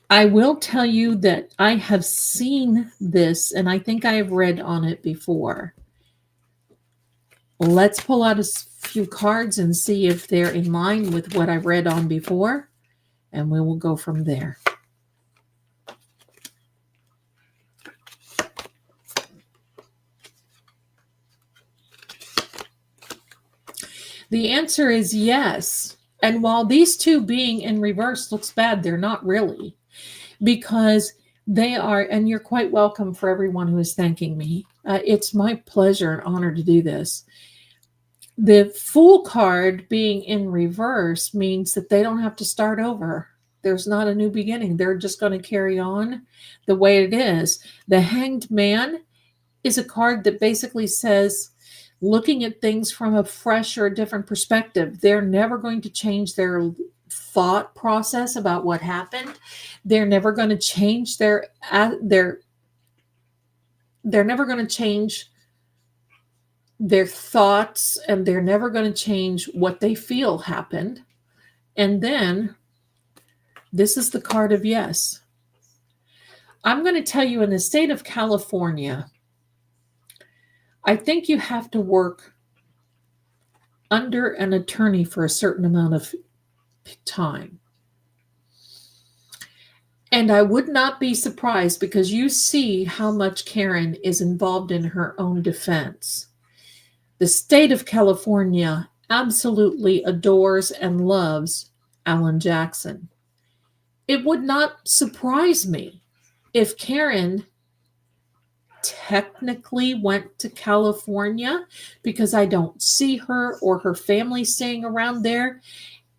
I will tell you that I have seen this, and I think I have read on it before. Let's pull out a few cards and see if they're in line with what I read on before, and we will go from there. The answer is yes. And while these two being in reverse looks bad, they're not really, because they are, and you're quite welcome for everyone who is thanking me. It's my pleasure and honor to do this. The Fool card being in reverse means that they don't have to start over. There's not a new beginning. They're just going to carry on the way it is. The Hanged Man is a card that basically says, looking at things from a fresh or a different perspective. They're never going to change their thought process about what happened. They're never going to change they're never going to change their thoughts, and they're never going to change what they feel happened. And then this is the card of yes. I'm going to tell you, in the state of California, I think you have to work under an attorney for a certain amount of time. And I would not be surprised, because you see how much Karen is involved in her own defense. The state of California absolutely adores and loves Alan Jackson. It would not surprise me if Karen technically went to California because I don't see her or her family staying around there.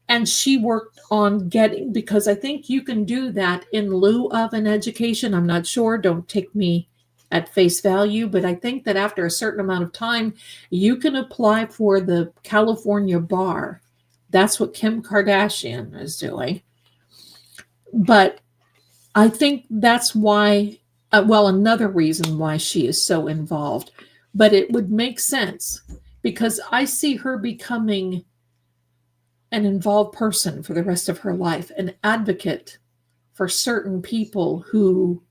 And she worked on getting, because I think you can do that in lieu of an education. I'm not sure. Don't take me at face value, but I think that after a certain amount of time, you can apply for the California bar. That's what Kim Kardashian is doing. But I think that's why, well, another reason why she is so involved. But it would make sense because I see her becoming an involved person for the rest of her life, an advocate for certain people who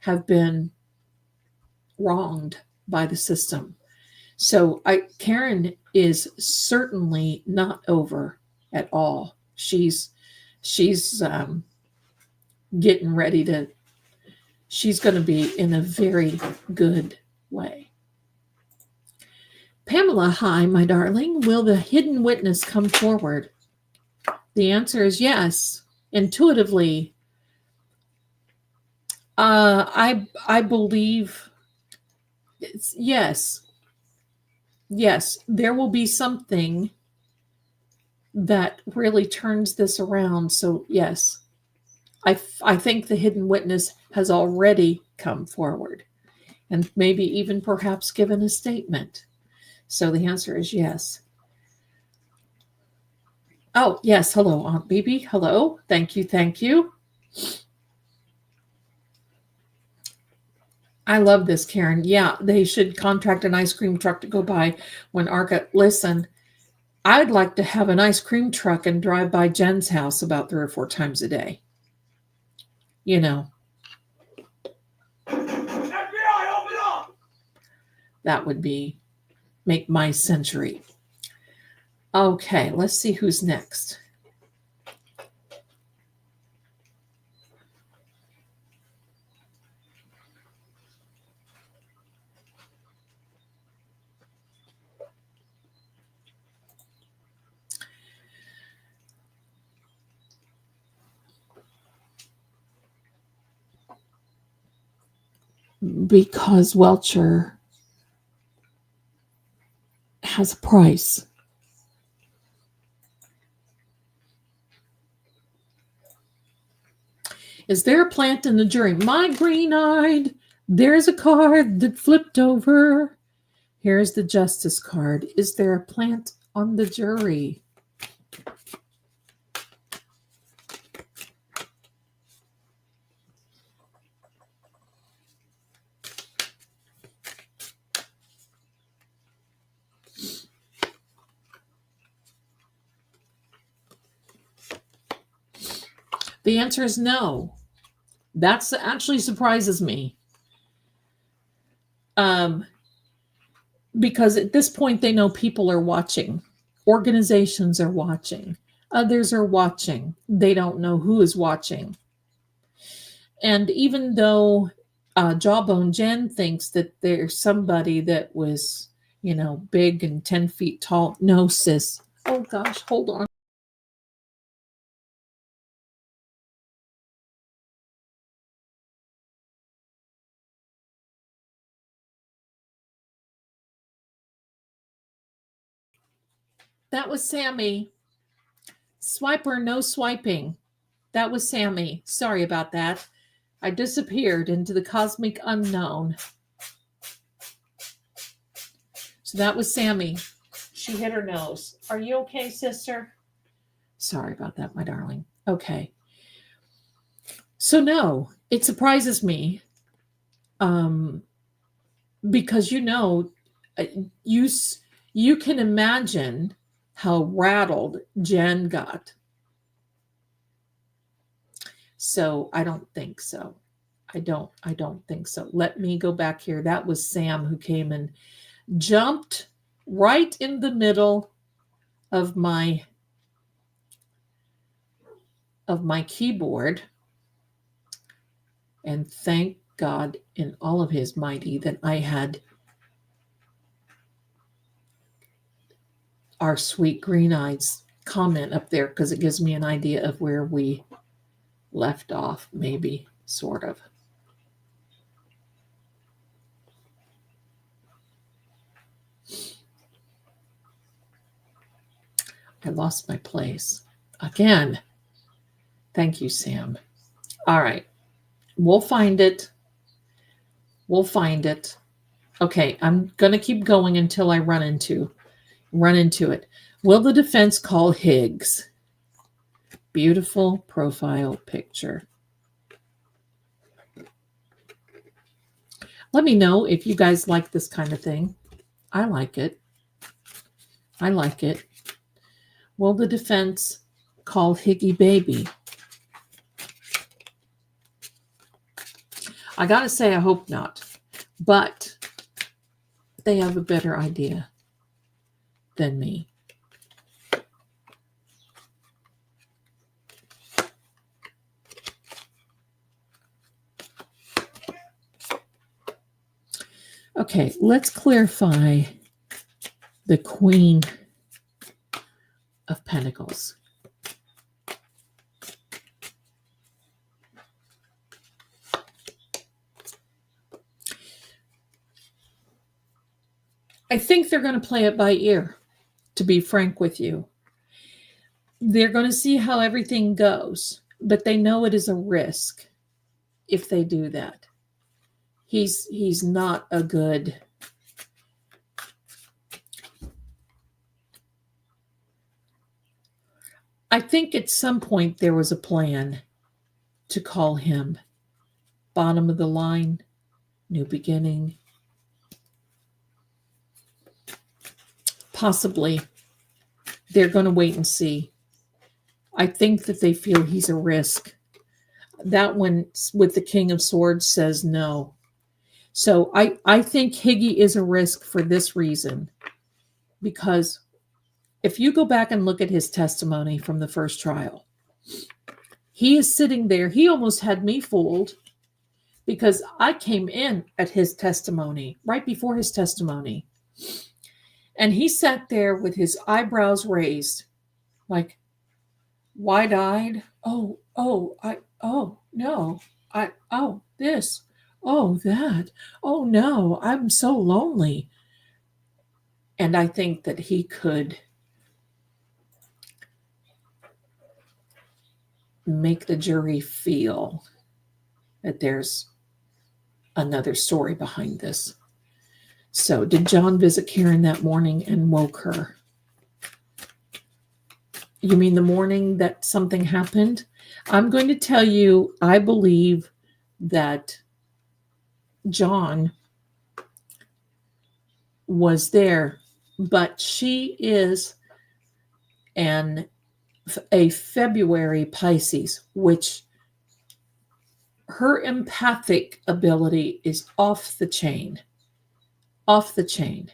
have been wronged by the system. So Karen is certainly not over at all. She's getting ready to. She's going to be in a very good way. Pamela, hi, my darling. Will the hidden witness come forward? The answer is yes. Intuitively, I believe it's yes. Yes, there will be something that really turns this around. So yes, I think the hidden witness has already come forward and maybe even perhaps given a statement. So the answer is yes. Oh, yes. Hello, Aunt Bibi. Hello. Thank you. Thank you. I love this, Karen. Yeah, they should contract an ice cream truck to go by when Arca. Listen, I'd like to have an ice cream truck and drive by Jen's house about 3 or 4 times a day. You know, FBI, open up! that would make my century. Okay, let's see who's next. Because Welcher has a price. Is there a plant in the jury? My green-eyed, there's a card that flipped over. Here's the justice card. Is there a plant on the jury? The answer is no. That's actually surprises me. Because at this point, they know people are watching. Organizations are watching. Others are watching. They don't know who is watching. And even though Jawbone Jen thinks that there's somebody that was, big and 10 feet tall. No, sis. Oh, gosh, hold on. That was Sammy. Swiper, no swiping. That was Sammy. Sorry about that. I disappeared into the cosmic unknown. So that was Sammy. She hit her nose. Are you okay, sister? Sorry about that, my darling. Okay. So no, it surprises me. Because you can imagine how rattled Jen got. So I don't think so. I don't think so. Let me go back here. That was Sam who came and jumped right in the middle of my keyboard. And thank God in all of his mighty that I had our sweet green eyes comment up there because it gives me an idea of where we left off, maybe, sort of. I lost my place again. Thank you, Sam. All right. We'll find it. We'll find it. Okay, I'm going to keep going until I run into it. Will the defense call Higgs? Beautiful profile picture. Let me know if you guys like this kind of thing. I like it. I like it. Will the defense call Higgy baby? I got to say, I hope not. But they have a better idea than me. Okay, let's clarify the Queen of Pentacles. I think they're going to play it by ear, to be frank with you. They're going to see how everything goes, but they know it is a risk if they do that. He's not a good... I think at some point there was a plan to call him bottom of the line, new beginning. Possibly. They're going to wait and see. I think that they feel he's a risk. That one with the King of Swords says no. So I think Higgy is a risk for this reason. Because if you go back and look at his testimony from the first trial, he is sitting there. He almost had me fooled because I came in at his testimony, right before his testimony. And he sat there with his eyebrows raised, like wide-eyed. Oh, no. This. Oh, that. Oh, no, I'm so lonely. And I think that he could make the jury feel that there's another story behind this. So, did John visit Karen that morning and woke her? You mean the morning that something happened? I'm going to tell you, I believe that John was there, but she is a February Pisces, which her empathic ability is off the chain. Off the chain.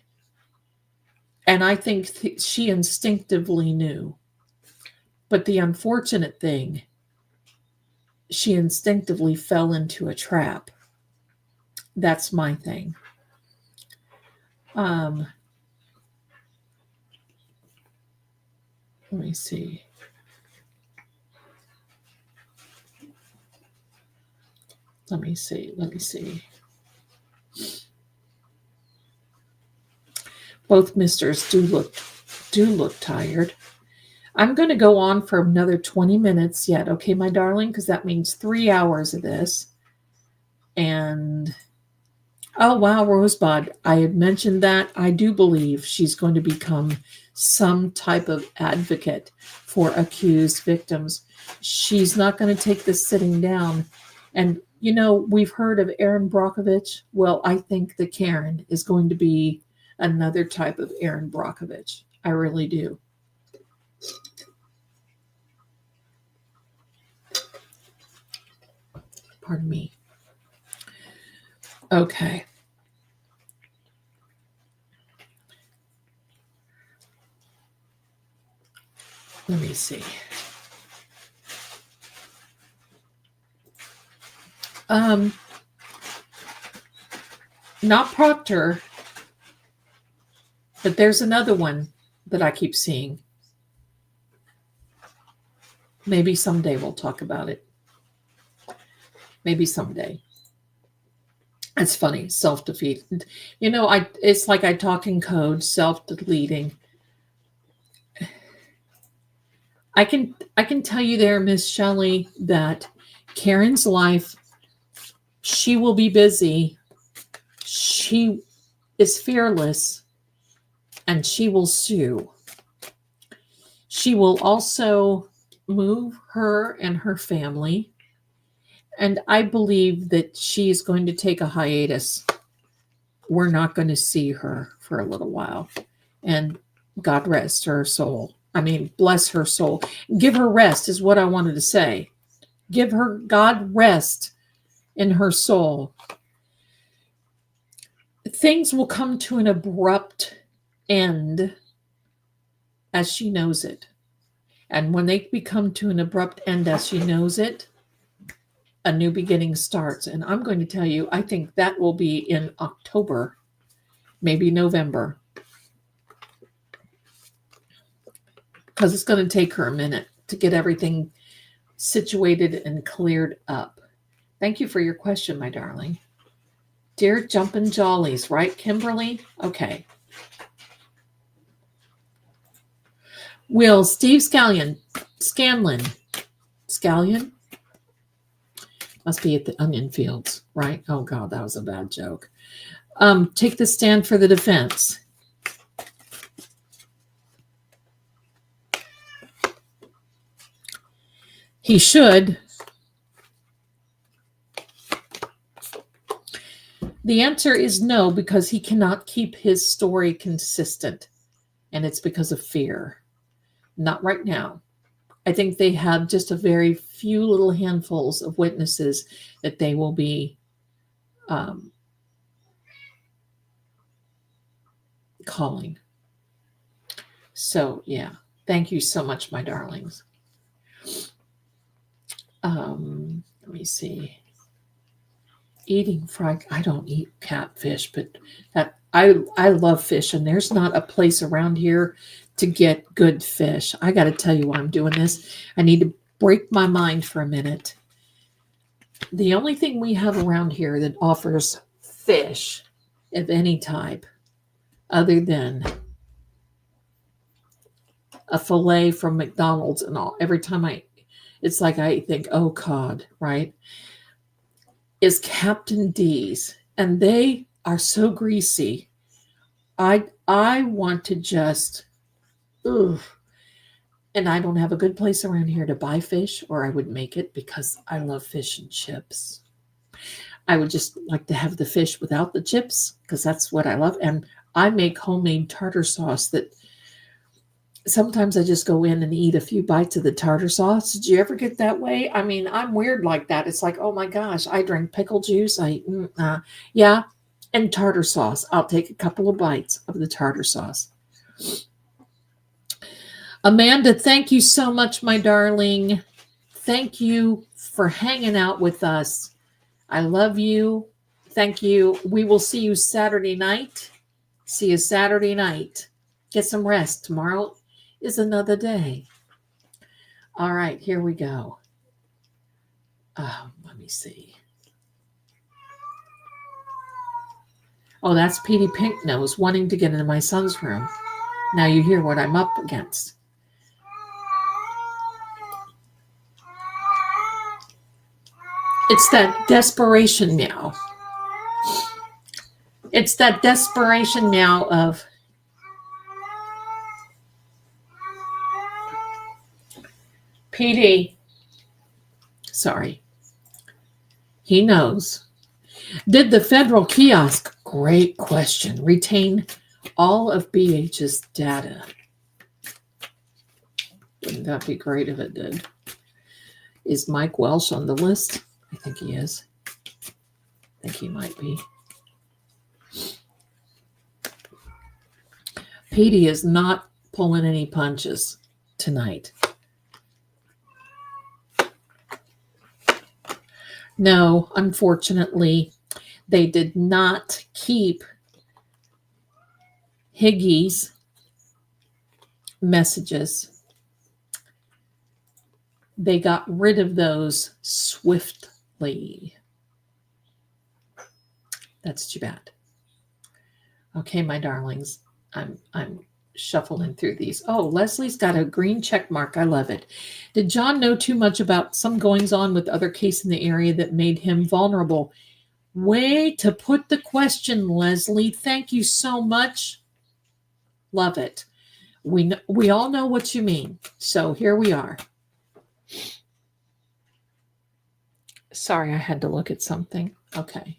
And I think she instinctively knew. But the unfortunate thing, she instinctively fell into a trap. That's my thing. Let me see. Let me see. Both misters do look tired. I'm going to go on for another 20 minutes yet, okay, my darling? Because that means 3 hours of this. And, oh, wow, Rosebud, I had mentioned that. I do believe she's going to become some type of advocate for accused victims. She's not going to take this sitting down. And, you know, we've heard of Erin Brockovich. Well, I think that Karen is going to be another type of Erin Brockovich. I really do. Pardon me. Okay. Let me see. Not Proctor, but there's another one that I keep seeing. Maybe someday we'll talk about it. Maybe someday. It's funny, self-defeat. It's like I talk in code, self-deleting. I can tell you there, Miss Shelley, that Karen's life, she will be busy. She is fearless, and she will sue. She will also move her and her family. And I believe that she is going to take a hiatus. We're not going to see her for a little while. And God rest her soul. I mean, bless her soul. Give her rest is what I wanted to say. Give her God rest in her soul. Things will come to an abrupt end as she knows it. And when they become to an abrupt end as she knows it, a new beginning starts. And I'm going to tell you, I think that will be in October, maybe November. Because it's going to take her a minute to get everything situated and cleared up. Thank you for your question, my darling. Dear Jumpin' Jollies, right, Kimberly? Okay. Will Steve Scallion? Must be at the onion fields, right? Oh, God, that was a bad joke. Take the stand for the defense. He should. The answer is no, because he cannot keep his story consistent. And it's because of fear. Not right now. I think they have just a very few little handfuls of witnesses that they will be calling. So, yeah. Thank you so much, my darlings. Let me see. Eating fried. I don't eat catfish, but that I love fish, and there's not a place around here to get good fish. I got to tell you why I'm doing this. I need to break my mind for a minute. The only thing we have around here that offers fish of any type, other than a fillet from McDonald's and all, every time it's like I think, oh God, right? Is Captain D's, and they are so greasy. I want to just, ugh. And I don't have a good place around here to buy fish, or I would make it because I love fish and chips. I would just like to have the fish without the chips because that's what I love. And I make homemade tartar sauce that sometimes I just go in and eat a few bites of the tartar sauce. Did you ever get that way? I mean, I'm weird like that. It's like, oh my gosh, I drink pickle juice. Yeah. And tartar sauce. I'll take a couple of bites of the tartar sauce. Amanda, thank you so much, my darling. Thank you for hanging out with us. I love you. Thank you. We will see you Saturday night. See you Saturday night. Get some rest. Tomorrow is another day. All right, here we go. Let me see. Oh, that's Petey Pinknose wanting to get into my son's room. Now you hear what I'm up against. It's that desperation meow. It's that desperation meow of PD. Sorry. He knows. Did the federal kiosk, great question, retain all of BH's data? Wouldn't that be great if it did? Is Mike Welsh on the list? I think he is. I think he might be. Petey is not pulling any punches tonight. No, unfortunately, they did not keep Higgy's messages. They got rid of those swiftly. That's too bad. Okay, my darlings, I'm shuffling through these. Oh, Leslie's got a green check mark. I love it. Did John know too much about some goings on with other case in the area that made him vulnerable? Way to put the question, Leslie. Thank you so much. Love it. We all know what you mean. So here we are. Sorry, I had to look at something. Okay.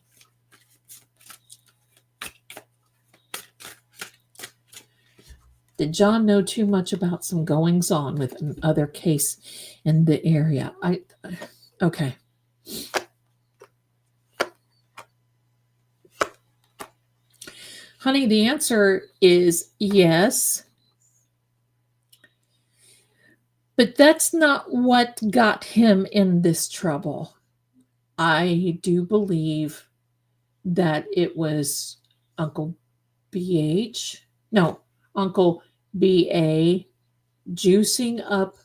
Did John know too much about some goings on with another case in the area? Okay. Honey, the answer is yes. But that's not what got him in this trouble. I do believe that it was Uncle BH. No, Uncle BA juicing up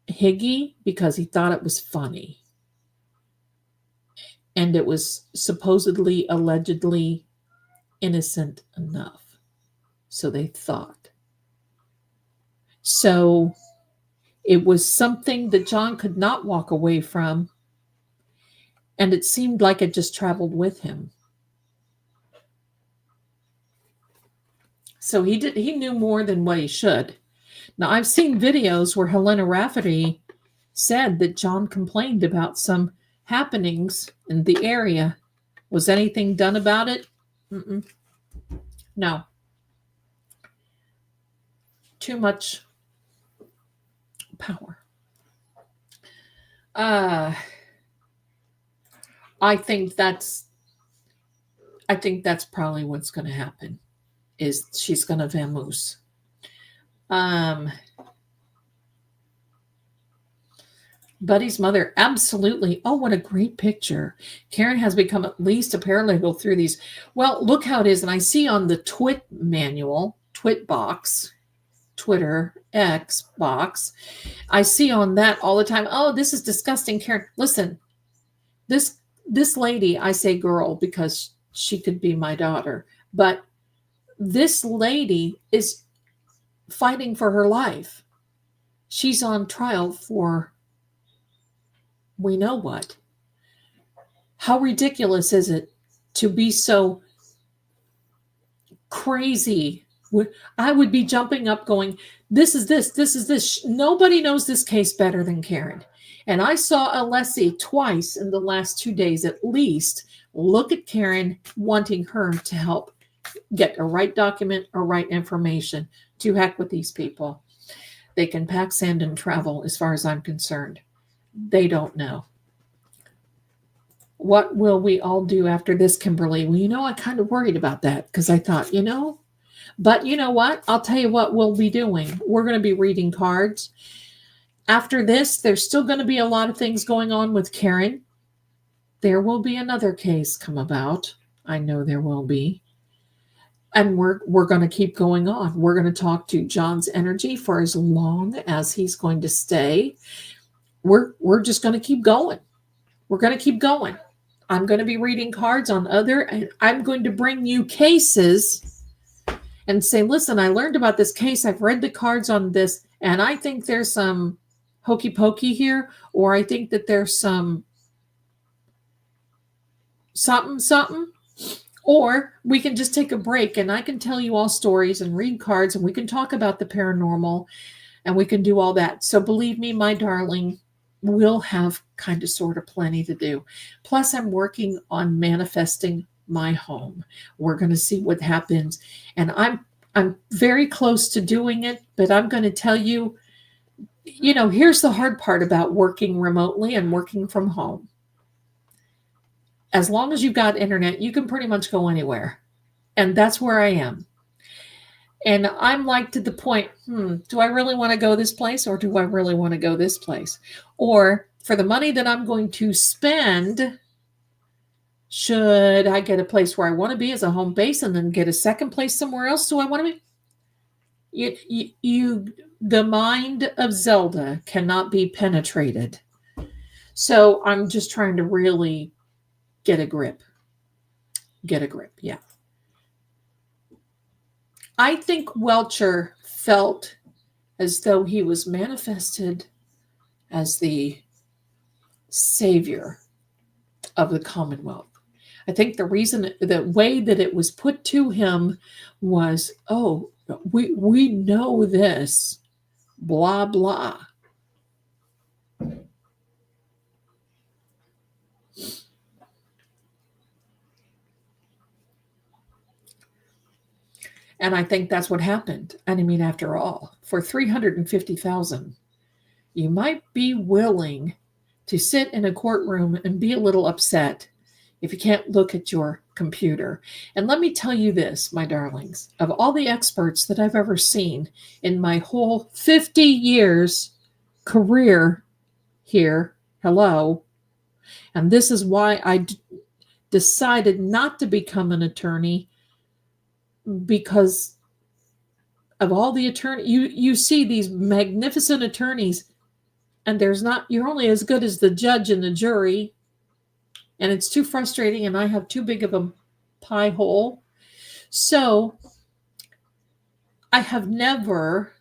Higgy because he thought it was funny. And it was supposedly, allegedly innocent enough. So they thought. So it was something that John could not walk away from. And it seemed like it just traveled with him. So he knew more than what he should. Now, I've seen videos where Helena Rafferty said that John complained about some happenings in the area. Was anything done about it? No. Too much power. I think that's probably what's going to happen. Is she's going to vamoose. Buddy's mother, absolutely. Oh, what a great picture. Karen has become at least a paralegal through these. Well, look how it is. And I see on the Twit manual, Twit box, Twitter, X box, I see on that all the time, oh, this is disgusting, Karen. Listen, this lady, I say girl because she could be my daughter, but this lady is fighting for her life. She's on trial for we know what. How ridiculous is it to be so crazy? I would be jumping up going, this is this. Nobody knows this case better than Karen. And I saw Alessi twice in the last 2 days at least look at Karen wanting her to help get a right document or right information. To heck with these people. They can pack sand and travel as far as I'm concerned. They don't know. What will we all do after this, Kimberly? Well, I kind of worried about that because I thought, but you know what? I'll tell you what we'll be doing. We're going to be reading cards. After this, there's still going to be a lot of things going on with Karen. There will be another case come about. I know there will be. And we're going to keep going on. We're going to talk to John's energy for as long as he's going to stay. We're just going to keep going. We're going to keep going. I'm going to be reading cards on and I'm going to bring you cases and say, listen, I learned about this case. I've read the cards on this, and I think there's some hokey pokey here, or I think that there's some something. Or we can just take a break and I can tell you all stories and read cards and we can talk about the paranormal and we can do all that. So believe me, my darling, we'll have kind of sort of plenty to do. Plus, I'm working on manifesting my home. We're going to see what happens. And I'm very close to doing it, but I'm going to tell you, here's the hard part about working remotely and working from home. As long as you've got internet, you can pretty much go anywhere. And that's where I am. And I'm like to the point, do I really want to go this place or do I really want to go this place? Or for the money that I'm going to spend, should I get a place where I want to be as a home base and then get a second place somewhere else? Do I want to be? The mind of Zelda cannot be penetrated. So I'm just trying to really get a grip. Get a grip, yeah. I think Welcher felt as though he was manifested as the savior of the Commonwealth. I think the reason, the way that it was put to him was, oh, we know this, blah, blah. And I think that's what happened. And I mean, after all, for $350,000, you might be willing to sit in a courtroom and be a little upset if you can't look at your computer. And let me tell you this, my darlings, of all the experts that I've ever seen in my whole 50 years career here, hello, and this is why I decided not to become an attorney, because of all the attorney, you see these magnificent attorneys, and you're only as good as the judge and the jury, and it's too frustrating, and I have too big of a pie hole. So I have never,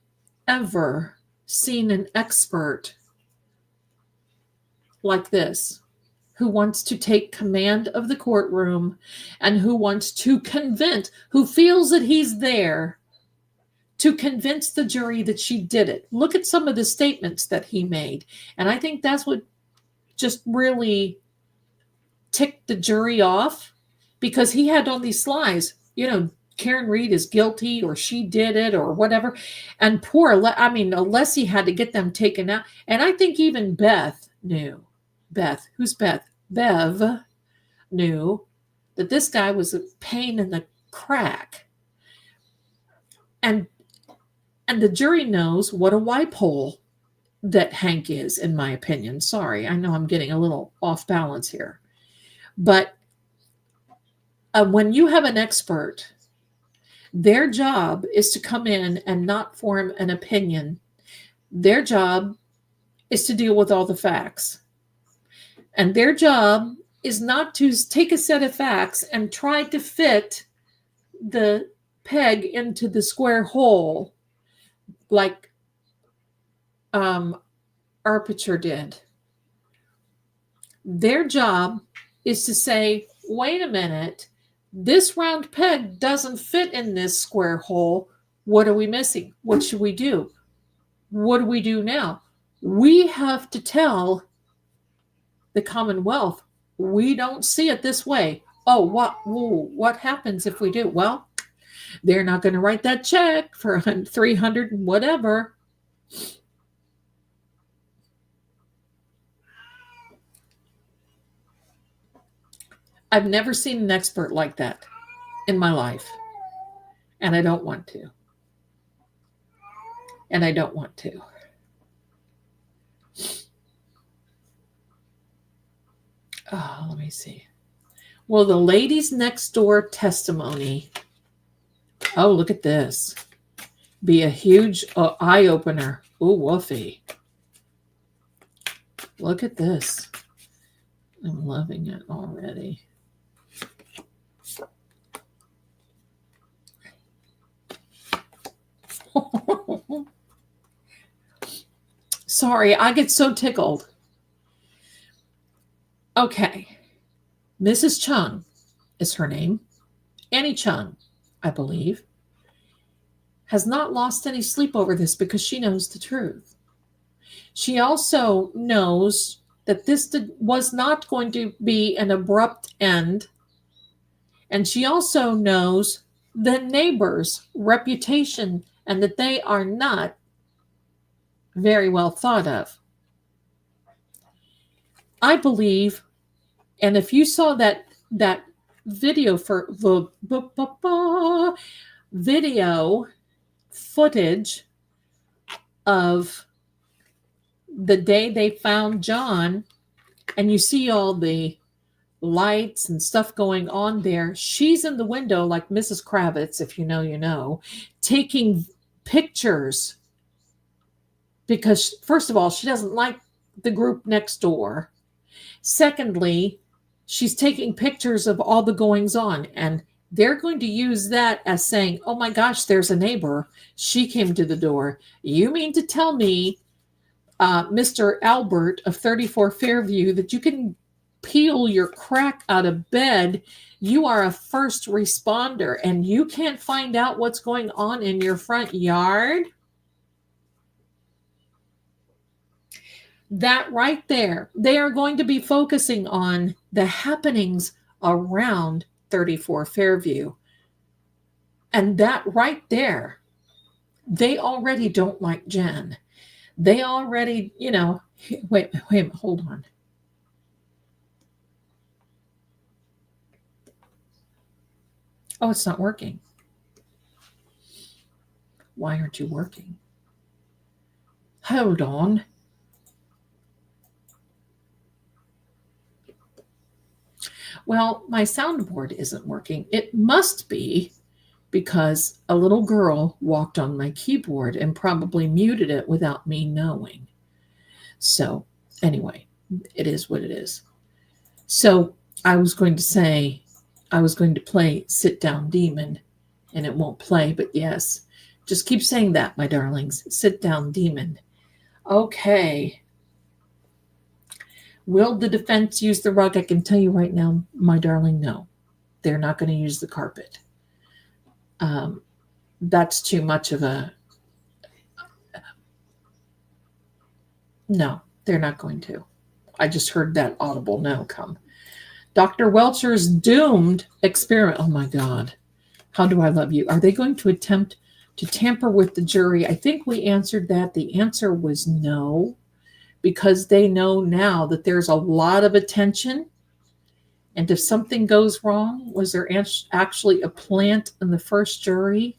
ever seen an expert like this who wants to take command of the courtroom and who wants to convince, who feels that he's there to convince the jury that she did it. Look at some of the statements that he made. And I think that's what just really ticked the jury off, because he had on these slides, Karen Reed is guilty, or she did it, or whatever. And Alessi had to get them taken out. And I think even Beth knew. Who's Beth? Bev knew that this guy was a pain in the crack. And the jury knows what a wipe hole that Hank is, in my opinion. Sorry, I know I'm getting a little off balance here. But when you have an expert, their job is to come in and not form an opinion. Their job is to deal with all the facts. And their job is not to take a set of facts and try to fit the peg into the square hole like Arpicher did. Their job is to say, wait a minute, this round peg doesn't fit in this square hole. What are we missing? What should we do? What do we do now? We have to tell the Commonwealth, we don't see it this way. Oh, what happens if we do? Well, they're not going to write that check for 300 and whatever. I've never seen an expert like that in my life. And I don't want to. And I don't want to. Oh, let me see. Well, the ladies next door testimony. Oh, look at this. Be a huge eye opener. Ooh, woofy. Look at this. I'm loving it already. Sorry, I get so tickled. Okay. Mrs. Chung is her name. Annie Chung, I believe, has not lost any sleep over this because she knows the truth. She also knows that this was not going to be an abrupt end. And she also knows the neighbors' reputation and that they are not very well thought of. I believe, and if you saw that video video footage of the day they found John, and you see all the lights and stuff going on there, she's in the window like Mrs. Kravitz, if you know, taking pictures because, first of all, she doesn't like the group next door. Secondly, she's taking pictures of all the goings on, and they're going to use that as saying, oh my gosh, there's a neighbor. She came to the door. You mean to tell me, Mr. Albert of 34 Fairview, that you can peel your crack out of bed? You are a first responder and you can't find out what's going on in your front yard? That right there, they are going to be focusing on the happenings around 34 Fairview. And that right there, they already don't like Jen. They already, wait, hold on. Oh, it's not working. Why aren't you working? Hold on. Well, my soundboard isn't working. It must be because a little girl walked on my keyboard and probably muted it without me knowing. So anyway, it is what it is. So I was going to play Sit Down Demon, and it won't play, but yes, just keep saying that, my darlings. Sit Down Demon. Okay. Will the defense use the rug? I can tell you right now, my darling, no. They're not going to use the carpet. That's too much of a... No, they're not going to. I just heard that audible no come. Dr. Welcher's doomed experiment. Oh, my God. How do I love you? Are they going to attempt to tamper with the jury? I think we answered that. The answer was no, because they know now that there's a lot of attention. And if something goes wrong, was there actually a plant in the first jury?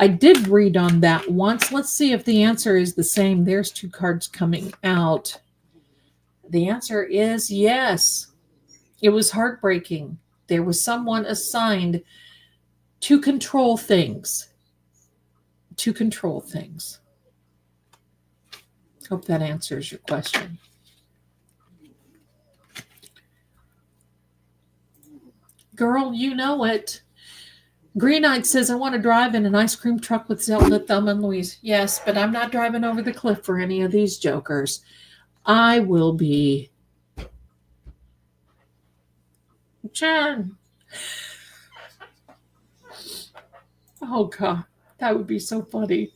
I did read on that once. Let's see if the answer is the same. There's 2 cards coming out. The answer is yes. It was heartbreaking. There was someone assigned to control things. To control things. Hope that answers your question. Girl, you know it. Green-Eyed says, I want to drive in an ice cream truck with Zelda, Thelma, and Louise. Yes, but I'm not driving over the cliff for any of these jokers. I will be... Jen. Oh, God. That would be so funny.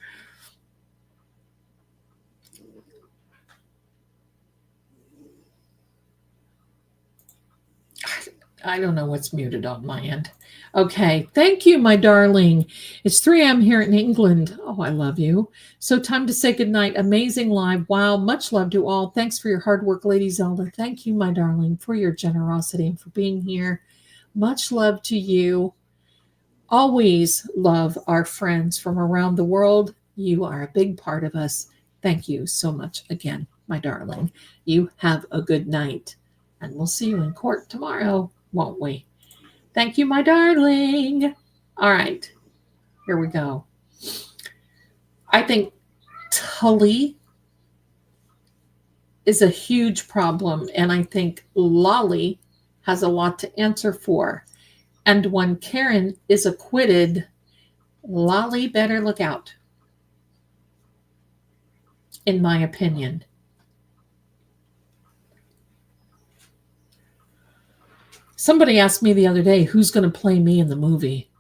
I don't know what's muted on my end. Okay. Thank you, my darling. It's 3 a.m. here in England. Oh, I love you. So time to say goodnight. Amazing live. Wow. Much love to all. Thanks for your hard work, Lady Zelda. Thank you, my darling, for your generosity and for being here. Much love to you. Always love our friends from around the world. You are a big part of us. Thank you so much again, my darling. You have a good night. And we'll see you in court tomorrow, won't we? Thank you, my darling. All right, here we go. I think Tully is a huge problem, and I think Lolly has a lot to answer for. And when Karen is acquitted, Lolly better look out, in my opinion. Somebody asked me the other day, who's going to play me in the movie?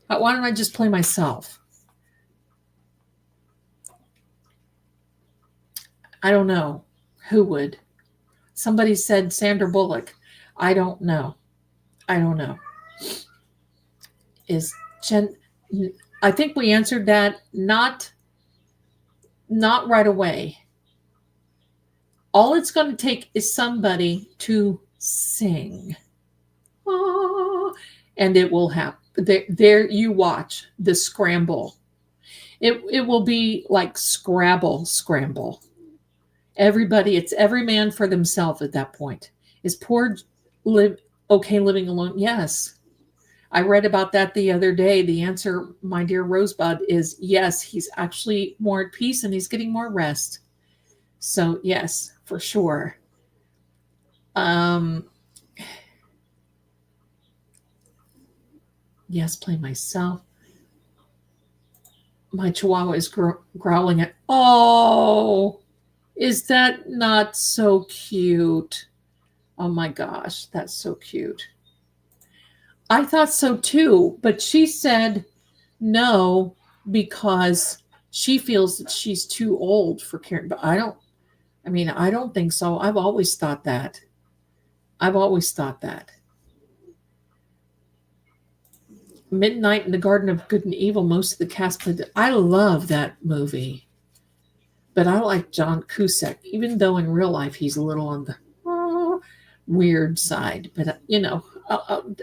Why don't I just play myself? I don't know. Who would? Somebody said Sandra Bullock. I don't know. Is Jen... I think we answered that not right away. All it's going to take is somebody to sing. And it will happen. There you watch the scramble. It will be like scramble. Everybody, it's every man for themselves at that point. Is poor okay living alone? Yes. I read about that the other day. The answer, my dear Rosebud, is yes, he's actually more at peace and he's getting more rest. So, yes, for sure. Um, yes, play myself. My chihuahua is growling at, oh, is that not so cute? Oh my gosh, that's so cute. I thought so too, but she said no because she feels that she's too old for Karen. But I don't think so. I've always thought that. I've always thought that. Midnight in the Garden of Good and Evil, most of the cast played it. I love that movie. But I like John Cusack, even though in real life he's a little on the weird side. But,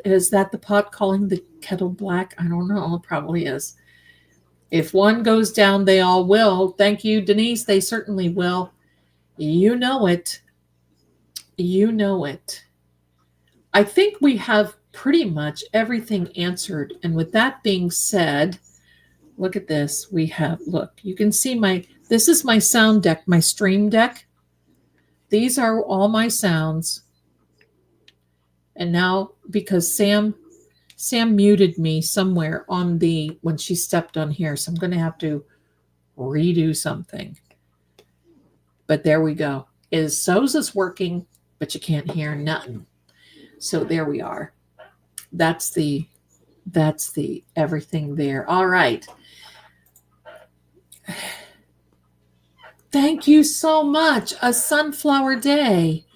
is that the pot calling the kettle black? I don't know. It probably is. If one goes down, they all will. Thank you, Denise. They certainly will. You know it. You know it. I think we have pretty much everything answered. And with that being said, look at this. Look, you can see this is my sound deck, my stream deck. These are all my sounds. And now, because Sam muted me somewhere when she stepped on here, so I'm going to have to redo something. But there we go. So's is working, but you can't hear nothing. So there we are. That's the everything there. All right. Thank you so much. A Sunflower Day.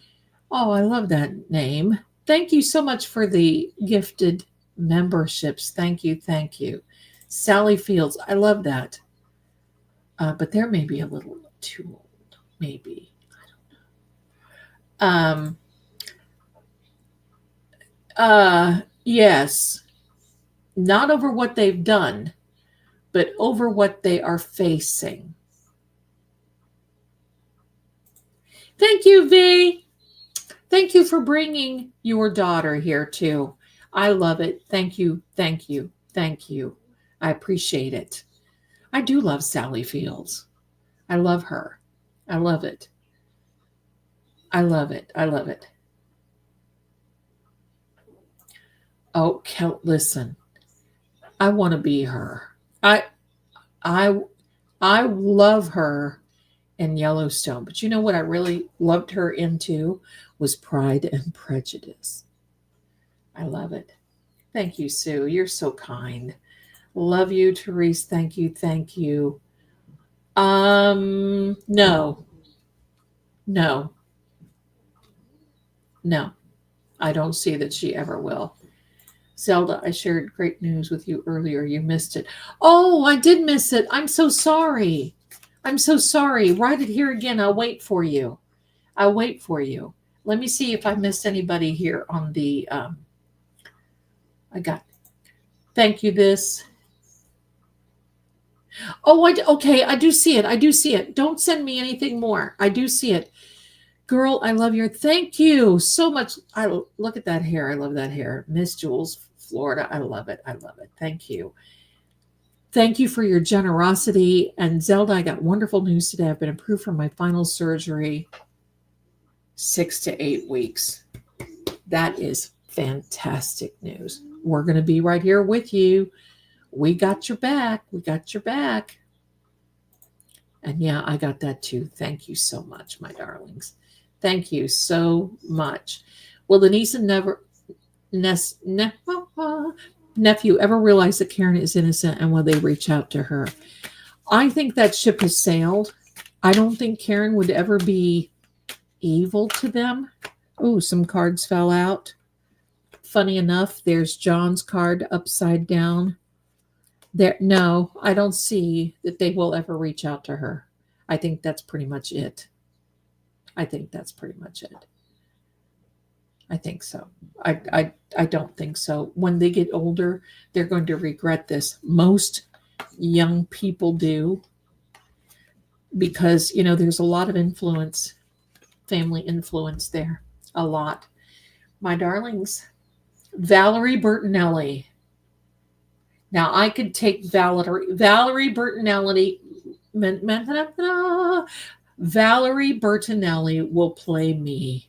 Oh, I love that name. Thank you so much for the gifted memberships. Thank you. Thank you. Sally Fields. I love that. But they're maybe a little too old. Maybe. I don't know. Yes. Not over what they've done, but over what they are facing. Thank you, V. Thank you for bringing your daughter here too. I love it. Thank you. Thank you. Thank you. I appreciate it. I do love Sally Fields. I love her. I love it. I love it. I love it. Oh, listen. I want to be her. I love her in Yellowstone, but you know what I really loved her into was Pride and Prejudice. I love it. Thank you, Sue. You're so kind. Love you, Therese. Thank you. Thank you. No. I don't see that she ever will. Zelda, I shared great news with you earlier. You missed it. Oh, I did miss it. I'm so sorry. I'm so sorry. Write it here again. I'll wait for you. I'll wait for you. Let me see if I missed anybody here on the, I got, thank you, this. Oh, okay. I do see it. I do see it. Don't send me anything more. I do see it. Girl, I love your, thank you so much. Look at that hair. I love that hair. Miss Jules, Florida. I love it. I love it. Thank you. Thank you for your generosity. And Zelda, I got wonderful news today. I've been approved for my final surgery 6 to 8 weeks. That is fantastic news. We're going to be right here with you. We got your back. We got your back. And yeah, I got that too. Thank you so much, my darlings. Thank you so much. Will the niece and nephew ever realize that Karen is innocent, and will they reach out to her? I think that ship has sailed. I don't think Karen would ever be evil to them. Oh, some cards fell out. Funny enough, there's John's card upside down. There, no, I don't see that they will ever reach out to her. I think that's pretty much it. I think that's pretty much it. I think so. I don't think so. When they get older, they're going to regret this. Most young people do, because, you know, there's a lot of influence, family influence there. A lot. My darlings, Valerie Bertinelli. Now I could take Valerie Bertinelli. Valerie Bertinelli will play me.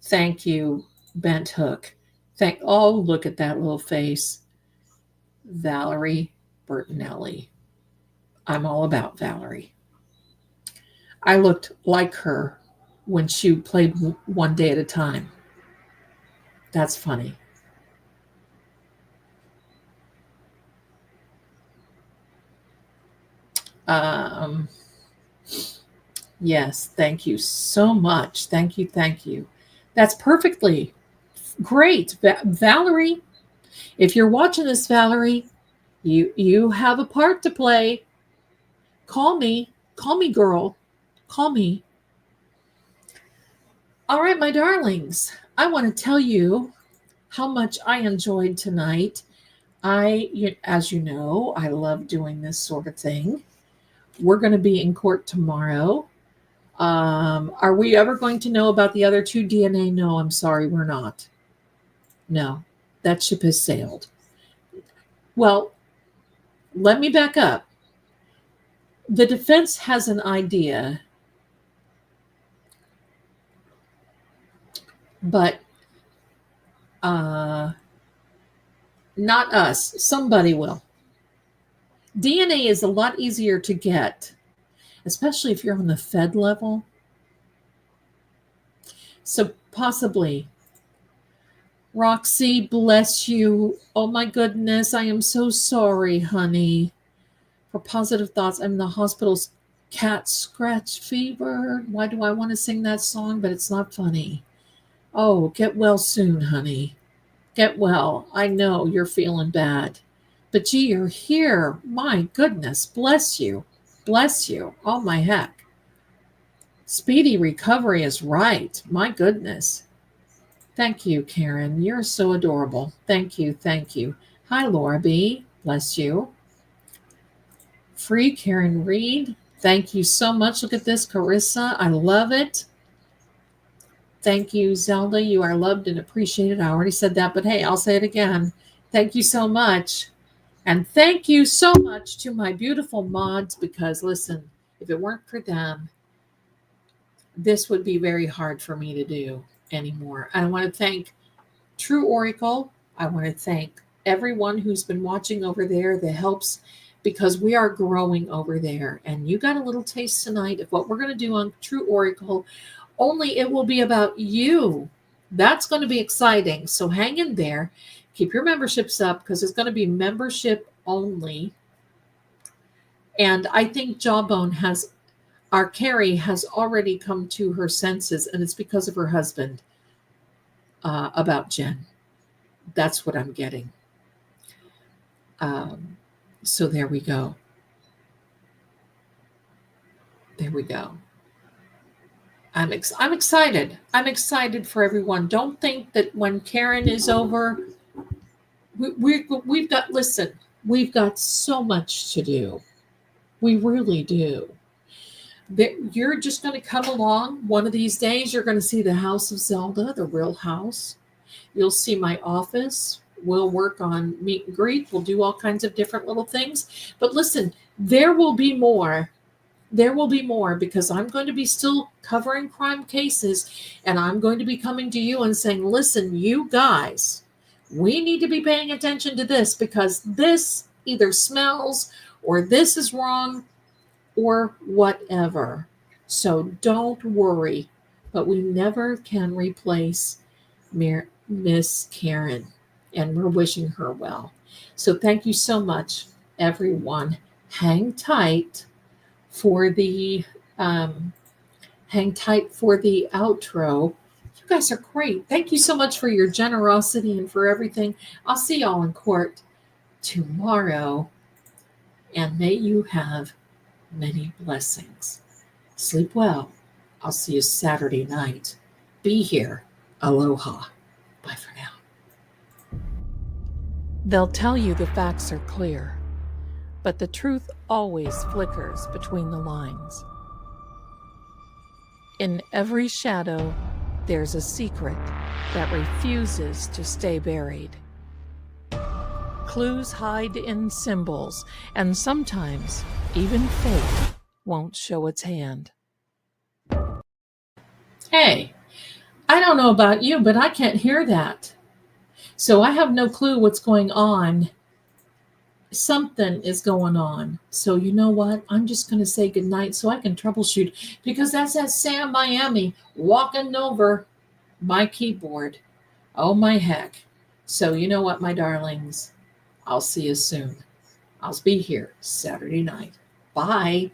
Thank you, Bent Hook. Oh, look at that little face. Valerie Bertinelli. I'm all about Valerie. I looked like her when she played One Day at a Time. That's funny. Yes, thank you so much. Thank you, thank you. That's perfectly great. Valerie, if you're watching this, Valerie, you have a part to play. Call me, girl. Call me. All right, my darlings, I want to tell you how much I enjoyed tonight. As you know, I love doing this sort of thing. We're going to be in court tomorrow. Are we ever going to know about the other two DNA? No, I'm sorry, we're not. No, that ship has sailed. Well, let me back up. The defense has an idea, but not us. Somebody will. DNA is a lot easier to get, especially if you're on the Fed level. So possibly. Roxy, bless you. Oh my goodness, I am so sorry, honey. For positive thoughts, I'm in the hospital's cat scratch fever. Why do I want to sing that song? But it's not funny. Oh, get well soon, honey. Get well. I know you're feeling bad. But gee, you're here. My goodness, bless you. Bless you. Oh my heck. Speedy recovery is right. My goodness. Thank you, Karen. You're so adorable. Thank you. Thank you. Hi, Laura B. Bless you. Free Karen Reed. Thank you so much. Look at this, Carissa. I love it. Thank you, Zelda. You are loved and appreciated. I already said that, but hey, I'll say it again. Thank you so much. And thank you so much to my beautiful mods, because listen, if it weren't for them, this would be very hard for me to do anymore. I want to thank True Oracle. I want to thank everyone who's been watching over there that helps, because we are growing over there. And you got a little taste tonight of what we're going to do on True Oracle, only it will be about you. That's going to be exciting. So hang in there. Keep your memberships up, because it's going to be membership only. And I think our Carrie has already come to her senses, and it's because of her husband about Jen. That's what I'm getting. So there we go. There we go. I'm excited. I'm excited for everyone. Don't think that when Karen is over, we've got so much to do. We really do. You're just going to come along. One of these days, you're going to see the House of Zelda, the real house. You'll see my office. We'll work on meet and greet. We'll do all kinds of different little things. But listen, there will be more. There will be more, because I'm going to be still covering crime cases, and I'm going to be coming to you and saying, listen, you guys, we need to be paying attention to this, because this either smells or this is wrong or whatever. So don't worry, but we never can replace Miss Karen, and we're wishing her well. So thank you so much, everyone. Hang tight for the outro. You guys are great. Thank you so much for your generosity and for everything. I'll see y'all in court tomorrow, and may you have many blessings. Sleep well. I'll see you Saturday night. Be here. Aloha. Bye for now. They'll tell you the facts are clear, but the truth always flickers between the lines. In every shadow, there's a secret that refuses to stay buried. Clues hide in symbols, and sometimes even fate won't show its hand. Hey, I don't know about you, but I can't hear that. So I have no clue what's going on. Something is going on. So you know what? I'm just going to say goodnight so I can troubleshoot, because that's that Sam Miami walking over my keyboard. Oh my heck. So you know what, my darlings? I'll see you soon. I'll be here Saturday night. Bye.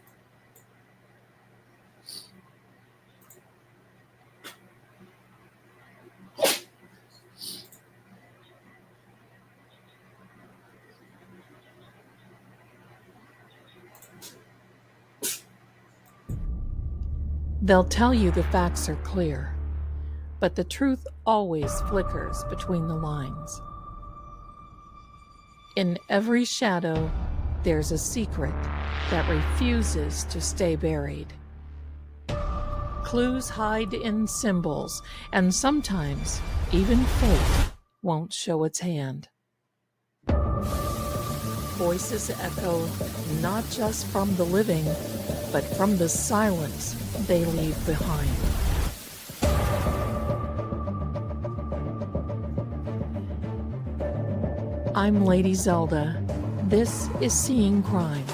They'll tell you the facts are clear, but the truth always flickers between the lines. In every shadow, there's a secret that refuses to stay buried. Clues hide in symbols, and sometimes even fate won't show its hand. Voices echo not just from the living, but from the silence they leave behind. I'm Lady Zelda. This is Seeing Crime,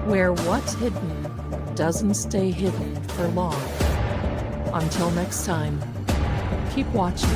where what's hidden doesn't stay hidden for long. Until next time, keep watching.